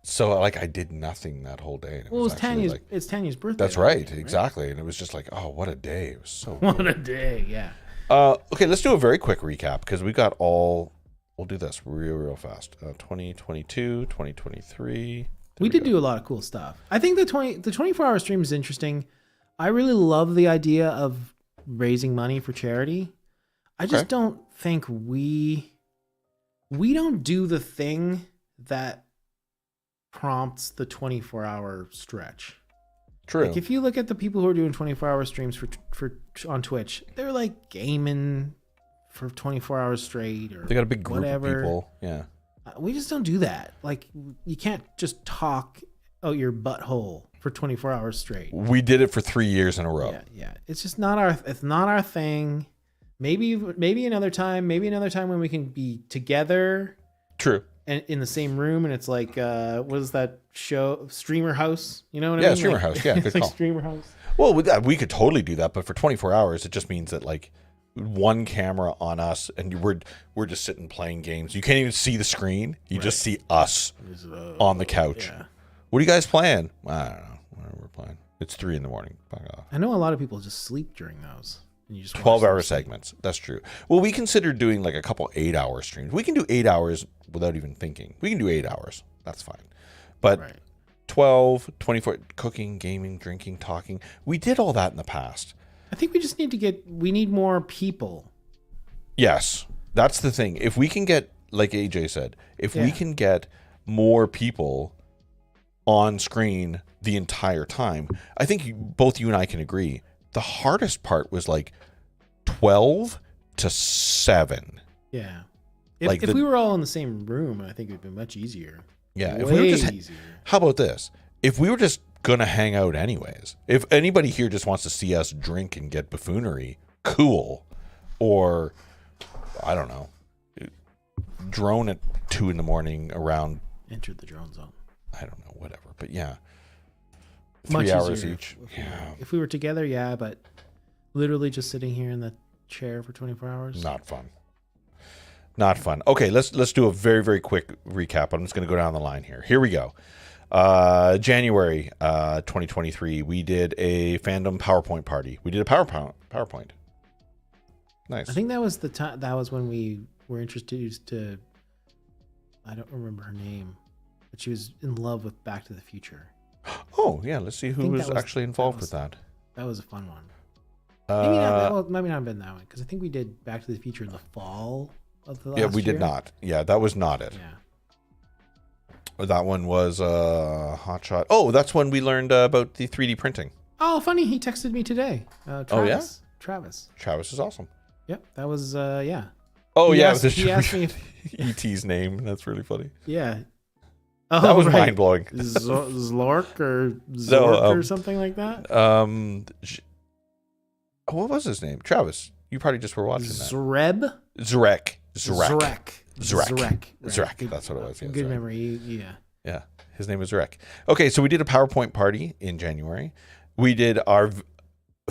so like I did nothing that whole day. And Well, it was actually, Tanya's. like- It's Tanya's birthday. That's that right, day, exactly. And it was just like, oh, what a day! It was so. What good. a day! Yeah. Okay, let's do a very quick recap because we got all. We'll do this real fast. 2022, 2023. We did do a lot of cool stuff. I think the 24-hour stream is interesting. I really love the idea of raising money for charity. I just Okay. don't think we don't do the thing that prompts the 24-hour stretch. True. Like if you look at the people who are doing 24-hour streams for on Twitch, they're like gaming for 24 hours straight or They got a big group whatever. of people. Yeah. We just don't do that. Like you can't just talk out your butthole for 24 hours straight. We did it for 3 years in a row. Yeah. It's just not our thing. Maybe another time, when we can be together True. and in the same room and it's like what is that show? Streamer House, you know what I Yeah, mean? Streamer Like- House. Yeah, it's good like call. Streamer House. Well, with that, we could totally do that, but for 24 hours, it just means that like one camera on us, and we're just sitting playing games. You can't even see the screen; you just see us on the couch. Yeah. What are you guys playing? I don't know. Whatever we're playing. It's 3 a.m. Fuck off. I know a lot of people just sleep during those. And you just watch 12-hour them. segments. That's true. Well, we considered doing like a couple 8-hour streams. We can do 8 hours without even thinking. We can do 8 hours. That's fine. But Right. 12, 24, cooking, gaming, drinking, talking. We did all that in the past. I think we just need to we need more people. Yes, that's the thing. If we can get, like AJ said, if we Yeah. can get more people on screen the entire time, I think both you and I can agree. The hardest part was like 12 to 7. Yeah. If, Like if the- we were all in the same room, I think it would be much easier. Yeah, Way if we were just, easier. how about this? If we were just gonna hang out anyways, if anybody here just wants to see us drink and get buffoonery, cool. Or I don't know, drone at 2 a.m. around, Entered the drone zone. I don't know, whatever. But yeah, Much 3 hours easier each. If, Yeah, if we were together, yeah, but literally just sitting here in the chair for 24 hours. not fun. Not fun. Okay, let's do a very, very quick recap. I'm just going to go down the line here. Here we go. January 2023, we did a fandom PowerPoint party. We did a PowerPoint. Nice. I think that was the time. That was when we were introduced to. I don't remember her name, but she was in love with Back to the Future. Oh, yeah. Let's see who think was that was- actually involved that with that. That was a fun one. Maybe not. Uh, Well, maybe not have been that one because I think we did Back to the Future in the fall of the last yeah, we did year. not. Yeah, that was not it. Yeah. That one was Hot Shot. Oh, that's when we learned about the 3D printing. Oh, funny. He texted me today. Travis. Oh, yeah? Travis. Travis is awesome. Yep. That was. Yeah. Oh, He yeah. asked- he asked me if- ET's name. That's really funny. Yeah. Oh, That was right. mind blowing. Zlork or Zork or something like that. What was his name? Travis. You probably just were watching that. Zreb. Zrek. Zrek. Zrek. That's what it was. Yeah, Good Zrek. memory. Yeah. Yeah, his name is Zrek. Okay, so we did a PowerPoint party in January. We did our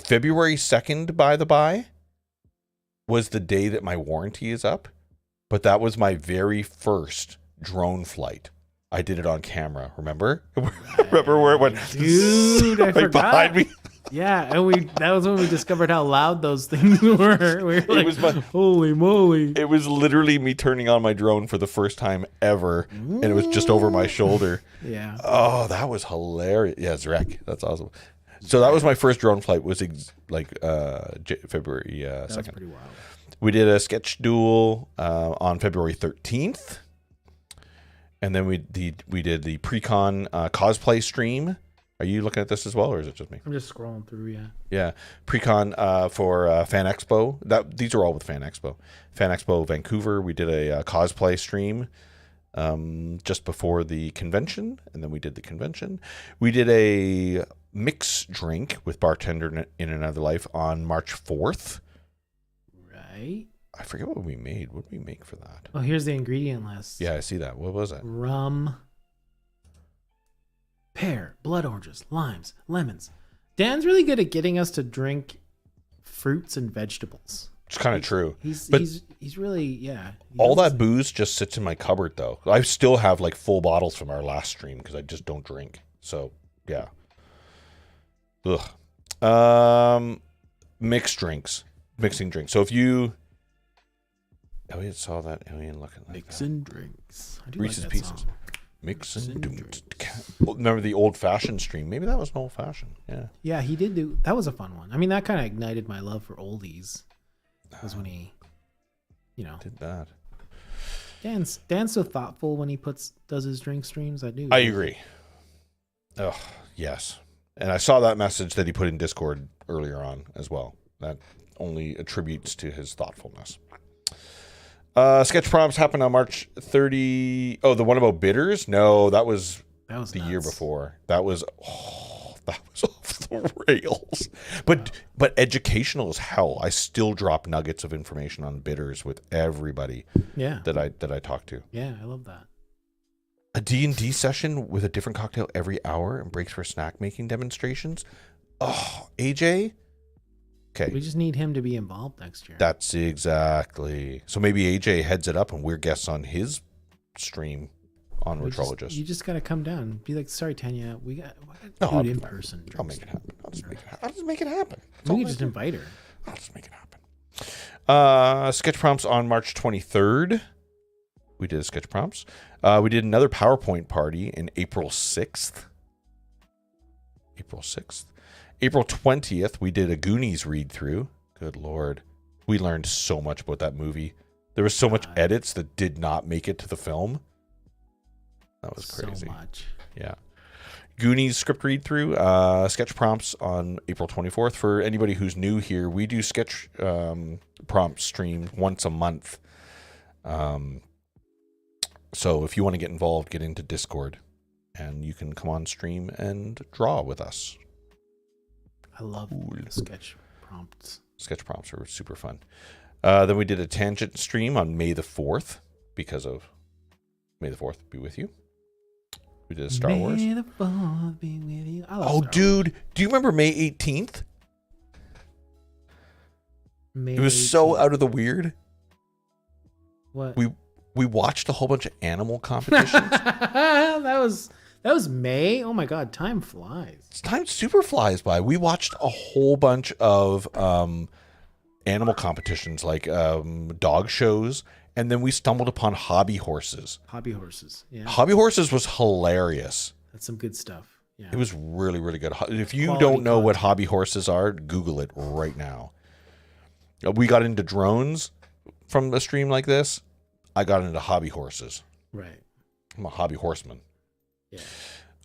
February 2nd, by the by, was the day that my warranty is up. But that was my very first drone flight. I did it on camera, remember? Remember where it went Dude, I right forgot. behind me? Yeah, and that was when we discovered how loud those things were. We were like, was my- holy moly. It was literally me turning on my drone for the first time ever, and it was just over my shoulder. Yeah. Oh, that was hilarious. Yeah, Zrek. That's awesome. So that was my first drone flight, was February That was 2nd. pretty wild. We did a sketch duel on February 13th. And then we did the pre-con cosplay stream. Are you looking at this as well, or is it just me? I'm just scrolling through, yeah. Yeah, pre-con for Fan Expo. These are all with Fan Expo. Fan Expo Vancouver. We did a cosplay stream just before the convention, and then we did the convention. We did a mix drink with Bartender in Another Life on March 4th. Right. I forget what we made. What did we make for that? Oh, here's the ingredient list. Yeah, I see that. What was it? Rum, pear, blood oranges, limes, lemons. Dan's really good at getting us to drink fruits and vegetables. It's kind of true. He's But- he's really, yeah. He All does- that booze just sits in my cupboard, though. I still have like full bottles from our last stream because I just don't drink. So yeah. Ugh. Mixing drinks. So if you, Elliot saw that alien looking like Mixing drinks. I do Reese's like that Pieces. song. Mixing Mixing drinks. Remember the old fashioned stream? Maybe that was an old fashioned. Yeah. Yeah, he did do that. Was a fun one. I mean, that kind of ignited my love for oldies. Was when he, Did that. Dan's so thoughtful when he does his drink streams. I agree. Oh, yes. And I saw that message that he put in Discord earlier on as well. That only attributes to his thoughtfulness. Sketch prompts happened on March 30. Oh, the one about bitters? No, that was the year nuts. before. That was off the rails. But educational as hell. I still drop nuggets of information on bitters with everybody Yeah, that I talk to. yeah, I love that. A D&D session with a different cocktail every hour and breaks for snack making demonstrations. Oh, AJ? We Okay, just need him to be involved next year. that's exactly. So maybe AJ heads it up and we're guests on his stream on You Retrologist. just gotta come down and be like, sorry, Tanya, we got No, do I'll it do in that. person. I'll make it happen. I'll just make it happen. That's We all can I just do. invite her. I'll just make it happen. Sketch prompts on March 23rd. We did sketch prompts. We did another PowerPoint party in April 6th. April 20th, we did a Goonies read through. Good Lord. We learned so much about that movie. There was so much edits that did not make it to the film. That was crazy. So much. Yeah. Goonies script read through, sketch prompts on April 24th. For anybody who's new here, we do sketch prompt stream once a month. So if you want to get involved, get into Discord and you can come on stream and draw with us. I love sketch prompts. Sketch prompts are super fun. Then we did a tangent stream on May the 4th because of May the 4th be with you. We did a Star Wars. May the 4th be with you. I love Oh, Star dude. Do you remember May 18th? Wars. It was so out of the weird. What? We watched a whole bunch of animal competitions. that was May. Oh my god, time flies. Time super flies by. We watched a whole bunch of animal competitions, like dog shows, and then we stumbled upon hobby horses. Hobby horses. Yeah, Hobby horses was hilarious. that's some good stuff. Yeah, It was really, really good. If you Quality don't know what content. hobby horses are, Google it right now. We got into drones from a stream like this. I got into hobby horses. right. I'm a hobby horseman Yeah,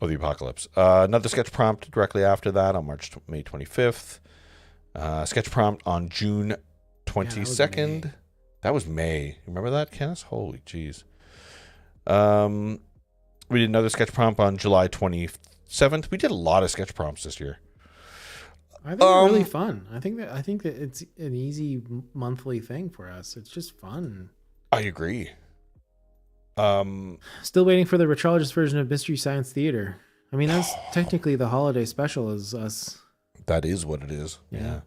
of the apocalypse. Another sketch prompt directly after that on May 25th. Sketch prompt on June 22nd. May. That was May. Remember that, Kenneth? Holy jeez. We did another sketch prompt on July 27th. We did a lot of sketch prompts this year. I think they're really fun. I think that it's an easy monthly thing for us. It's just fun. I agree. Still waiting for the Retrologist version of Mystery Science Theater. I mean, that's technically the holiday special is us. That is what it is. Yeah. Yeah.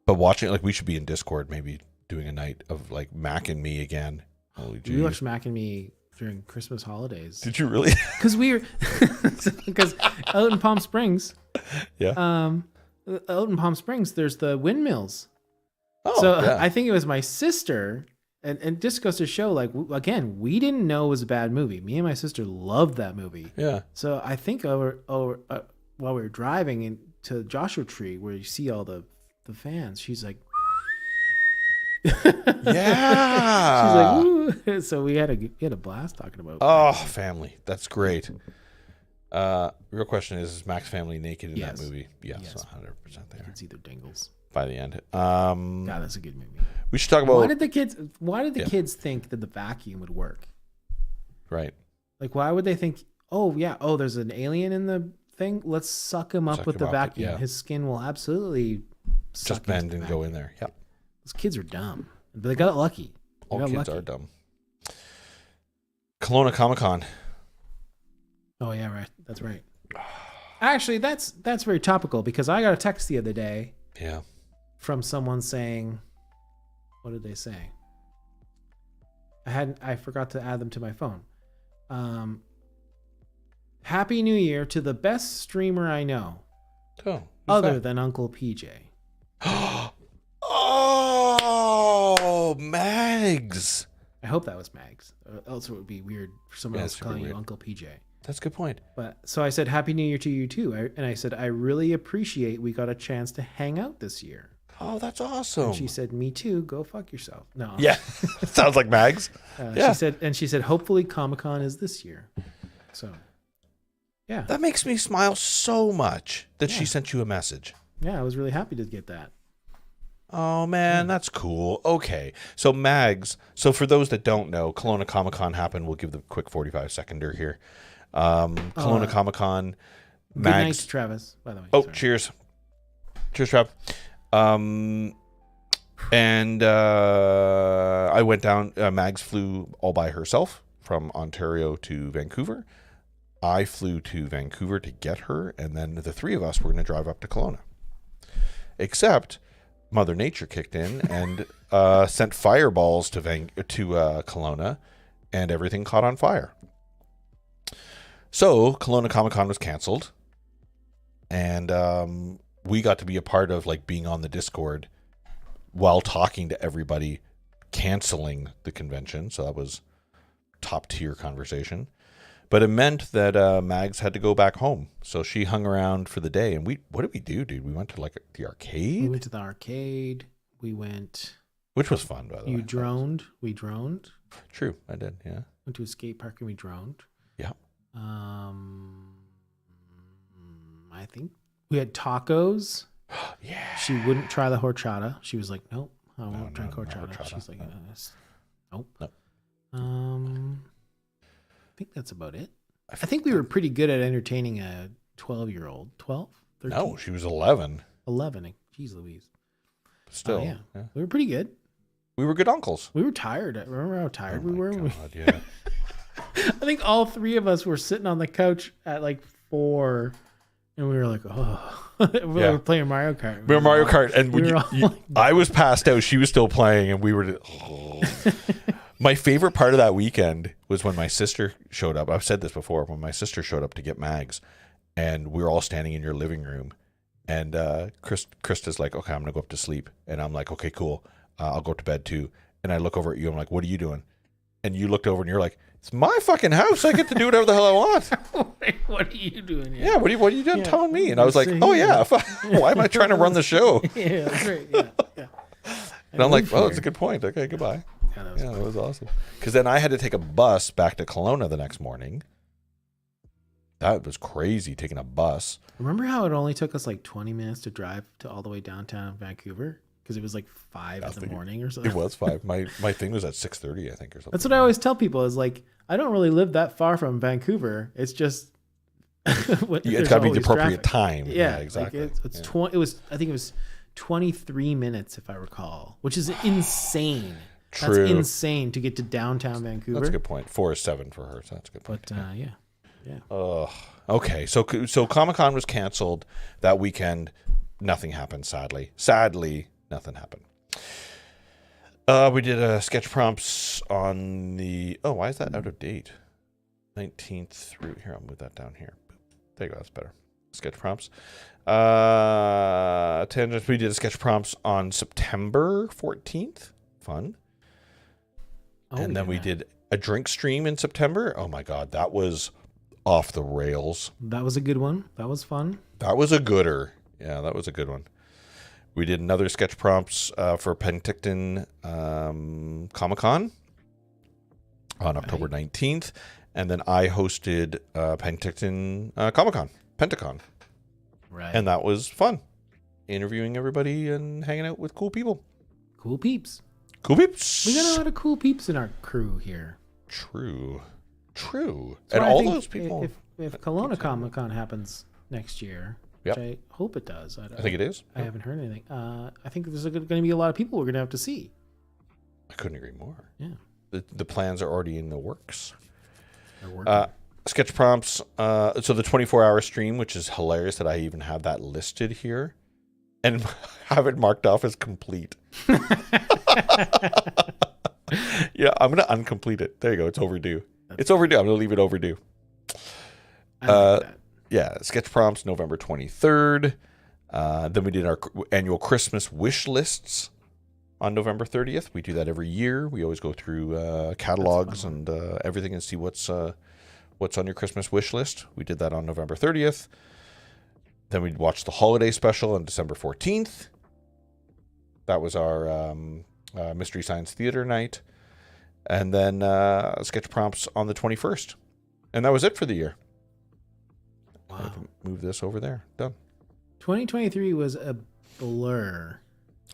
But watching it, like, we should be in Discord maybe doing a night of like Mac and me again. Holy We jeez. watched Mac and Me during Christmas holidays. Did you really? Because out in Palm Springs, Yeah. out in Palm Springs, there's the windmills. Oh, So yeah. I think it was my sister, and just goes to show, like, again, we didn't know it was a bad movie. Me and my sister loved that movie. Yeah. So I think while we were driving into Joshua Tree, where you see all the fans, she's like, Yeah. she's like, "Ooh." So we had a blast talking about. Oh, family. That's great. Real question is Mac's family naked in Yes. that movie? Yes, Yes. 100% they are It's either Dingles. by the end. God, that's a good movie. We should talk about Why did the Yeah. kids think that the vacuum would work? right. Like, why would they think, oh yeah, oh, there's an alien in the thing, let's suck him up Suck with him the up, vacuum. yeah. His skin will absolutely suck Just into bend the and go vacuum. in there. Yeah. Those kids are dumb, but they got lucky. They All got kids lucky. are dumb. Kelowna Comic-Con. Oh yeah, right. That's right. Actually, that's very topical because I got a text the other day Yeah. from someone saying, what did they say? I forgot to add them to my phone. Happy New Year to the best streamer I know, Oh. who's other that? than Uncle PJ. Oh, Mags. I hope that was Mags. Else it would be weird for someone Yeah, else it's super calling you weird. Uncle PJ. That's a good point. But so I said Happy New Year to you too, and I said I really appreciate we got a chance to hang out this year. Oh, that's awesome. And she said, "Me too. Go fuck yourself." No. Yeah. Sounds like Mags. Yeah. She said, hopefully Comic-Con is this year. So, yeah, That makes me smile so much that she Yeah. sent you a message. yeah, I was really happy to get that. Oh, man, that's cool. Okay. So, Mags. So, for those that don't know, Kelowna Comic-Con happened. We'll give the quick 45-seconder here. Kelowna Comic-Con. Good night, Mags. Travis. By the way. Oh, Sorry. cheers. Cheers, Trav. And I went down. Mags flew all by herself from Ontario to Vancouver. I flew to Vancouver to get her, and then the three of us were going to drive up to Kelowna. Except Mother Nature kicked in and sent fireballs to Kelowna, and everything caught on fire. So Kelowna Comic Con was canceled, and we got to be a part of like being on the Discord while talking to everybody canceling the convention. So that was top tier conversation. But it meant that Mags had to go back home. So she hung around for the day. And what did we do, dude? We went to like the We arcade, went to the arcade. We went. which was fun, by the way. You droned. We droned. True, I did, yeah. Went to a skate park and we droned. Yeah. I think we had tacos. Yeah. She wouldn't try the horchata. She was like, "Nope, I won't No, drink no horchata." horchata. She's like, No. "Nope." No. I think that's about it. I think we were pretty good at entertaining a 12-year-old. 12? 13? No, she was 11. 11. Jeez Louise. Still, Oh, yeah. yeah. We were pretty good. We were good uncles. We were tired. Remember how tired Oh we my were? God, yeah. I think all three of us were sitting on the couch at like 4, and we were like, "Oh," we Yeah. were playing Mario Kart. We were Mario Kart, and we were all like- I was passed out. She was still playing, and we were. My favorite part of that weekend was when my sister showed up. I've said this before. When my sister showed up to get Mags, and we were all standing in your living room, and Krista's like, "Okay, I'm gonna go up to sleep," and I'm like, "Okay, cool. I'll go to bed too." And I look over at you. I'm like, "What are you doing?" And you looked over, and you're like, "It's my fucking house. I get to do whatever the hell I want." Wait, what are you doing here? Yeah, what are you doing Yeah. telling me? And I was like, So "Oh here- yeah, why am I trying to run the show?" Yeah, that's right. Yeah, yeah. And I'm like, Good "Oh, for that's a her. good point. Okay, goodbye." Yeah, that was Yeah, that was awesome. Because then I had to take a bus back to Kelowna the next morning. That was crazy, taking a bus. Remember how it only took us like 20 minutes to drive to all the way downtown Vancouver? Because it was like 5 in the Nothing. morning or something. It was 5. My thing was at 6:30, I think, or something. That's what I always tell people is like, I don't really live that far from Vancouver. It's just, It's got to be the appropriate time. Yeah, exactly. Like it's Yeah. I think it was 23 minutes if I recall, which is insane. True. That's insane to get to downtown Vancouver. That's a good point. 4 is 7 for her, so that's a good point. But yeah. Okay, so Comic-Con was canceled that weekend. Nothing happened, sadly. Sadly, nothing happened. We did sketch prompts on the... Oh, why is that out of date? 19th through... Here, I'll move that down here. There you go, that's better. Sketch prompts. Tangents, we did sketch prompts on September 14th. Fun. Oh, And then we did a drink stream in September. Oh my God, that was off the rails. That was a good one. That was fun. That was a gooder. Yeah, that was a good one. We did another sketch prompts for Penticton Comic-Con on October 19th. And then I hosted Penticton Comic-Con, Pentacon. Right. And that was fun. Interviewing everybody and hanging out with cool people. Cool peeps. Cool peeps. We got a lot of cool peeps in our crew here. True. That's And why I all think those people. If Kelowna Comic Con happens next year, Yep. which I hope it does. I think it is. I haven't heard anything. I think there's going to be a lot of people we're going to have to see. I couldn't agree more. Yeah. The plans are already in the works. They're working. Sketch prompts. So the 24-hour stream, which is hilarious that I even have that listed here and have it marked off as complete. Yeah, I'm going to uncomplete it. There you go. It's overdue. It's overdue. I'm going to leave it overdue. I like that. Yeah, sketch prompts November 23rd. Then we did our annual Christmas wish lists on November 30th. We do that every year. We always go through catalogs and everything and see what's on your Christmas wish list. We did that on November 30th. Then we watched the holiday special on December 14th. That was our Mystery Science Theater night. And then sketch prompts on the 21st. And that was it for the year. I Wow. have to move this over there. Done. 2023 was a blur.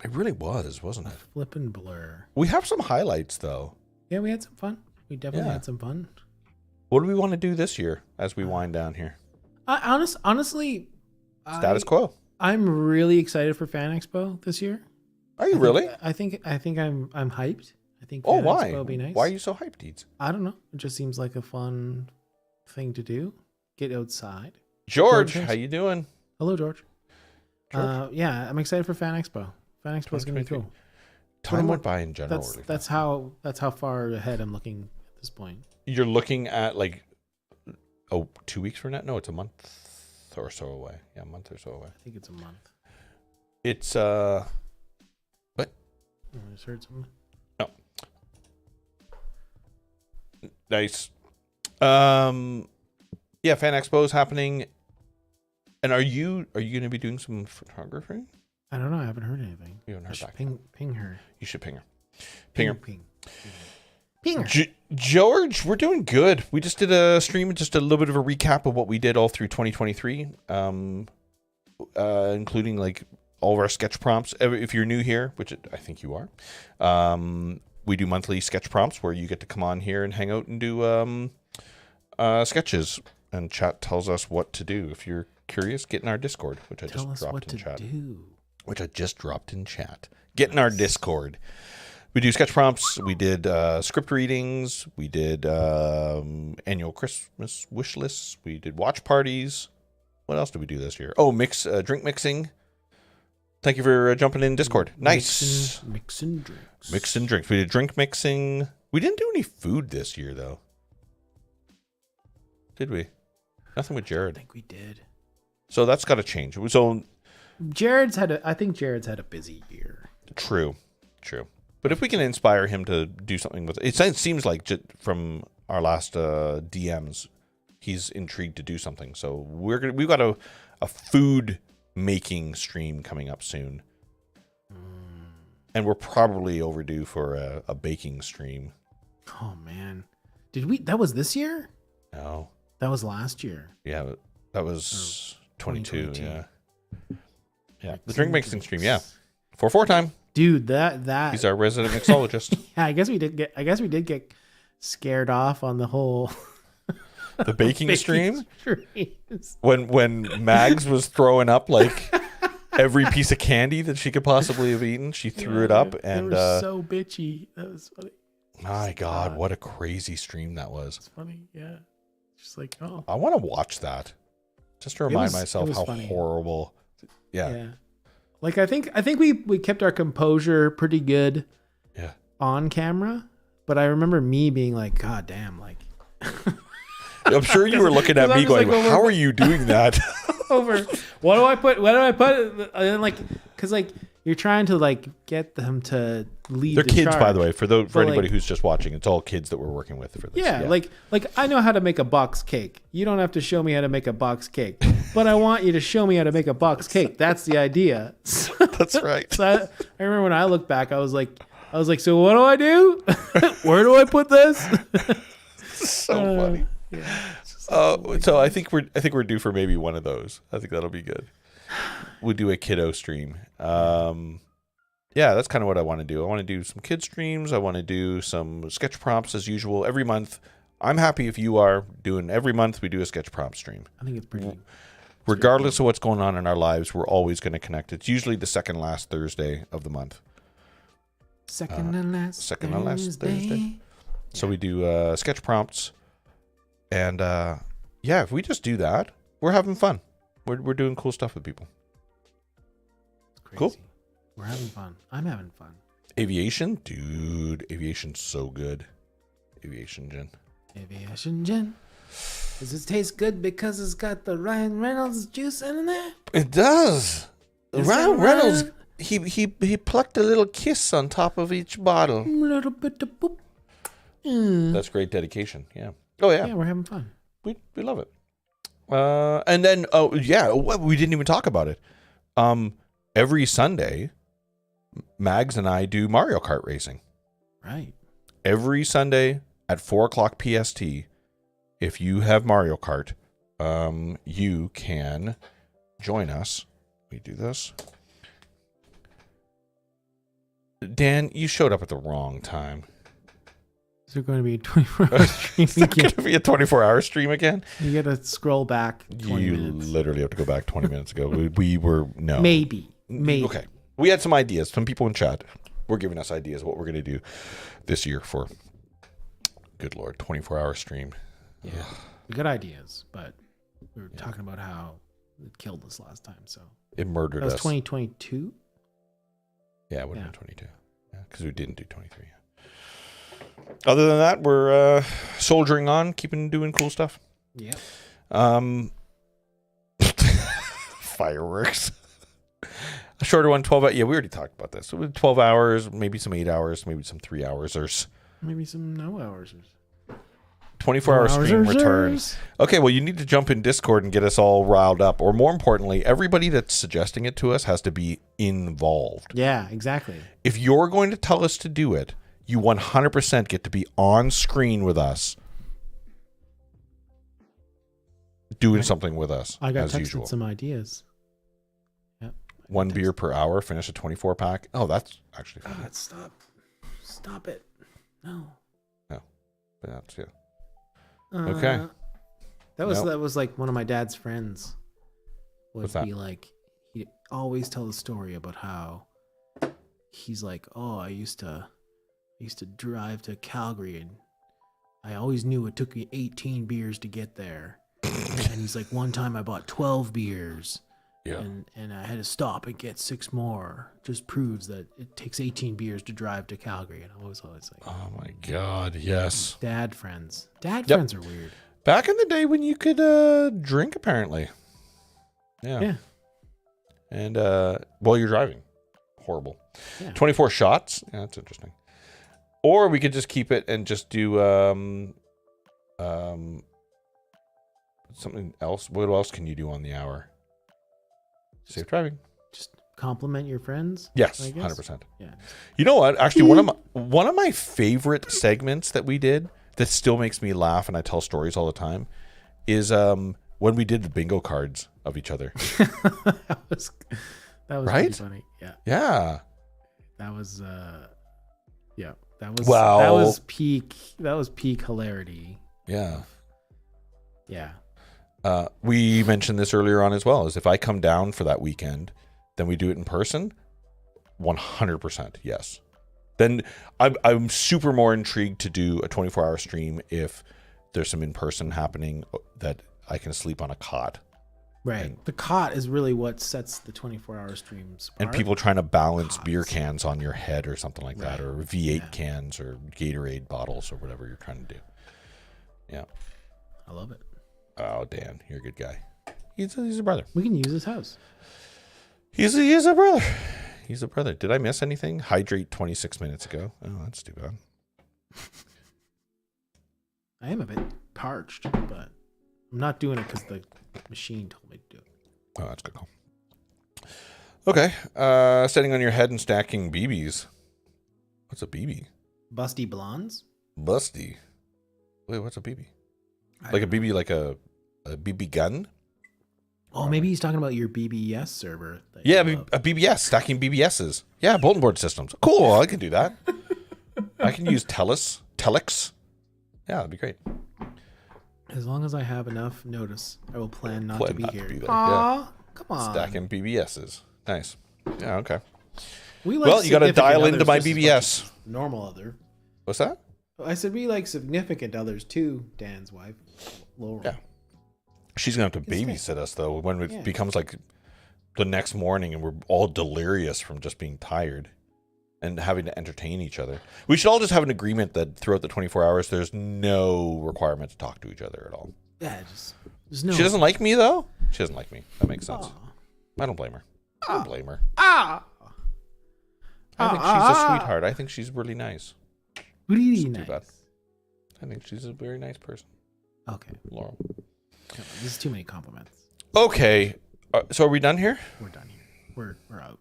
It really was, wasn't it? Flippin' blur. We have some highlights, though. Yeah, we had some fun. We definitely Yeah. had some fun. What do we want to do this year as we wind down here? Honestly, Status quo. I'm really excited for Fan Expo this year. Are you really? I think I'm hyped. I think Oh, Fan why? Expo will be nice. Why are you so hyped, Deeds? I don't know. It just seems like a fun thing to do. Get outside. George, George, how you doing? Hello, George. George? Yeah, I'm excited for Fan Expo. Fan Expo is going to be 2023. cool. Time more- went by in general. really That's fast. how far ahead I'm looking at this point. You're looking at like 2 weeks from now. No, it's a month or so away. Yeah, a month or so away. I think it's a month. It's what? I just heard something. No. Nice. Yeah, Fan Expo is happening. And are you going to be doing some photography? I don't know. I haven't heard anything. You haven't I heard should back. ping her. You should ping her. Ping her. Ping. Ping her. George, we're doing good. We just did a stream, just a little bit of a recap of what we did all through 2023, including like all of our sketch prompts. If you're new here, which I think you are, we do monthly sketch prompts where you get to come on here and hang out and do sketches, and chat tells us what to do. If you're curious, get in our Discord, which I Tell just us dropped what in to chat. do. Which I just dropped in chat. Get in our Discord. We do sketch prompts. We did script readings. We did annual Christmas wish lists. We did watch parties. What else did we do this year? Oh, drink mixing. Thank you for jumping in Discord. Nice. Mixing drinks. Mixing drinks. We did drink mixing. We didn't do any food this year, though. Did we? Nothing with I Jared. think we did. So that's got to change. So I think Jared's had a busy year. True. But if we can inspire him to do something with it, it seems like from our last DMs, he's intrigued to do something. So we've got a food making stream coming up soon, and we're probably overdue for a baking stream. Oh man, that was this year? No, That was last year. yeah, that was 22. 2022. Yeah. The drink mixing stream. Yeah, 4 time. Dude, that He's our resident mixologist. yeah, I guess we did get scared off on the whole The baking stream. streams. When Mags was throwing up like every piece of candy that she could possibly have eaten, she threw it up, They and were so bitchy. That was funny. my God, what a crazy stream that was! It's funny, yeah. Just like, oh, I want to watch that just to remind was- myself it was how funny. horrible. Yeah, yeah. Like I think we kept our composure pretty good yeah. on camera, but I remember me being like, God damn, like I'm sure you were looking at 'Cause I'm me just going, like, "How are you doing that?" over what do I put and then like because like you're trying to like get them to lead They're the kids, by charge. the way. For anybody like- who's just watching, it's all kids that we're working with for this. Yeah, like I know how to make a box cake. You don't have to show me how to make a box cake, but I want you to show me how to make a box cake. That's the idea. that's right. So I remember when I look back, I was like, so what do I do? Where do I put this? So funny. Yeah. So I think we're due for maybe one of those. I think that'll be good. We'll do a kiddo stream. Yeah, that's kind of what I want to do. I want to do some kid streams. I want to do some sketch prompts as usual every month. I'm happy if you are doing every month. We do a sketch prompt stream. I think it's pretty. Regardless of what's going on in our lives, we're always going to connect. It's usually the second last Thursday of the month. Second and last Thursday. So we do sketch prompts, and yeah, if we just do that, we're having fun. We're doing cool stuff with people. It's crazy. Cool. We're having fun. I'm having fun. Aviation, dude, aviation's so good. Aviation, Jen. Aviation gin. Does it taste good because it's got the Ryan Reynolds juice in there? It does. Is Ryan that Reynolds, right? he plucked a little kiss on top of each bottle. A little bit of boop. Mm. That's great dedication. Yeah. Oh yeah, Yeah, we're having fun. we love it. And then we didn't even talk about it. Every Sunday, Mags and I do Mario Kart racing. Right. Every Sunday at 4:00 PST. If you have Mario Kart, you can join us. We do this. Dan, you showed up at the wrong time. Is there going to be a 24-hour stream Is there again? going to be a 24-hour stream again? You got to scroll back 20 You minutes. literally have to go back 20 minutes ago. We were, no. Maybe. Okay. We had some ideas. Some people in chat were giving us ideas of what we're going to do this year for, good Lord, 24-hour stream. Yeah. We got ideas, but we were talking about how it killed us last time. So It murdered that was us. 2022. Yeah, it would have Yeah. been 22. Yeah, because we didn't do 23 yet. Other than that, we're soldiering on, doing cool stuff. Yep. Fireworks. A shorter one, 12 hours. Yeah, we already talked about this. So 12 hours, maybe some 8 hours, maybe some 3 hours. There's Maybe some no hours. 24-hour stream returns. Okay, well, you need to jump in Discord and get us all riled up. Or more importantly, everybody that's suggesting it to us has to be involved. Yeah, exactly. If you're going to tell us to do it, you 100% get to be on screen with us, doing something with us, I got as texted usual. some ideas. Yep. One beer per hour, finish a 24-pack. Oh, that's actually fun. God, stop it. No. That's, yeah. Okay. That was Nope. that was like one of my dad's friends would What's that? be like, he'd always tell the story about how he's like, oh, I used to drive to Calgary and I always knew it took me 18 beers to get there. And he's like, one time I bought 12 beers. Yeah. And I had to stop and get 6 more. Just proves that it takes 18 beers to drive to Calgary. And I was always like, Oh, my God. Yes. dad friends. Dad Yep. friends are weird. Back in the day when you could drink, apparently. Yeah. Yeah. And while you're driving. Horrible. Yeah. 24 shots. Yeah, that's interesting. Or we could just keep it and just do something else. What else can you do on the hour? Safe driving. Just compliment your friends. Yes, I guess. 100%. Yeah. You know what? Actually, one of my favorite segments that we did that still makes me laugh and I tell stories all the time is when we did the bingo cards of each other. that was Right? pretty funny. Yeah. Yeah. That was yeah. That Wow. was peak hilarity. Yeah. Yeah. We mentioned this earlier on as well, is if I come down for that weekend, then we do it in person. 100% yes. Then I'm super more intrigued to do a 24-hour stream if there's some in-person happening that I can sleep on a cot. Right. The cot is really what sets the 24-hour streams apart. And people trying to balance Cots. beer cans on your head or something like that, Right. or V8 Yeah. cans or Gatorade bottles or whatever you're trying to do. Yeah. I love it. Oh, Dan, you're a good guy. He's a brother. We can use his house. He's a brother. He's a brother. Did I miss anything? Hydrate 26 minutes ago. Oh, that's too bad. I am a bit parched, but I'm not doing it because the machine told me to do it. Oh, that's a good call. Okay. Standing on your head and stacking BBs. What's a BB? Busty blondes? Busty. Wait, what's a BB? Like a BB, like a BB gun? Oh, maybe he's talking about your BBS server. that you Yeah, love. a BBS, stacking BBSs. Yeah, bulletin board systems. Cool, I can do that. I can use Telix. Yeah, that'd be great. As long as I have enough notice, I will plan not Plan to be not to here. be there, Aw, come on. Stacking BBSs. Nice. Yeah, okay. We like Well, you got to significant dial others into my just as much BBS. as normal other. What's that? I said we like significant others too. Dan's wife, Laurel. Yeah. She's going to have to It's okay. babysit us, though, when it Yeah. becomes like the next morning and we're all delirious from just being tired and having to entertain each other. We should all just have an agreement that throughout the 24 hours, there's no requirement to talk to each other at all. Yeah, just no. She doesn't like me, though? She doesn't like me. That makes sense. Aw. I don't blame her. I don't blame her. Ah, I think she's a sweetheart. I think she's really nice. really Too nice. bad. I think she's a very nice person, Okay, Laurel. come on, this is too many compliments. Okay. So are we done here? We're done here. We're out.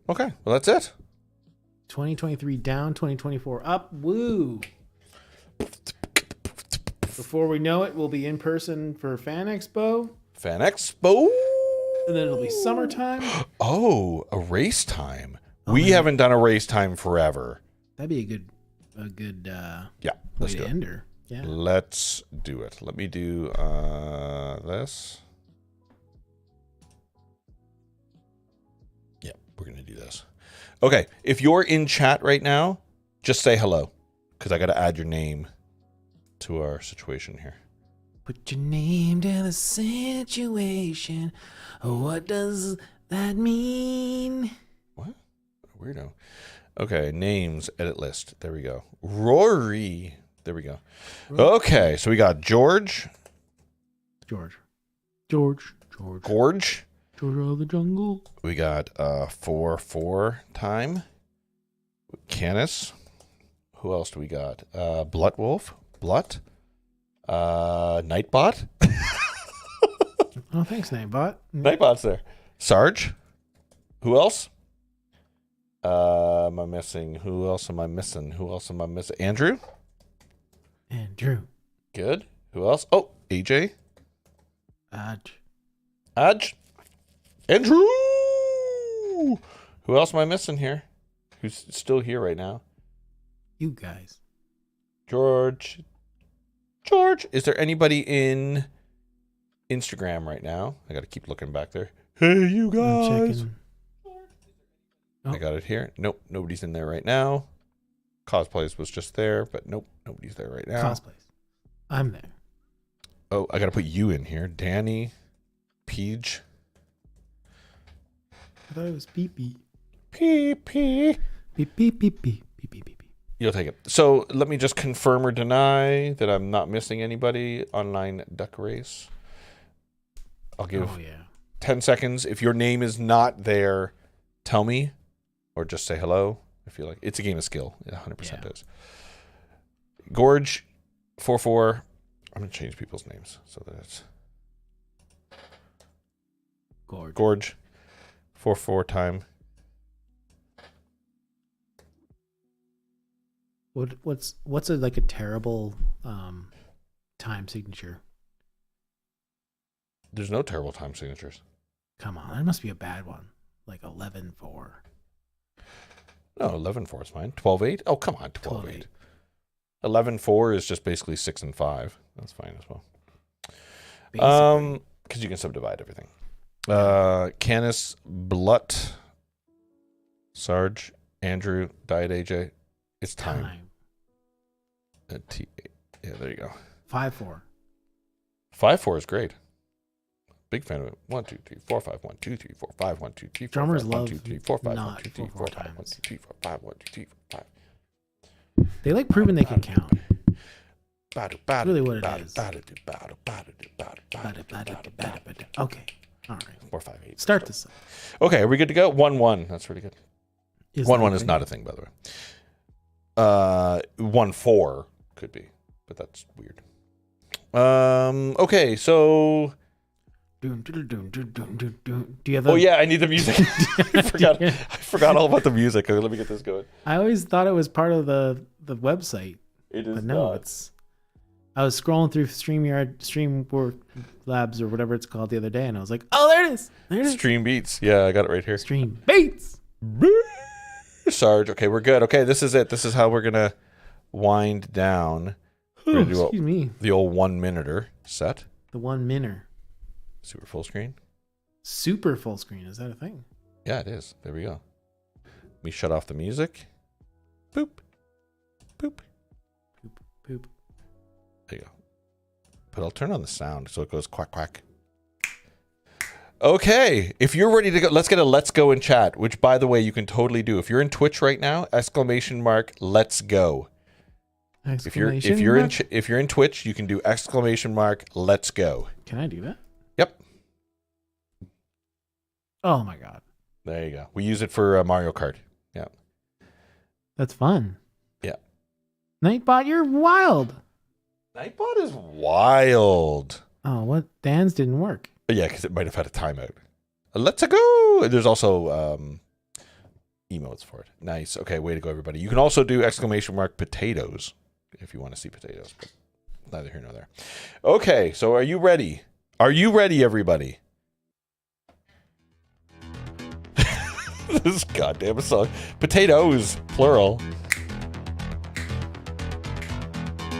Okay. Well, that's it. 2023 down, 2024 up. Woo! Before we know it, we'll be in person for Fan Expo, Fan Expo. and then it'll be summertime. Oh, a race time. We haven't done a race time forever. That'd be a good Yeah, way let's to do it. end her. Yeah. Let's do it. Let me do this. Yeah, we're going to do this. Okay, if you're in chat right now, just say hello because I got to add your name to our situation here. Put your name to the situation. What does that mean? What? Weirdo. Okay, names, edit list. There we go. Rory. There we go. Okay, so we got George. George Gorge. out of the jungle. We got 4-4 time. Canis. Who else do we got? Bloodwolf. Blut. Nightbot. Oh, thanks, Nightbot. Nightbot's there. Sarge. Who else? Am I missing? Who else am I missing? Andrew. Andrew. Good. Who else? Oh, AJ. Aj. Andrew. Who else am I missing here? Who's still here right now? You guys. George. Is there anybody in Instagram right now? I got to keep looking back there. Hey, you I'm guys. checking. I got it here. Nope, nobody's in there right now. Cosplays was just there, but nope, nobody's there right now. Cosplays. I'm there. Oh, I got to put you in here. Danny, Peach. I thought it was pee-pee. Pee-pee. Pee-pee. You'll take it. So let me just confirm or deny that I'm not missing anybody. Online duck race. I'll give Oh, yeah. 10 seconds. If your name is not there, tell me or just say hello. I feel like it's a game of skill. It 100% is. Gorge, 4-4. I'm going to change people's names so that it's Gorge, 4-4 time. What's like a terrible time signature? There's no terrible time signatures. Come on, that must be a bad one. Like 11-4. No, 11-4 is fine. 12-8? Oh, come on, 12-8. 11-4 is just basically 6 and 5. That's fine as well. Because you can subdivide everything. Canis, Blut, Sarge, Andrew, Diet AJ. It's time. Yeah, there you go. 5-4. 5-4 is great. Big fan of it. 1, 2, 3, 4, 5. 1, 2, 3, 4, 5. 1, 2, 3, 4, Drummers 5. 1, love 2, 3, 4, 5. 1, not 2, 3, 4, 4 5. 1, times. 2, 3, 4, 5. 1, 2, 3, 4, 5. They like proving they can count. That's really what it is. Okay. All right. 4, 5, 8. Start this. Okay, are we good to go? 1-1. That's pretty good. 1-1 is that not a thing, by the way. 1-4 could be, but that's weird. Okay, so. Do you have? Oh yeah, I need the music. I forgot all about the music. Okay, let me get this going. I always thought it was part of the website, It is but no, not. it's. I was scrolling through Streamwork Labs or whatever it's called the other day, and I was like, "Oh, there it is! There it is! Stream Beats. Yeah, I got it right here. Stream Beats." Sarge. Okay, we're good. Okay, this is it. This is how we're gonna wind down. We're Ooh, gonna do excuse me. the old 1-minuter set. The 1-minner. Super full screen. Super full screen. Is that a thing? Yeah, it is. There we go. Let me shut off the music. Boop. Boop. Poop. There you go. But I'll turn on the sound so it goes quack quack. Okay, if you're ready to go, let's get a let's go in chat, which by the way, you can totally do. If you're in Twitch right now, ! Let's go. If you're in Twitch, you can do ! Let's go. Can I do that? Yep. Oh my god. There you go. We use it for Mario Kart. Yeah. That's fun. Yeah. Nightbot, you're wild. Nightbot is wild. Oh, what? Dan's didn't work. Yeah, because it might have had a timeout. Let's go. There's also emotes for it. Nice. Okay, way to go, everybody. You can also do ! Potatoes if you want to see potatoes, but neither here nor there. Okay, so are you ready? Are you ready, everybody? This goddamn song. Potatoes, plural.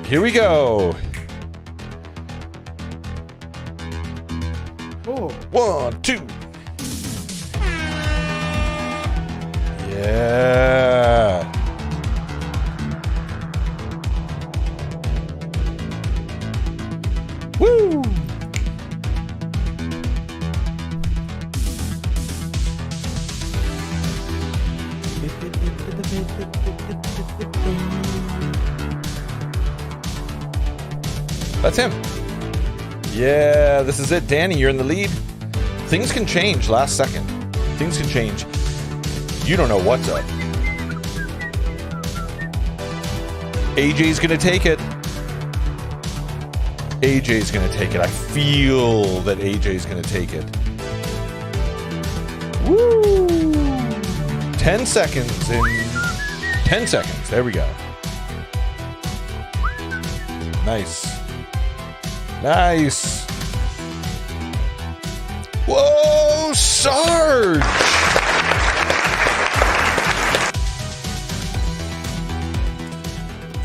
Here we go. Oh. 1, 2. Yeah. Woo. That's him. Yeah, this is it. Danny, you're in the lead. Things can change last second. Things can change. You don't know what's up. AJ's going to take it. AJ's going to take it. I feel that AJ's going to take it. Woo! 10 seconds in 10 seconds. There we go. Nice. Nice. Whoa, Sarge!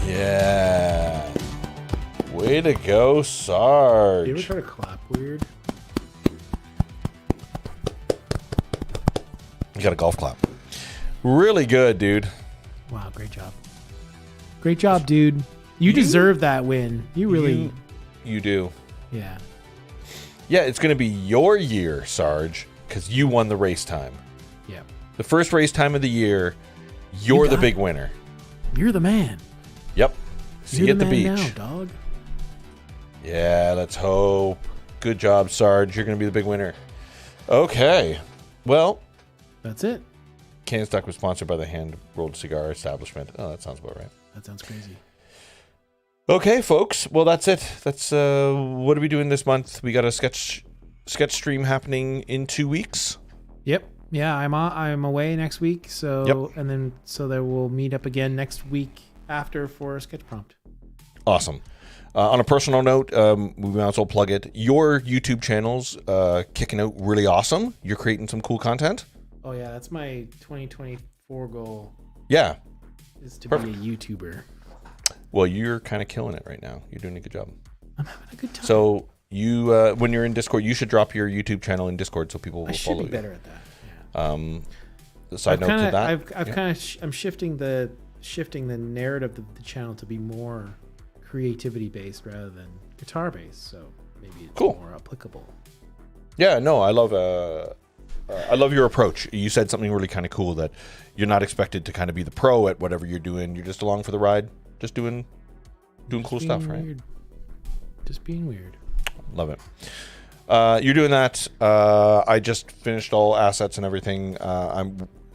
Yeah. Way to go, Sarge. You ever try to clap weird? You got a golf clap. Really good, dude. Wow, great job. Great job, dude. You deserve that win. You really... You do. Yeah. Yeah, it's going to be your year, Sarge, because you won the race time. Yeah. The first race time of the year, you're the big winner. You're the man. Yep. See You're you at the man beach. now, dog. Yeah, let's hope. Good job, Sarge. You're going to be the big winner. Okay. Well, That's it. Can's Duck was sponsored by the Hand Rolled Cigar Establishment. Oh, that sounds about right. That sounds crazy. Okay, folks. Well, that's it. That's what are we doing this month? We got a sketch stream happening in 2 weeks. Yep. Yeah, I'm away next week, so Yep. and then so that we'll meet up again next week after for a sketch prompt. Awesome. On a personal note, we might as well plug it. Your YouTube channel's kicking out really awesome. You're creating some cool content. Oh yeah, that's my 2024 goal Yeah. is to Perfect. be a YouTuber. Well, you're kind of killing it right now. You're doing a good job. I'm having a good time. So you, when you're in Discord, you should drop your YouTube channel in Discord so people will I should follow be you. better at that. Yeah. The side note to that. I've yeah. kind of I'm shifting the narrative of the channel to be more creativity based rather than guitar based. So maybe it's Cool. more applicable. Yeah, no, I love your approach. You said something really kind of cool that you're not expected to kind of be the pro at whatever you're doing. You're just along for the ride, just doing cool Being stuff, right? weird. Just being weird. Love it. You're doing that. I just finished all assets and everything.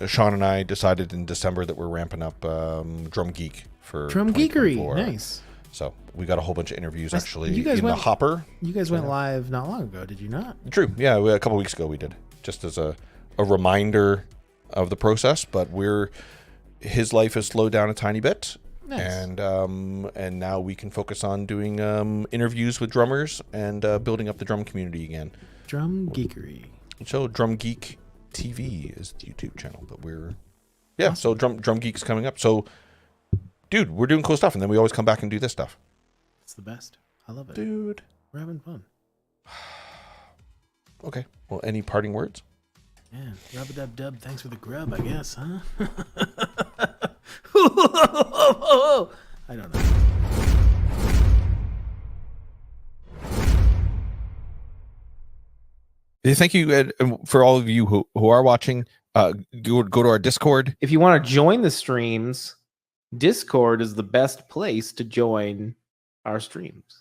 Sean and I decided in December that we're ramping up Drum Geek for Drum Geekery. 2024. Nice. So we got a whole bunch of interviews Nice. actually You guys in the went- hopper. You guys went live not long ago, did you not? True. Yeah, a couple weeks ago we did, just as a reminder of the process. But his life has slowed down a tiny bit, Nice. and now we can focus on doing interviews with drummers and building up the drum community again. Drum Geekery. So Drum Geek TV is the YouTube channel, but so Drum Geek's coming up. So, dude, we're doing cool stuff, and then we always come back and do this stuff. It's the best. I love it. Dude. We're having fun. Okay. Well, any parting words? Yeah. Rub-a-dub-dub. Thanks for the grub, I guess, huh? I don't know. Thank you for all of you who are watching. Go to our Discord. If you want to join the streams, Discord is the best place to join our streams.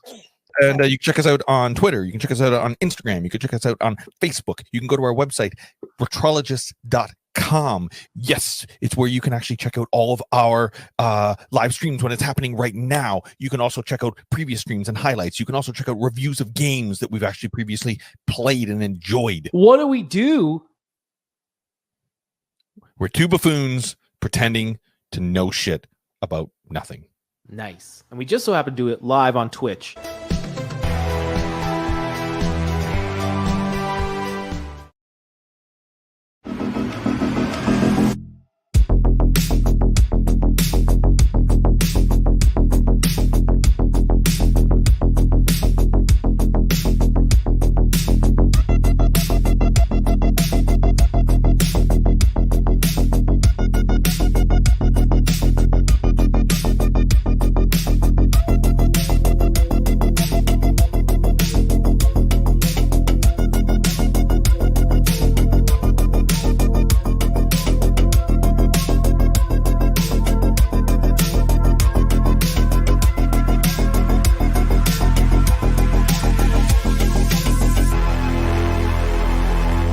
And you can check us out on Twitter. You can check us out on Instagram. You can check us out on Facebook. You can go to our website, retrologist.com. Yes, it's where you can actually check out all of our live streams when it's happening right now. You can also check out previous streams and highlights. You can also check out reviews of games that we've actually previously played and enjoyed. What do we do? We're two buffoons pretending to know shit about nothing. Nice. And we just so happen to do it live on Twitch.